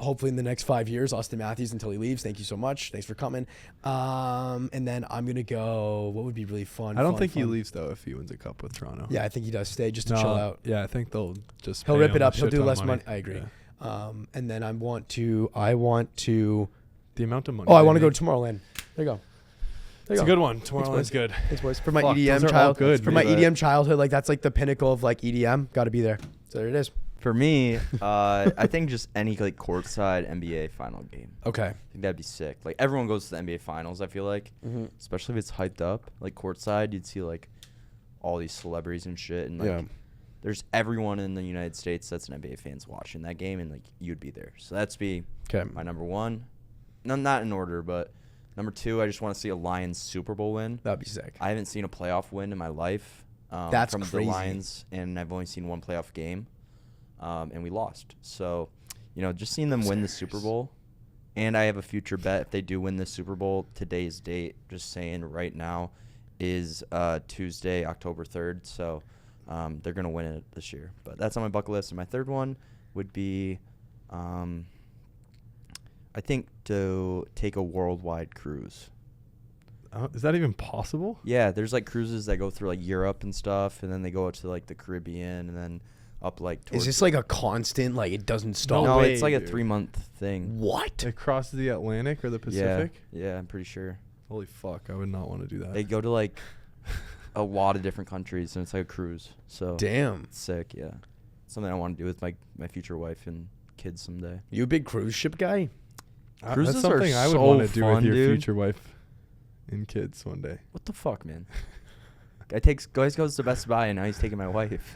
[SPEAKER 1] Hopefully in the next 5 years, Austin Matthews until he leaves. Thank you so much. Thanks for coming. And then I'm gonna go. What would be really fun?
[SPEAKER 3] I don't
[SPEAKER 1] fun,
[SPEAKER 3] think he
[SPEAKER 1] fun?
[SPEAKER 3] leaves though if he wins a cup with Toronto.
[SPEAKER 1] Yeah, I think he does stay just to
[SPEAKER 3] No,
[SPEAKER 1] chill out.
[SPEAKER 3] Yeah, I think they'll just.
[SPEAKER 1] He'll
[SPEAKER 3] pay
[SPEAKER 1] rip
[SPEAKER 3] him
[SPEAKER 1] it
[SPEAKER 3] a
[SPEAKER 1] up. He'll
[SPEAKER 3] shit
[SPEAKER 1] do
[SPEAKER 3] ton of
[SPEAKER 1] less money. I agree.
[SPEAKER 3] Yeah.
[SPEAKER 1] And then I want to.
[SPEAKER 3] The amount of money.
[SPEAKER 1] Oh, I
[SPEAKER 3] they
[SPEAKER 1] want to go
[SPEAKER 3] make.
[SPEAKER 1] to Tomorrowland. There you go.
[SPEAKER 3] It's a good one. Tomorrowland's
[SPEAKER 1] boys.
[SPEAKER 3] good.
[SPEAKER 1] Thanks, boys. For my
[SPEAKER 3] Fuck,
[SPEAKER 1] EDM
[SPEAKER 3] those are all
[SPEAKER 1] child,
[SPEAKER 3] good,
[SPEAKER 1] for my
[SPEAKER 2] man.
[SPEAKER 1] EDM childhood, like that's like the pinnacle of like EDM. Got to be there. So there it is.
[SPEAKER 2] For me, I think just any like courtside NBA final game.
[SPEAKER 1] Okay.
[SPEAKER 2] I think that'd be sick. Like everyone goes to the NBA finals. I feel like, especially if it's hyped up. Like courtside, you'd see like all these celebrities and shit, and like
[SPEAKER 1] Yeah.
[SPEAKER 2] there's everyone in the United States that's an NBA fans watching that game, and like you'd be there. So that's be
[SPEAKER 1] Okay.
[SPEAKER 2] my number 1. No, not in order, but number 2, I just want to see a Lions Super Bowl win.
[SPEAKER 1] That'd be sick.
[SPEAKER 2] I haven't seen a playoff win in my life.
[SPEAKER 1] That's
[SPEAKER 2] from
[SPEAKER 1] crazy.
[SPEAKER 2] the Lions, and I've only seen one playoff game, and we lost. So, just seeing them win the Super Bowl, and I have a future bet if they do win the Super Bowl. Today's date, just saying right now, is Tuesday, October 3rd. So, they're gonna win it this year. But that's on my bucket list. And my third one would be, I think to take a worldwide cruise.
[SPEAKER 3] Is that even possible?
[SPEAKER 2] Yeah, there's like cruises that go through like Europe and stuff, and then they go out to like the Caribbean, and then up like.
[SPEAKER 1] Is
[SPEAKER 2] towards
[SPEAKER 1] this like a constant? Like it doesn't stop?
[SPEAKER 2] No,
[SPEAKER 3] way,
[SPEAKER 2] it's like a
[SPEAKER 3] dude.
[SPEAKER 2] 3-month thing.
[SPEAKER 1] What?
[SPEAKER 3] It crosses the Atlantic or the Pacific?
[SPEAKER 2] Yeah, I'm pretty sure.
[SPEAKER 3] Holy fuck! I would not want to do that.
[SPEAKER 2] They go to like a lot of different countries, and it's like a cruise. So
[SPEAKER 1] Damn.
[SPEAKER 2] it's sick. Yeah, something I want to do with my future wife and kids someday.
[SPEAKER 1] You a big cruise ship guy?
[SPEAKER 2] Cruises
[SPEAKER 3] That's something
[SPEAKER 2] are
[SPEAKER 3] I would
[SPEAKER 2] so
[SPEAKER 3] want to do with
[SPEAKER 2] fun,
[SPEAKER 3] your
[SPEAKER 2] dude.
[SPEAKER 3] future wife and kids one day.
[SPEAKER 2] What the fuck, man? Guys goes to Best Buy, and now he's taking my wife.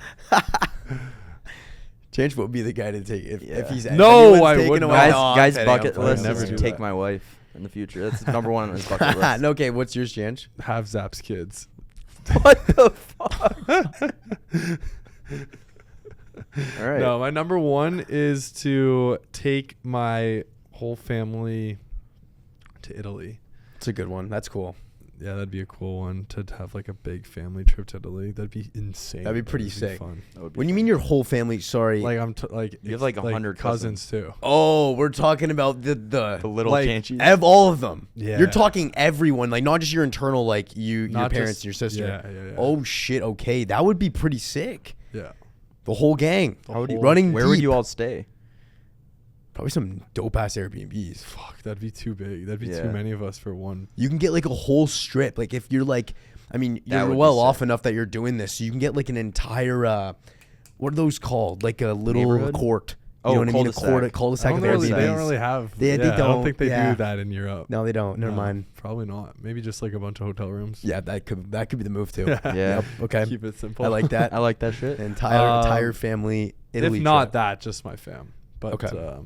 [SPEAKER 1] Change would be the guy to take if
[SPEAKER 2] Yeah.
[SPEAKER 1] he's
[SPEAKER 3] No,
[SPEAKER 1] anyone's
[SPEAKER 3] I
[SPEAKER 1] taking
[SPEAKER 3] wouldn't.
[SPEAKER 1] away-
[SPEAKER 2] Guys,
[SPEAKER 1] No, I'm
[SPEAKER 2] guys
[SPEAKER 1] kidding,
[SPEAKER 2] bucket
[SPEAKER 1] I'm
[SPEAKER 2] list
[SPEAKER 1] kidding.
[SPEAKER 3] never
[SPEAKER 2] is to
[SPEAKER 3] do
[SPEAKER 2] take
[SPEAKER 3] that.
[SPEAKER 2] my wife in the future. That's number 1 on his bucket list.
[SPEAKER 1] No, okay, what's yours, Change?
[SPEAKER 3] Have Zaps kids.
[SPEAKER 2] What the fuck? All right.
[SPEAKER 3] No, my number 1 is to take my whole family to Italy.
[SPEAKER 1] It's a good one. That's cool.
[SPEAKER 3] Yeah, that'd be a cool one to have like a big family trip to Italy. That'd be insane.
[SPEAKER 1] That'd be pretty sick.
[SPEAKER 3] Fun.
[SPEAKER 2] That would be
[SPEAKER 1] When you
[SPEAKER 2] fun.
[SPEAKER 1] mean your whole family, sorry.
[SPEAKER 3] Like like
[SPEAKER 2] You have, like, 100
[SPEAKER 3] cousins too.
[SPEAKER 1] Oh, we're talking about the
[SPEAKER 2] the little
[SPEAKER 3] like,
[SPEAKER 2] chanchies.
[SPEAKER 1] all of them.
[SPEAKER 3] Yeah.
[SPEAKER 1] You're talking everyone, like not just your internal, like your
[SPEAKER 3] Not
[SPEAKER 1] parents
[SPEAKER 3] just-
[SPEAKER 1] and your sister.
[SPEAKER 3] Yeah.
[SPEAKER 1] Oh shit. Okay, that would be pretty sick.
[SPEAKER 3] Yeah.
[SPEAKER 1] The whole gang.
[SPEAKER 3] How would you-
[SPEAKER 1] running?
[SPEAKER 2] Where would
[SPEAKER 1] deep.
[SPEAKER 2] you all stay?
[SPEAKER 1] Probably some dope ass Airbnbs.
[SPEAKER 3] Fuck, that'd be too big. That'd be
[SPEAKER 2] Yeah.
[SPEAKER 3] too many of us for one.
[SPEAKER 1] You can get like a whole strip. Like if you're like, I mean,
[SPEAKER 2] That
[SPEAKER 1] you're
[SPEAKER 2] would be
[SPEAKER 1] well
[SPEAKER 2] sick.
[SPEAKER 1] off enough that you're doing this, so you can get like an entire, what are those called? Like a little
[SPEAKER 2] Neighborhood?
[SPEAKER 1] court. You
[SPEAKER 2] Oh,
[SPEAKER 1] know what I mean? A
[SPEAKER 2] cul-de-sac.
[SPEAKER 1] cul-de-sac of
[SPEAKER 3] They don't
[SPEAKER 1] Airbnbs.
[SPEAKER 3] really have.
[SPEAKER 1] They
[SPEAKER 3] I
[SPEAKER 1] don't.
[SPEAKER 3] don't think they
[SPEAKER 1] Yeah.
[SPEAKER 3] do that in Europe.
[SPEAKER 1] No, they don't. Never
[SPEAKER 3] No,
[SPEAKER 1] mind.
[SPEAKER 3] Probably not. Maybe just like a bunch of hotel rooms.
[SPEAKER 1] Yeah, that could be the move too.
[SPEAKER 2] Yeah.
[SPEAKER 1] Yep. Okay.
[SPEAKER 3] Keep it simple.
[SPEAKER 1] I like that.
[SPEAKER 2] I like that shit.
[SPEAKER 1] Entire family Italy
[SPEAKER 3] If not
[SPEAKER 1] trip.
[SPEAKER 3] that, just my fam. But
[SPEAKER 1] Okay.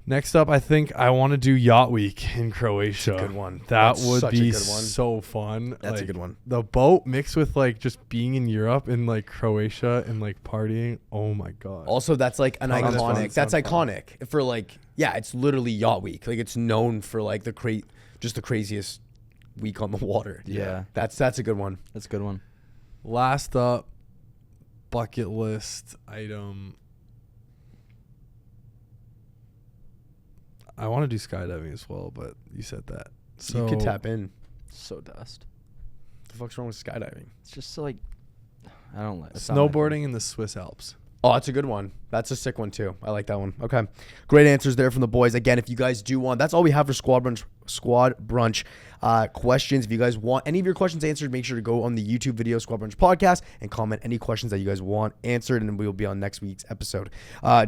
[SPEAKER 3] Next up, I think I want to do Yacht Week in Croatia.
[SPEAKER 1] That's a good one.
[SPEAKER 3] That
[SPEAKER 1] That's
[SPEAKER 3] would
[SPEAKER 1] such a
[SPEAKER 3] be
[SPEAKER 1] good one.
[SPEAKER 3] so fun.
[SPEAKER 1] That's a
[SPEAKER 3] Like,
[SPEAKER 1] good one.
[SPEAKER 3] The boat mixed with like just being in Europe and like Croatia and like partying. Oh my god.
[SPEAKER 1] Also, that's like an
[SPEAKER 3] Sounds fun.
[SPEAKER 1] iconic. That's
[SPEAKER 3] Sounds fun.
[SPEAKER 1] iconic for like, yeah, it's literally Yacht Week. Like it's known for like just the craziest week on the water.
[SPEAKER 2] Yeah.
[SPEAKER 1] That's a good one.
[SPEAKER 2] That's a good one.
[SPEAKER 3] Last up, bucket list item. I want to do skydiving as well, but you said that. So
[SPEAKER 1] You could tap in.
[SPEAKER 2] So dust.
[SPEAKER 1] What the fuck's wrong with skydiving?
[SPEAKER 2] It's just like I don't like it's not my thing.
[SPEAKER 3] snowboarding in the Swiss Alps.
[SPEAKER 1] Oh, that's a good one. That's a sick one too. I like that one. Okay. Great answers there from the boys. Again, if you guys do want, that's all we have for Squad Brunch questions. If you guys want any of your questions answered, make sure to go on the YouTube video Squad Brunch podcast and comment any questions that you guys want answered, and we will be on next week's episode.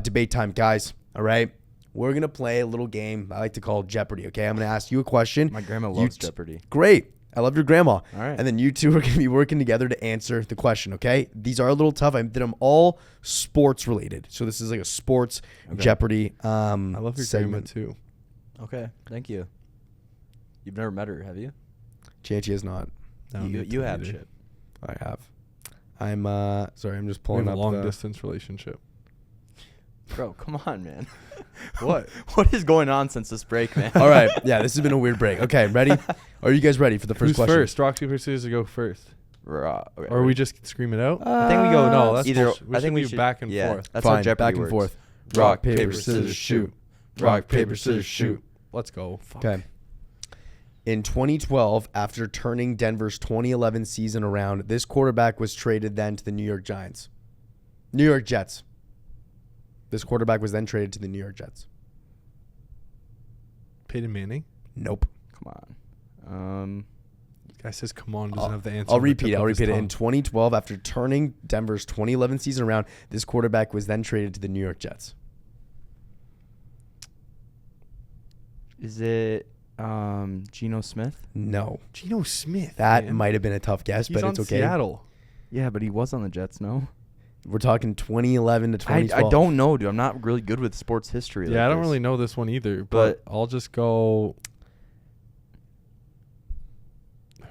[SPEAKER 1] Debate time, guys. All right. We're going to play a little game I like to call Jeopardy, okay? I'm going to ask you a question.
[SPEAKER 2] My grandma loves Jeopardy.
[SPEAKER 1] Great. I love your grandma.
[SPEAKER 2] All right.
[SPEAKER 1] And then you two are going to be working together to answer the question, okay? These are a little tough. I did them all sports related. So this is like a sports Jeopardy
[SPEAKER 3] I love your grandma
[SPEAKER 1] segment.
[SPEAKER 3] too.
[SPEAKER 2] Okay. Thank you. You've never met her, have you?
[SPEAKER 1] Chanchi is not.
[SPEAKER 3] No,
[SPEAKER 2] You have
[SPEAKER 3] either.
[SPEAKER 2] shit.
[SPEAKER 1] I have. I'm sorry, I'm just
[SPEAKER 3] We
[SPEAKER 1] pulling
[SPEAKER 3] have a
[SPEAKER 1] up
[SPEAKER 3] long
[SPEAKER 1] the
[SPEAKER 3] distance relationship.
[SPEAKER 2] Bro, come on, man.
[SPEAKER 3] What?
[SPEAKER 2] What is going on since this break, man?
[SPEAKER 1] All right. Yeah, this has been a weird break. Okay, ready? Are you guys ready for the first
[SPEAKER 3] Who's
[SPEAKER 1] question?
[SPEAKER 3] first? Rock, paper, scissors to go first.
[SPEAKER 2] Okay,
[SPEAKER 3] Or we just scream it out?
[SPEAKER 2] I think we go
[SPEAKER 3] No, that's
[SPEAKER 2] either.
[SPEAKER 3] bullshit. We
[SPEAKER 2] I think
[SPEAKER 3] should
[SPEAKER 2] we
[SPEAKER 3] do
[SPEAKER 2] should
[SPEAKER 3] back and forth.
[SPEAKER 2] That's
[SPEAKER 1] Fine,
[SPEAKER 2] how Jeopardy
[SPEAKER 1] back and
[SPEAKER 2] works.
[SPEAKER 1] forth.
[SPEAKER 3] Rock, paper, scissors, shoot. Rock, paper, scissors, shoot. Let's go. Fuck.
[SPEAKER 1] Okay. In 2012, after turning Denver's 2011 season around, this quarterback was traded then to the New York Jets. This quarterback was then traded to the New York Jets.
[SPEAKER 3] Peyton Manning?
[SPEAKER 1] Nope.
[SPEAKER 2] Come on.
[SPEAKER 3] Guy says, come on, doesn't have the answer.
[SPEAKER 1] I'll
[SPEAKER 3] on the
[SPEAKER 1] repeat
[SPEAKER 3] tip
[SPEAKER 1] it.
[SPEAKER 3] of his
[SPEAKER 1] In
[SPEAKER 3] tongue.
[SPEAKER 1] 2012, after turning Denver's 2011 season around, this quarterback was then traded to the New York Jets.
[SPEAKER 2] Is it Geno Smith?
[SPEAKER 1] No.
[SPEAKER 3] Geno Smith.
[SPEAKER 1] That
[SPEAKER 3] man.
[SPEAKER 1] might have been a tough guess,
[SPEAKER 3] He's
[SPEAKER 1] but
[SPEAKER 3] on
[SPEAKER 1] it's okay.
[SPEAKER 3] Seattle.
[SPEAKER 2] Yeah, but he was on the Jets, no?
[SPEAKER 1] We're talking 2011 to 2012.
[SPEAKER 2] I don't know, dude. I'm not really good with sports history.
[SPEAKER 3] Yeah,
[SPEAKER 2] like
[SPEAKER 3] I don't
[SPEAKER 2] this.
[SPEAKER 3] really know this one either, but I'll just go.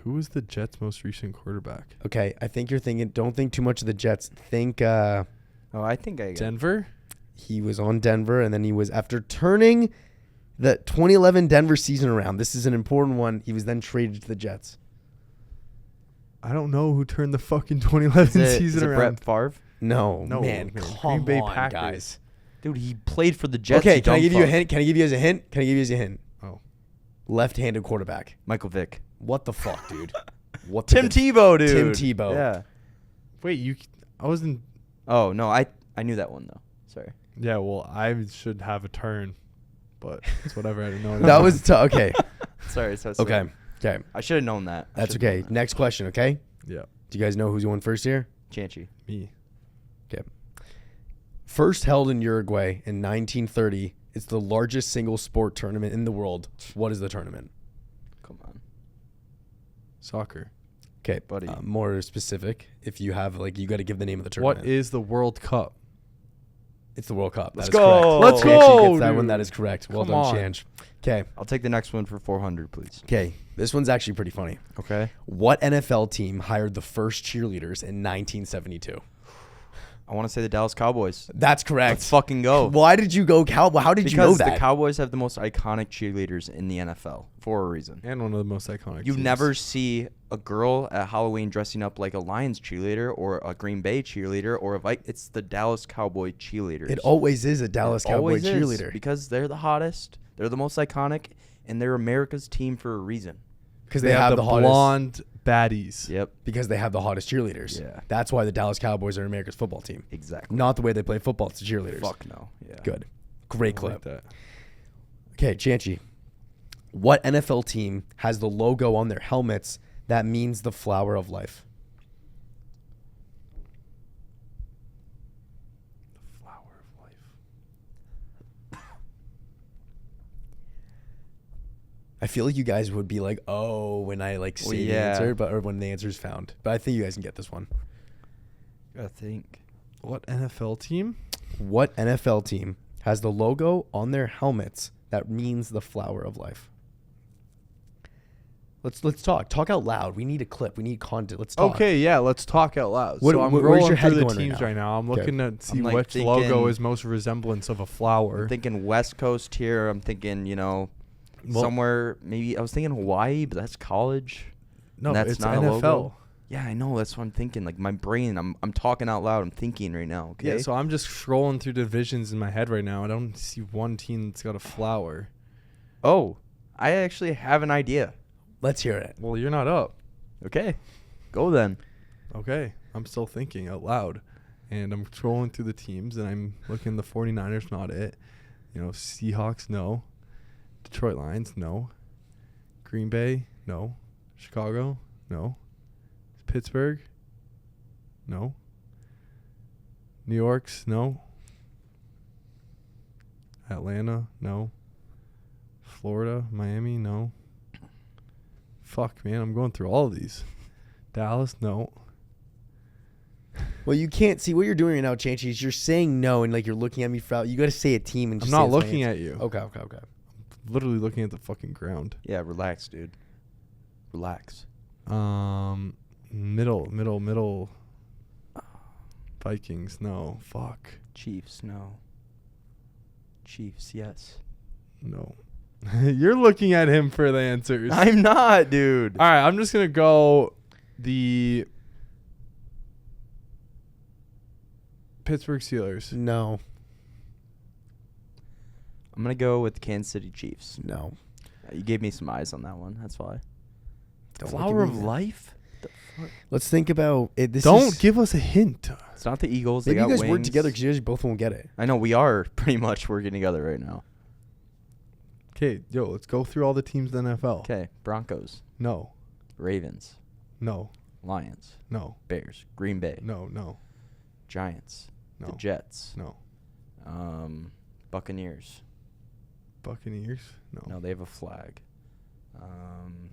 [SPEAKER 3] Who was the Jets' most recent quarterback?
[SPEAKER 1] Okay, I think you're thinking, don't think too much of the Jets. Think
[SPEAKER 2] Oh, I think I got
[SPEAKER 3] Denver?
[SPEAKER 1] he was on Denver, and then he was, after turning the 2011 Denver season around, this is an important one, he was then traded to the Jets.
[SPEAKER 3] I don't know who turned the fucking 2011
[SPEAKER 2] Is
[SPEAKER 3] season
[SPEAKER 2] it
[SPEAKER 3] around.
[SPEAKER 2] Brett Favre?
[SPEAKER 1] No,
[SPEAKER 3] No,
[SPEAKER 1] man,
[SPEAKER 3] man.
[SPEAKER 1] come
[SPEAKER 3] Green Bay
[SPEAKER 1] on,
[SPEAKER 3] Packers.
[SPEAKER 1] guys.
[SPEAKER 2] Dude, he played for the Jets.
[SPEAKER 1] Okay,
[SPEAKER 2] you
[SPEAKER 1] can I
[SPEAKER 2] dumb
[SPEAKER 1] give you a
[SPEAKER 2] fuck.
[SPEAKER 1] hint? Can I give you as a hint? Can I give you as a hint?
[SPEAKER 3] Oh.
[SPEAKER 1] Left-handed quarterback.
[SPEAKER 2] Michael Vick.
[SPEAKER 1] What the fuck, dude? What
[SPEAKER 2] Tim Tebow, dude.
[SPEAKER 1] Tim Tebow.
[SPEAKER 2] Yeah.
[SPEAKER 3] Wait, I wasn't.
[SPEAKER 2] Oh, no, I knew that one, though. Sorry.
[SPEAKER 3] Yeah, well, I should have a turn, but it's whatever. I didn't know.
[SPEAKER 1] That was okay.
[SPEAKER 2] Sorry. So
[SPEAKER 1] Okay. Okay.
[SPEAKER 2] I should have known that.
[SPEAKER 1] That's okay. Next question, okay?
[SPEAKER 3] Yeah,
[SPEAKER 1] Do you guys know who's going first here?
[SPEAKER 2] Chanchy.
[SPEAKER 3] me.
[SPEAKER 1] Okay. First held in Uruguay in 1930, it's the largest single sport tournament in the world. What is the tournament?
[SPEAKER 2] Come on.
[SPEAKER 3] Soccer.
[SPEAKER 1] Okay,
[SPEAKER 2] Buddy.
[SPEAKER 1] more specific. If you have, like, you got to give the name of the tournament.
[SPEAKER 3] What is the World Cup?
[SPEAKER 1] It's the World Cup.
[SPEAKER 2] Let's
[SPEAKER 1] That is
[SPEAKER 2] go.
[SPEAKER 1] correct.
[SPEAKER 3] Let's
[SPEAKER 1] Chanchi
[SPEAKER 3] go,
[SPEAKER 1] gets that one.
[SPEAKER 3] dude.
[SPEAKER 1] That is correct. Well
[SPEAKER 3] Come
[SPEAKER 1] done,
[SPEAKER 3] on.
[SPEAKER 1] Chanch. Okay.
[SPEAKER 2] I'll take the next one for 400, please.
[SPEAKER 1] Okay. This one's actually pretty funny.
[SPEAKER 2] Okay.
[SPEAKER 1] What NFL team hired the first cheerleaders in 1972?
[SPEAKER 2] I want to say the Dallas Cowboys.
[SPEAKER 1] That's correct.
[SPEAKER 2] Let's fucking go.
[SPEAKER 1] Why did you go Cowboy? How did you know
[SPEAKER 2] Because
[SPEAKER 1] that?
[SPEAKER 2] the Cowboys have the most iconic cheerleaders in the NFL for a reason.
[SPEAKER 3] And one of the most iconic.
[SPEAKER 2] You
[SPEAKER 3] teams.
[SPEAKER 2] never see a girl at Halloween dressing up like a Lions cheerleader or a Green Bay cheerleader or it's the Dallas Cowboy cheerleaders.
[SPEAKER 1] It always is a Dallas
[SPEAKER 2] It
[SPEAKER 1] Cowboy
[SPEAKER 2] always is,
[SPEAKER 1] cheerleader.
[SPEAKER 2] because they're the hottest, they're the most iconic, and they're America's team for a reason.
[SPEAKER 1] Because
[SPEAKER 3] They have the
[SPEAKER 1] hottest.
[SPEAKER 3] blonde baddies.
[SPEAKER 2] Yep,
[SPEAKER 1] Because they have the hottest cheerleaders.
[SPEAKER 2] Yeah.
[SPEAKER 1] That's why the Dallas Cowboys are America's football team.
[SPEAKER 2] exactly.
[SPEAKER 1] Not the way they play football. It's the cheerleaders.
[SPEAKER 2] Fuck no. Yeah.
[SPEAKER 1] Good. Great
[SPEAKER 3] I like
[SPEAKER 1] clip.
[SPEAKER 3] that.
[SPEAKER 1] Okay, Chanchi. What NFL team has the logo on their helmets that means the flower of life?
[SPEAKER 3] The flower of life.
[SPEAKER 1] I feel like you guys would be like, oh, when I like say the answer, or when the answer is found. But I think you guys can get this one.
[SPEAKER 2] I think.
[SPEAKER 3] What NFL team?
[SPEAKER 1] What NFL team has the logo on their helmets that means the flower of life? Let's talk. Talk out loud. We need a clip. We need content. Let's talk.
[SPEAKER 3] Okay, yeah, let's talk out loud.
[SPEAKER 1] What-
[SPEAKER 3] so I'm
[SPEAKER 1] where's
[SPEAKER 3] rolling
[SPEAKER 1] your head
[SPEAKER 3] through the
[SPEAKER 1] going right
[SPEAKER 3] teams
[SPEAKER 1] now?
[SPEAKER 3] right now. I'm
[SPEAKER 1] Okay.
[SPEAKER 3] looking to see
[SPEAKER 2] I'm, like,
[SPEAKER 3] which
[SPEAKER 2] thinking-
[SPEAKER 3] logo is most resemblance of a flower.
[SPEAKER 2] I'm thinking West Coast here. I'm thinking,
[SPEAKER 3] Well-
[SPEAKER 2] somewhere maybe I was thinking Hawaii, but that's college.
[SPEAKER 3] No,
[SPEAKER 2] that's
[SPEAKER 3] it's
[SPEAKER 2] not a
[SPEAKER 3] NFL.
[SPEAKER 2] logo. Yeah, I know. That's what I'm thinking. Like my brain, I'm talking out loud. I'm thinking right now. Okay.
[SPEAKER 3] Yeah, so I'm just scrolling through divisions in my head right now. I don't see one team that's got a flower.
[SPEAKER 2] Oh, I actually have an idea.
[SPEAKER 1] Let's hear it.
[SPEAKER 3] Well, you're not up.
[SPEAKER 2] Okay, go then.
[SPEAKER 3] Okay, I'm still thinking out loud. And I'm scrolling through the teams, and I'm looking, the 49ers, not it. Seahawks, no. Detroit Lions, no. Green Bay, no. Chicago, no. Pittsburgh, no. New York's, no. Atlanta, no. Florida, Miami, no. Fuck, man, I'm going through all of these. Dallas, no.
[SPEAKER 1] Well, you can't see what you're doing right now, Chancey. Is you're saying no, and like you're looking at me for. You got to say a team and.
[SPEAKER 3] I'm
[SPEAKER 1] Just
[SPEAKER 3] not
[SPEAKER 1] say it's my
[SPEAKER 3] looking
[SPEAKER 1] answer.
[SPEAKER 3] at you.
[SPEAKER 1] Okay.
[SPEAKER 3] Literally looking at the fucking ground.
[SPEAKER 2] Yeah, relax, dude. Relax.
[SPEAKER 3] Middle. Vikings, no. Fuck.
[SPEAKER 2] Chiefs, no. Chiefs, yes.
[SPEAKER 3] No. You're looking at him for the answers.
[SPEAKER 2] I'm not, dude.
[SPEAKER 3] All right, I'm just going to go the Pittsburgh Steelers.
[SPEAKER 1] No.
[SPEAKER 2] I'm gonna go with Kansas City Chiefs.
[SPEAKER 1] No.
[SPEAKER 2] You gave me some eyes on that one. That's why.
[SPEAKER 1] Don't
[SPEAKER 2] Flower
[SPEAKER 1] look at
[SPEAKER 2] of
[SPEAKER 1] me.
[SPEAKER 2] life.
[SPEAKER 1] Let's think about it.
[SPEAKER 3] Don't give us a hint.
[SPEAKER 2] It's not the Eagles.
[SPEAKER 1] Maybe
[SPEAKER 2] they
[SPEAKER 1] you
[SPEAKER 2] got
[SPEAKER 1] guys work
[SPEAKER 2] wings.
[SPEAKER 1] together because you guys both won't get it.
[SPEAKER 2] I know we are pretty much working together right now.
[SPEAKER 3] Okay, let's go through all the teams in the NFL.
[SPEAKER 2] Okay, Broncos,
[SPEAKER 3] No.
[SPEAKER 2] Ravens,
[SPEAKER 3] No.
[SPEAKER 2] Lions,
[SPEAKER 3] No.
[SPEAKER 2] Bears, Green Bay,
[SPEAKER 3] No.
[SPEAKER 2] Giants,
[SPEAKER 3] No.
[SPEAKER 2] the Jets,
[SPEAKER 3] No.
[SPEAKER 2] Buccaneers.
[SPEAKER 3] Buccaneers?
[SPEAKER 2] No, they have a flag.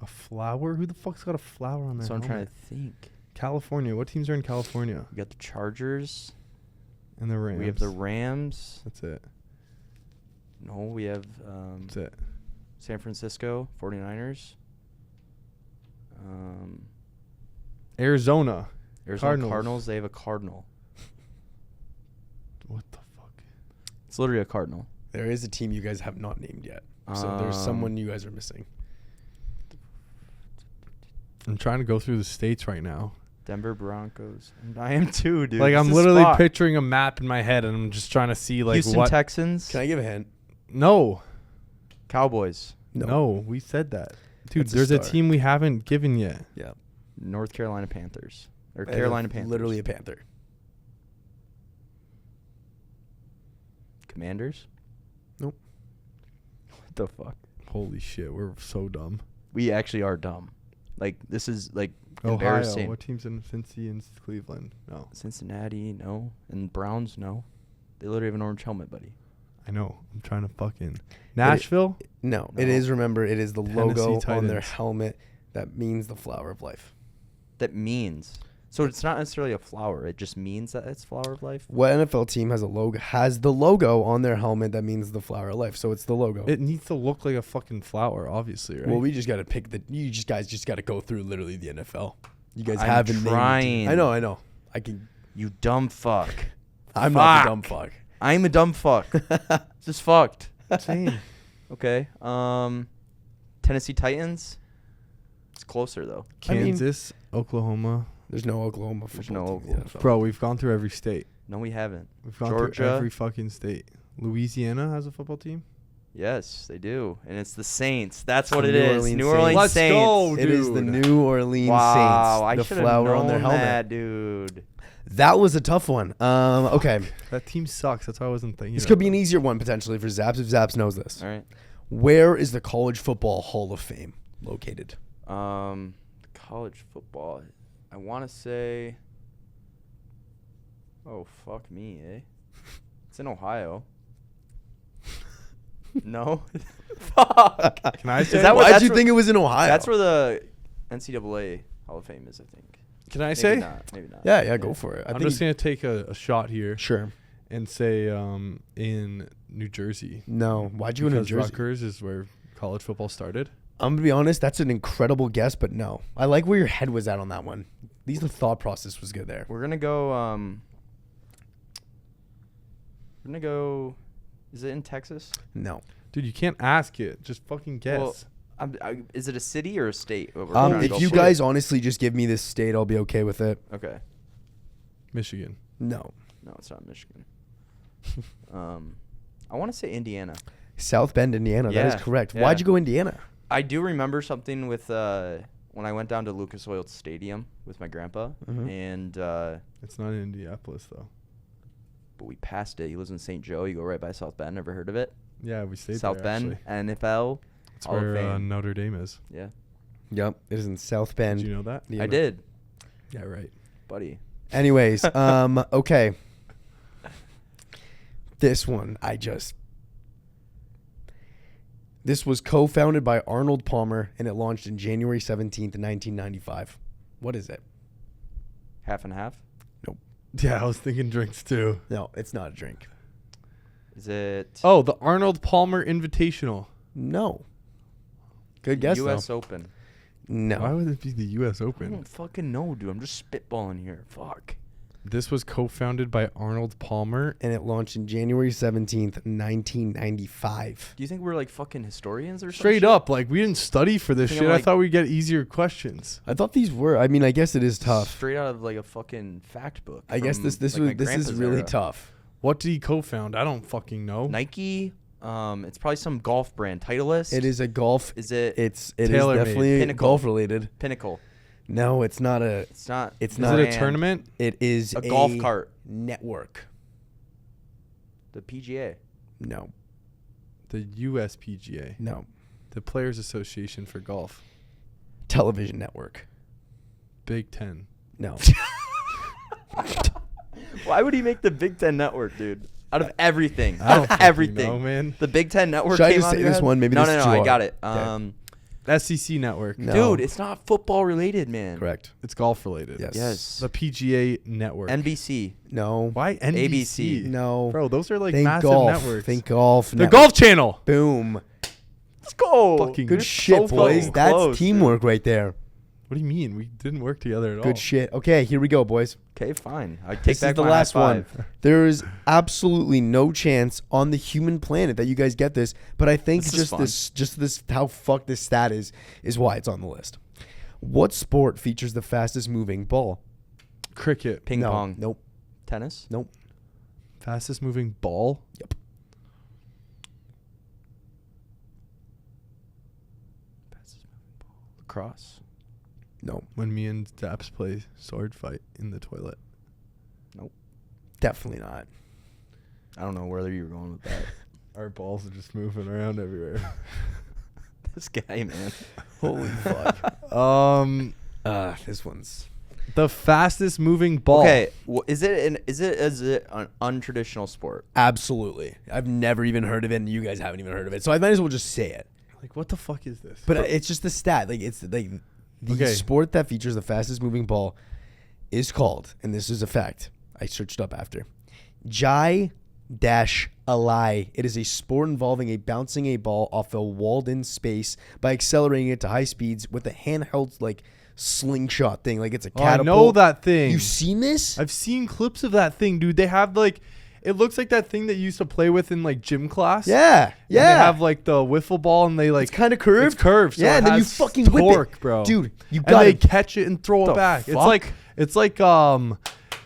[SPEAKER 3] A flower? Who the fuck's got a flower on their
[SPEAKER 2] So I'm trying
[SPEAKER 3] helmet?
[SPEAKER 2] to think.
[SPEAKER 3] California. What teams are in California?
[SPEAKER 2] We got the Chargers.
[SPEAKER 3] And the Rams.
[SPEAKER 2] We have the Rams.
[SPEAKER 3] That's it.
[SPEAKER 2] No, we have
[SPEAKER 3] That's it.
[SPEAKER 2] San Francisco 49ers.
[SPEAKER 3] Arizona.
[SPEAKER 2] Arizona Cardinals. They have a cardinal.
[SPEAKER 3] What the fuck?
[SPEAKER 2] It's literally a cardinal.
[SPEAKER 1] There is a team you guys have not named yet. So there's someone you guys are missing.
[SPEAKER 3] I'm trying to go through the states right now.
[SPEAKER 2] Denver Broncos. I am too, dude.
[SPEAKER 3] Like,
[SPEAKER 2] This
[SPEAKER 3] I'm
[SPEAKER 2] is
[SPEAKER 3] literally
[SPEAKER 2] spot.
[SPEAKER 3] picturing a map in my head, and I'm just trying to see, like,
[SPEAKER 2] Houston
[SPEAKER 3] what.
[SPEAKER 2] Texans.
[SPEAKER 1] Can I give a hint?
[SPEAKER 3] No.
[SPEAKER 2] Cowboys.
[SPEAKER 3] No, we said that. Dude,
[SPEAKER 1] That's a
[SPEAKER 3] there's a
[SPEAKER 1] star.
[SPEAKER 3] team we haven't given yet.
[SPEAKER 1] Yeah.
[SPEAKER 2] North Carolina Panthers. Or
[SPEAKER 1] And
[SPEAKER 2] Carolina Panthers.
[SPEAKER 1] Literally a Panther.
[SPEAKER 2] Commanders.
[SPEAKER 1] Nope.
[SPEAKER 2] What the fuck?
[SPEAKER 3] Holy shit, we're so dumb.
[SPEAKER 2] We actually are dumb. Like, this is, like,
[SPEAKER 3] Ohio.
[SPEAKER 2] embarrassing.
[SPEAKER 3] What team's in Cincy and Cleveland? No.
[SPEAKER 2] Cincinnati, no. And Browns, no. They literally have an orange helmet, buddy.
[SPEAKER 3] I know. I'm trying to fucking. Nashville?
[SPEAKER 1] No,
[SPEAKER 2] No.
[SPEAKER 1] it is. Remember, it is the
[SPEAKER 3] Tennessee
[SPEAKER 1] logo on their
[SPEAKER 3] Titans.
[SPEAKER 1] helmet that means the flower of life.
[SPEAKER 2] That means. So it's not necessarily a flower. It just means that it's flower of life.
[SPEAKER 1] What NFL team has the logo on their helmet that means the flower of life? So it's the logo.
[SPEAKER 3] It needs to look like a fucking flower, obviously, right?
[SPEAKER 1] Well, we just got to pick guys just got to go through literally the NFL. You guys
[SPEAKER 2] I'm
[SPEAKER 1] haven't named
[SPEAKER 2] trying.
[SPEAKER 1] I know. I can.
[SPEAKER 2] You dumb fuck.
[SPEAKER 1] I'm not
[SPEAKER 2] Fuck.
[SPEAKER 1] the dumb fuck.
[SPEAKER 2] I'm a dumb fuck. This is fucked.
[SPEAKER 3] Same.
[SPEAKER 2] Okay. Tennessee Titans. It's closer though.
[SPEAKER 1] I mean-
[SPEAKER 3] Kansas, Oklahoma.
[SPEAKER 1] There's no Oklahoma
[SPEAKER 2] There's
[SPEAKER 1] football
[SPEAKER 2] no
[SPEAKER 1] team in the
[SPEAKER 2] Oklahoma.
[SPEAKER 1] NFL.
[SPEAKER 3] Bro, we've gone through every state.
[SPEAKER 2] No, we haven't.
[SPEAKER 3] We've gone
[SPEAKER 2] Georgia.
[SPEAKER 3] through every fucking state. Louisiana has a football team?
[SPEAKER 2] Yes, they do, and it's the Saints. That's what
[SPEAKER 1] The
[SPEAKER 2] it
[SPEAKER 1] New
[SPEAKER 2] is.
[SPEAKER 1] Orleans
[SPEAKER 2] New Orleans
[SPEAKER 1] Saints.
[SPEAKER 3] Let's
[SPEAKER 2] Saints.
[SPEAKER 3] go,
[SPEAKER 1] It is the
[SPEAKER 3] dude.
[SPEAKER 1] New Orleans
[SPEAKER 2] Wow, I
[SPEAKER 1] Saints. The
[SPEAKER 2] should have
[SPEAKER 1] flower
[SPEAKER 2] known
[SPEAKER 1] on their helmet.
[SPEAKER 2] that, dude.
[SPEAKER 1] That was a tough one. Okay.
[SPEAKER 3] That team sucks. That's why I wasn't thinking.
[SPEAKER 1] This
[SPEAKER 3] of
[SPEAKER 1] could be an
[SPEAKER 3] them.
[SPEAKER 1] easier one potentially for Zaps if Zaps knows this.
[SPEAKER 2] All right.
[SPEAKER 1] Where is the College Football Hall of Fame located?
[SPEAKER 2] College college football. I want to say. Oh, fuck me, eh? It's in Ohio. No? Fuck.
[SPEAKER 3] Can I say?
[SPEAKER 2] Is that what-
[SPEAKER 1] Why'd
[SPEAKER 2] that's
[SPEAKER 1] you
[SPEAKER 2] where-
[SPEAKER 1] think it was in Ohio?
[SPEAKER 2] That's where the NCAA Hall of Fame is, I think.
[SPEAKER 3] Can I
[SPEAKER 2] Maybe
[SPEAKER 3] say?
[SPEAKER 2] not. Maybe not.
[SPEAKER 1] Yeah, go for it.
[SPEAKER 3] I'm just gonna take a shot here
[SPEAKER 1] Sure.
[SPEAKER 3] and say in New Jersey.
[SPEAKER 1] No. Why'd you go to New
[SPEAKER 3] Because
[SPEAKER 1] Jersey?
[SPEAKER 3] Rutgers is where college football started.
[SPEAKER 1] I'm gonna be honest. That's an incredible guess, but no. I like where your head was at on that one. At least the thought process was good there.
[SPEAKER 2] We're gonna go. Is it in Texas?
[SPEAKER 1] No.
[SPEAKER 3] Dude, you can't ask it. Just fucking guess.
[SPEAKER 2] Well, is it a city or a state? What we're trying to
[SPEAKER 1] If
[SPEAKER 2] go
[SPEAKER 1] you
[SPEAKER 2] for?
[SPEAKER 1] guys honestly just give me this state, I'll be okay with it.
[SPEAKER 2] Okay.
[SPEAKER 3] Michigan.
[SPEAKER 1] No.
[SPEAKER 2] No, it's not Michigan. I want to say Indiana.
[SPEAKER 1] South Bend, Indiana. That
[SPEAKER 2] Yeah,
[SPEAKER 1] is correct.
[SPEAKER 2] yeah.
[SPEAKER 1] Why'd you go Indiana?
[SPEAKER 2] I do remember something with when I went down to Lucas Oil Stadium with my grandpa,
[SPEAKER 1] Mhm.
[SPEAKER 2] and
[SPEAKER 3] It's not in Indianapolis though.
[SPEAKER 2] but we passed it. He lives in St. Joe. You go right by South Bend. Never heard of it?
[SPEAKER 3] Yeah, we stayed
[SPEAKER 2] South
[SPEAKER 3] there.
[SPEAKER 2] Bend,
[SPEAKER 3] Actually.
[SPEAKER 2] NFL.
[SPEAKER 3] That's
[SPEAKER 2] Hall of
[SPEAKER 3] where
[SPEAKER 2] Fame.
[SPEAKER 3] Notre Dame is.
[SPEAKER 2] Yeah,
[SPEAKER 1] Yep. It is in South Bend.
[SPEAKER 3] Did you know that?
[SPEAKER 2] I did,
[SPEAKER 3] Yeah, right.
[SPEAKER 2] buddy.
[SPEAKER 1] Anyways, okay. This one, This was co-founded by Arnold Palmer, and it launched in January 17th, 1995. What is it?
[SPEAKER 2] Half and half.
[SPEAKER 3] Yeah, I was thinking drinks too.
[SPEAKER 1] No, it's not a drink.
[SPEAKER 2] Is it?
[SPEAKER 3] Oh, the Arnold Palmer Invitational.
[SPEAKER 1] No. Good guess,
[SPEAKER 2] U.S.
[SPEAKER 1] though.
[SPEAKER 2] Open.
[SPEAKER 1] No.
[SPEAKER 3] Why would it be the U.S.
[SPEAKER 2] I
[SPEAKER 3] Open?
[SPEAKER 2] don't fucking know, dude. I'm just spitballing here. Fuck.
[SPEAKER 3] This was co-founded by Arnold Palmer.
[SPEAKER 1] And it launched in January 17th, 1995.
[SPEAKER 2] Do you think we're like fucking historians or something?
[SPEAKER 3] Straight up, like we didn't study for this
[SPEAKER 2] Think
[SPEAKER 3] shit.
[SPEAKER 2] I'm
[SPEAKER 3] I
[SPEAKER 2] like-
[SPEAKER 3] thought we'd get easier questions.
[SPEAKER 1] I thought these were. I mean, I guess it is tough.
[SPEAKER 2] Straight out of like a fucking fact book.
[SPEAKER 1] I guess
[SPEAKER 2] from,
[SPEAKER 1] this
[SPEAKER 2] like, my
[SPEAKER 1] is
[SPEAKER 2] grandpa's
[SPEAKER 1] really
[SPEAKER 2] era.
[SPEAKER 1] tough.
[SPEAKER 3] What did he co-found? I don't fucking know.
[SPEAKER 2] Nike. It's probably some golf brand. Titleist.
[SPEAKER 1] It is a golf.
[SPEAKER 2] Is it
[SPEAKER 1] It is
[SPEAKER 3] TaylorMade.
[SPEAKER 1] definitely
[SPEAKER 2] Pinnacle.
[SPEAKER 1] golf related.
[SPEAKER 2] Pinnacle?
[SPEAKER 1] No, it's not a.
[SPEAKER 2] It's not.
[SPEAKER 1] It's
[SPEAKER 3] Is
[SPEAKER 1] not
[SPEAKER 3] it a
[SPEAKER 2] brand.
[SPEAKER 3] tournament?
[SPEAKER 1] It is
[SPEAKER 2] A golf cart.
[SPEAKER 1] network.
[SPEAKER 2] The PGA.
[SPEAKER 1] No,
[SPEAKER 3] The USPGA,
[SPEAKER 1] no.
[SPEAKER 3] the Players Association for Golf.
[SPEAKER 1] Television network.
[SPEAKER 3] Big Ten.
[SPEAKER 1] No.
[SPEAKER 2] Why would he make the Big Ten Network, dude? Out of everything.
[SPEAKER 3] I don't
[SPEAKER 2] Out of
[SPEAKER 3] fucking
[SPEAKER 2] everything.
[SPEAKER 3] know, man.
[SPEAKER 2] The Big Ten Network.
[SPEAKER 1] Should I
[SPEAKER 2] came
[SPEAKER 1] just
[SPEAKER 2] out
[SPEAKER 1] say
[SPEAKER 2] of your
[SPEAKER 1] this
[SPEAKER 2] head?
[SPEAKER 1] one? Maybe
[SPEAKER 2] no,
[SPEAKER 1] this is
[SPEAKER 2] no,
[SPEAKER 1] too
[SPEAKER 2] I got
[SPEAKER 1] hard.
[SPEAKER 2] it.
[SPEAKER 1] Okay.
[SPEAKER 3] SEC Network.
[SPEAKER 1] No.
[SPEAKER 2] Dude, it's not football related, man.
[SPEAKER 1] Correct.
[SPEAKER 3] It's golf related.
[SPEAKER 1] Yes.
[SPEAKER 2] Yes.
[SPEAKER 3] The PGA Network.
[SPEAKER 2] NBC.
[SPEAKER 1] No.
[SPEAKER 3] Why NBC?
[SPEAKER 2] ABC.
[SPEAKER 1] No.
[SPEAKER 3] Bro, those are like
[SPEAKER 1] Think
[SPEAKER 3] massive
[SPEAKER 1] golf.
[SPEAKER 3] networks.
[SPEAKER 1] Think golf.
[SPEAKER 3] The
[SPEAKER 1] network.
[SPEAKER 3] Golf Channel.
[SPEAKER 1] Boom.
[SPEAKER 2] Let's go.
[SPEAKER 3] Fucking
[SPEAKER 1] Good
[SPEAKER 3] You're
[SPEAKER 1] shit,
[SPEAKER 2] so
[SPEAKER 1] boys.
[SPEAKER 2] fucking
[SPEAKER 1] That's
[SPEAKER 2] close,
[SPEAKER 1] teamwork right there.
[SPEAKER 3] What do you mean? We didn't work together at all.
[SPEAKER 1] Good shit. Okay, here we go, boys.
[SPEAKER 2] Okay, fine. I take
[SPEAKER 1] This
[SPEAKER 2] back
[SPEAKER 1] is the
[SPEAKER 2] my
[SPEAKER 1] last
[SPEAKER 2] high
[SPEAKER 1] one.
[SPEAKER 2] five.
[SPEAKER 1] There is absolutely no chance on the human planet that you guys get this, but I think
[SPEAKER 2] This is fun.
[SPEAKER 1] just this how fucked this stat is why it's on the list. What sport features the fastest moving ball?
[SPEAKER 3] Cricket.
[SPEAKER 2] Ping
[SPEAKER 1] No.
[SPEAKER 2] pong.
[SPEAKER 1] Nope.
[SPEAKER 2] Tennis.
[SPEAKER 1] Nope.
[SPEAKER 3] Fastest moving ball.
[SPEAKER 1] Yep.
[SPEAKER 2] Lacrosse.
[SPEAKER 1] No.
[SPEAKER 3] When me and Zaps play sword fight in the toilet.
[SPEAKER 1] Definitely not.
[SPEAKER 2] I don't know where you were going with that.
[SPEAKER 3] Our balls are just moving around everywhere.
[SPEAKER 2] This guy, man.
[SPEAKER 1] Holy fuck. This one's
[SPEAKER 3] The fastest moving ball.
[SPEAKER 2] Okay, is it an untraditional sport?
[SPEAKER 1] absolutely. I've never even heard of it, and you guys haven't even heard of it, so I might as well just say it.
[SPEAKER 3] Like, what the fuck is this?
[SPEAKER 1] But it's just the stat. Like it's like the
[SPEAKER 3] Okay.
[SPEAKER 1] sport that features the fastest moving ball is called, and this is a fact. I searched up after. Jai-alai. It is a sport involving bouncing a ball off a walled-in space by accelerating it to high speeds with a handheld like slingshot thing. Like it's a
[SPEAKER 3] Oh, I
[SPEAKER 1] catapult.
[SPEAKER 3] know that thing.
[SPEAKER 1] You've seen this?
[SPEAKER 3] I've seen clips of that thing, dude. They have like, it looks like that thing that you used to play with in like gym class.
[SPEAKER 1] Yeah,
[SPEAKER 3] And
[SPEAKER 1] yeah.
[SPEAKER 3] they have like the wiffle ball, and they like
[SPEAKER 1] it's kind of curved.
[SPEAKER 3] It's curved. So
[SPEAKER 1] yeah,
[SPEAKER 3] it
[SPEAKER 1] and then you
[SPEAKER 3] has
[SPEAKER 1] fucking whip
[SPEAKER 3] torque,
[SPEAKER 1] it,
[SPEAKER 3] bro.
[SPEAKER 1] Dude, you
[SPEAKER 3] And
[SPEAKER 1] got
[SPEAKER 3] they
[SPEAKER 1] it.
[SPEAKER 3] catch it and throw
[SPEAKER 1] The
[SPEAKER 3] it back.
[SPEAKER 1] fuck?
[SPEAKER 3] It's like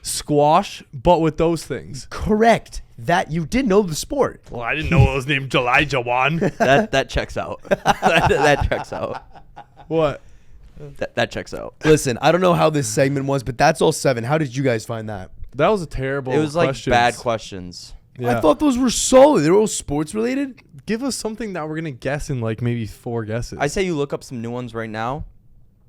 [SPEAKER 3] squash, but with those things.
[SPEAKER 1] Correct. That you did know the sport.
[SPEAKER 3] Well, I didn't know it was named Elijah Wan.
[SPEAKER 2] That checks out. that checks out.
[SPEAKER 3] What?
[SPEAKER 2] That checks out.
[SPEAKER 1] Listen, I don't know how this segment was, but that's all 7. How did you guys find that?
[SPEAKER 3] That was a terrible.
[SPEAKER 2] It was like
[SPEAKER 3] questions.
[SPEAKER 2] bad questions.
[SPEAKER 3] Yeah.
[SPEAKER 1] I thought those were solid. They were all sports related.
[SPEAKER 3] Give us something that we're gonna guess in like maybe 4 guesses.
[SPEAKER 2] I say you look up some new ones right now.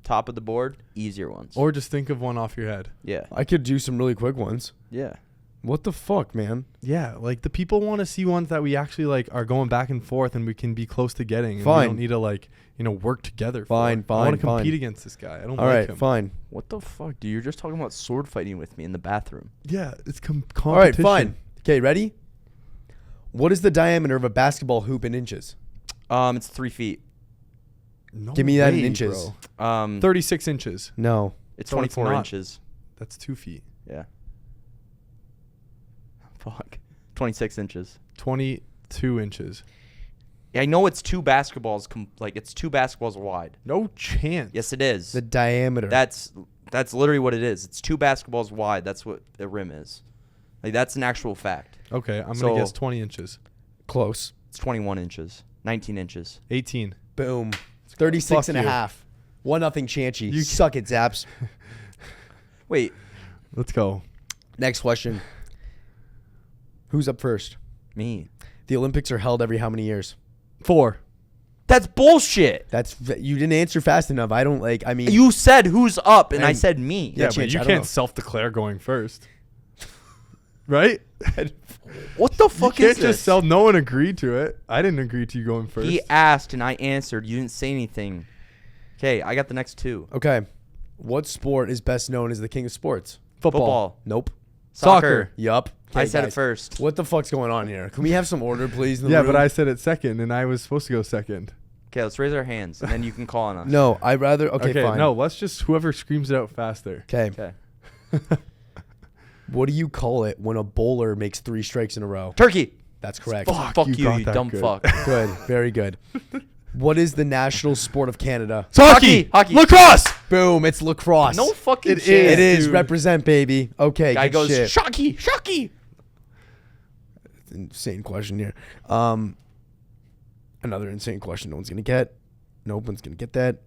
[SPEAKER 2] top of the board, easier ones.
[SPEAKER 3] Or just think of one off your head.
[SPEAKER 2] yeah.
[SPEAKER 1] I could do some really quick ones.
[SPEAKER 2] Yeah.
[SPEAKER 1] What the fuck, man?
[SPEAKER 3] Yeah, like the people want to see ones that we actually like are going back and forth and we can be close to getting. And
[SPEAKER 1] Fine.
[SPEAKER 3] we don't need to like, work together.
[SPEAKER 1] Fine,
[SPEAKER 3] I want to
[SPEAKER 1] fine.
[SPEAKER 3] compete against this guy. I don't
[SPEAKER 1] All
[SPEAKER 3] like
[SPEAKER 1] right,
[SPEAKER 3] him.
[SPEAKER 1] fine.
[SPEAKER 2] What the fuck, dude? You're just talking about sword fighting with me in the bathroom.
[SPEAKER 3] Yeah, it's
[SPEAKER 1] All right,
[SPEAKER 3] competition.
[SPEAKER 1] fine. Okay, ready? What is the diameter of a basketball hoop in inches?
[SPEAKER 2] It's 3 feet.
[SPEAKER 3] No
[SPEAKER 1] Give me that in
[SPEAKER 3] way,
[SPEAKER 1] inches.
[SPEAKER 3] bro. 36 inches.
[SPEAKER 1] No.
[SPEAKER 2] It's
[SPEAKER 3] So it's
[SPEAKER 2] 24
[SPEAKER 3] not.
[SPEAKER 2] inches.
[SPEAKER 3] That's 2 feet.
[SPEAKER 2] Yeah. Fuck. 26 inches.
[SPEAKER 3] 22 inches.
[SPEAKER 2] Yeah, I know it's two basketballs. It's two basketballs wide.
[SPEAKER 3] No chance.
[SPEAKER 2] Yes, it is.
[SPEAKER 1] The diameter.
[SPEAKER 2] That's literally what it is. It's two basketballs wide. That's what the rim is. Like, that's an actual fact.
[SPEAKER 3] Okay, I'm
[SPEAKER 2] So-
[SPEAKER 3] going to guess 20 inches.
[SPEAKER 1] close.
[SPEAKER 2] It's 21 inches. 19 inches.
[SPEAKER 3] 18.
[SPEAKER 1] Boom. 36 and a
[SPEAKER 3] you.
[SPEAKER 1] half. 1-0 Chancey.
[SPEAKER 3] You-
[SPEAKER 1] suck it, Zaps.
[SPEAKER 2] Wait.
[SPEAKER 3] Let's go.
[SPEAKER 1] Next question. Who's up first?
[SPEAKER 2] Me.
[SPEAKER 1] The Olympics are held every how many years?
[SPEAKER 3] 4.
[SPEAKER 2] That's bullshit.
[SPEAKER 1] You didn't answer fast enough.
[SPEAKER 2] You said who's up, and I
[SPEAKER 1] And-
[SPEAKER 2] said me.
[SPEAKER 1] Yeah,
[SPEAKER 3] Yeah,
[SPEAKER 1] Chinch,
[SPEAKER 3] but you
[SPEAKER 1] I don't
[SPEAKER 3] can't
[SPEAKER 1] know.
[SPEAKER 3] self-declare going first. Right?
[SPEAKER 2] What the
[SPEAKER 3] You
[SPEAKER 2] fuck
[SPEAKER 3] can't
[SPEAKER 2] is
[SPEAKER 3] just
[SPEAKER 2] this?
[SPEAKER 3] sell. No one agreed to it. I didn't agree to you going first.
[SPEAKER 2] He asked, and I answered. You didn't say anything. Okay, I got the next two.
[SPEAKER 1] Okay. What sport is best known as the king of sports?
[SPEAKER 2] Football.
[SPEAKER 1] Nope.
[SPEAKER 3] Soccer.
[SPEAKER 1] Yup.
[SPEAKER 2] I
[SPEAKER 1] Okay,
[SPEAKER 2] said
[SPEAKER 1] guys.
[SPEAKER 2] it first.
[SPEAKER 1] What the fuck's going on here? Can we have some order, please? in the
[SPEAKER 3] Yeah,
[SPEAKER 1] room?
[SPEAKER 3] but I said it second, and I was supposed to go second.
[SPEAKER 2] Okay, let's raise our hands, and then you can call on us.
[SPEAKER 1] No, I'd rather. Okay,
[SPEAKER 3] Okay,
[SPEAKER 1] fine.
[SPEAKER 3] no, let's just whoever screams it out faster.
[SPEAKER 1] Okay.
[SPEAKER 2] Okay.
[SPEAKER 1] What do you call it when a bowler makes 3 strikes in a row?
[SPEAKER 2] Turkey.
[SPEAKER 1] That's correct.
[SPEAKER 2] Fuck
[SPEAKER 3] you
[SPEAKER 2] you,
[SPEAKER 3] got
[SPEAKER 2] you
[SPEAKER 3] that
[SPEAKER 2] dumb
[SPEAKER 3] good.
[SPEAKER 2] fuck.
[SPEAKER 1] Good. Very good. What is the national sport of Canada?
[SPEAKER 2] Hockey. Hockey.
[SPEAKER 3] Lacrosse.
[SPEAKER 1] Boom. It's lacrosse.
[SPEAKER 2] No fucking
[SPEAKER 3] It
[SPEAKER 2] shit.
[SPEAKER 1] It is.
[SPEAKER 3] dude.
[SPEAKER 1] Represent, baby. Okay.
[SPEAKER 2] Guy
[SPEAKER 1] good
[SPEAKER 2] goes,
[SPEAKER 1] shit.
[SPEAKER 2] shocky, shocky.
[SPEAKER 1] Insane question here. Another insane question no one's going to get. No one's going to get that.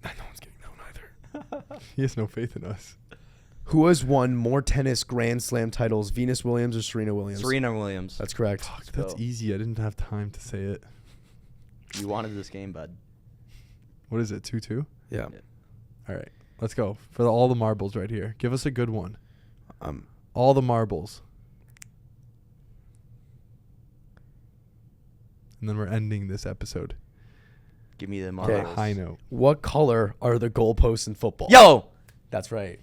[SPEAKER 1] No one's getting that one either.
[SPEAKER 3] He has no faith in us.
[SPEAKER 1] Who has won more tennis Grand Slam titles, Venus Williams or Serena Williams?
[SPEAKER 2] Serena Williams.
[SPEAKER 1] That's correct.
[SPEAKER 3] Fuck,
[SPEAKER 2] Let's
[SPEAKER 3] that's
[SPEAKER 2] go.
[SPEAKER 3] easy. I didn't have time to say it.
[SPEAKER 2] You wanted this game, bud.
[SPEAKER 3] What is it? 2-2?
[SPEAKER 1] Yeah.
[SPEAKER 3] All right, let's go for all the marbles right here. Give us a good one.
[SPEAKER 1] Um,
[SPEAKER 3] All the marbles. And then we're ending this episode.
[SPEAKER 2] Give me the
[SPEAKER 3] On
[SPEAKER 2] marbles.
[SPEAKER 3] a high note.
[SPEAKER 1] what color are the goalposts in football?
[SPEAKER 2] Yo!
[SPEAKER 1] That's right.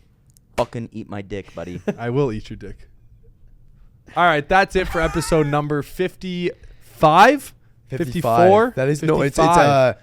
[SPEAKER 2] Fucking eat my dick, buddy.
[SPEAKER 3] I will eat your dick. All right, that's it for episode number 55? 54?
[SPEAKER 1] That is no. It's
[SPEAKER 3] 55.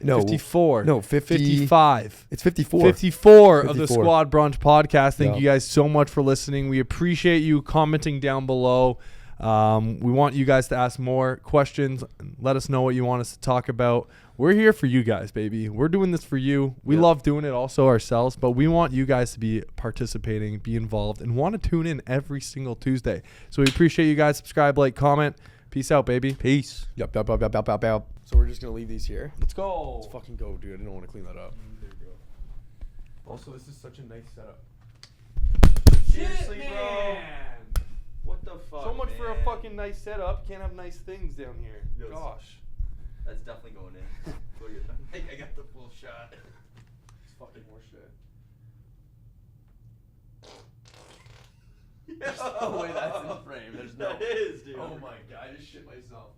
[SPEAKER 1] no
[SPEAKER 3] 54.
[SPEAKER 1] No 50.
[SPEAKER 3] 55.
[SPEAKER 1] It's 54.
[SPEAKER 3] 54 of the
[SPEAKER 1] 54.
[SPEAKER 3] Squad Brunch podcast. Thank
[SPEAKER 1] Yeah.
[SPEAKER 3] you guys so much for listening. We appreciate you commenting down below. We want you guys to ask more questions. Let us know what you want us to talk about. We're here for you guys, baby. We're doing this for you. We
[SPEAKER 2] Yep.
[SPEAKER 3] love doing it also ourselves, but we want you guys to be participating, be involved, and want to tune in every single Tuesday. So we appreciate you guys. Subscribe, like, comment. Peace out, baby.
[SPEAKER 2] Peace.
[SPEAKER 1] Yup. So we're just gonna leave these here.
[SPEAKER 3] Let's go.
[SPEAKER 1] Let's fucking go, dude. I don't want to clean that up.
[SPEAKER 3] There you go. Also, this is such a nice setup.
[SPEAKER 2] Seriously, bro. What the fuck?
[SPEAKER 3] So much for a fucking nice setup. Can't have nice things down here.
[SPEAKER 2] Yes.
[SPEAKER 3] Gosh.
[SPEAKER 2] That's definitely going in. I got the full shot.
[SPEAKER 3] It's fucking horseshit.
[SPEAKER 1] There's no way that's in frame. There's no.
[SPEAKER 2] That is, dude.
[SPEAKER 1] Oh my god, I just shit myself.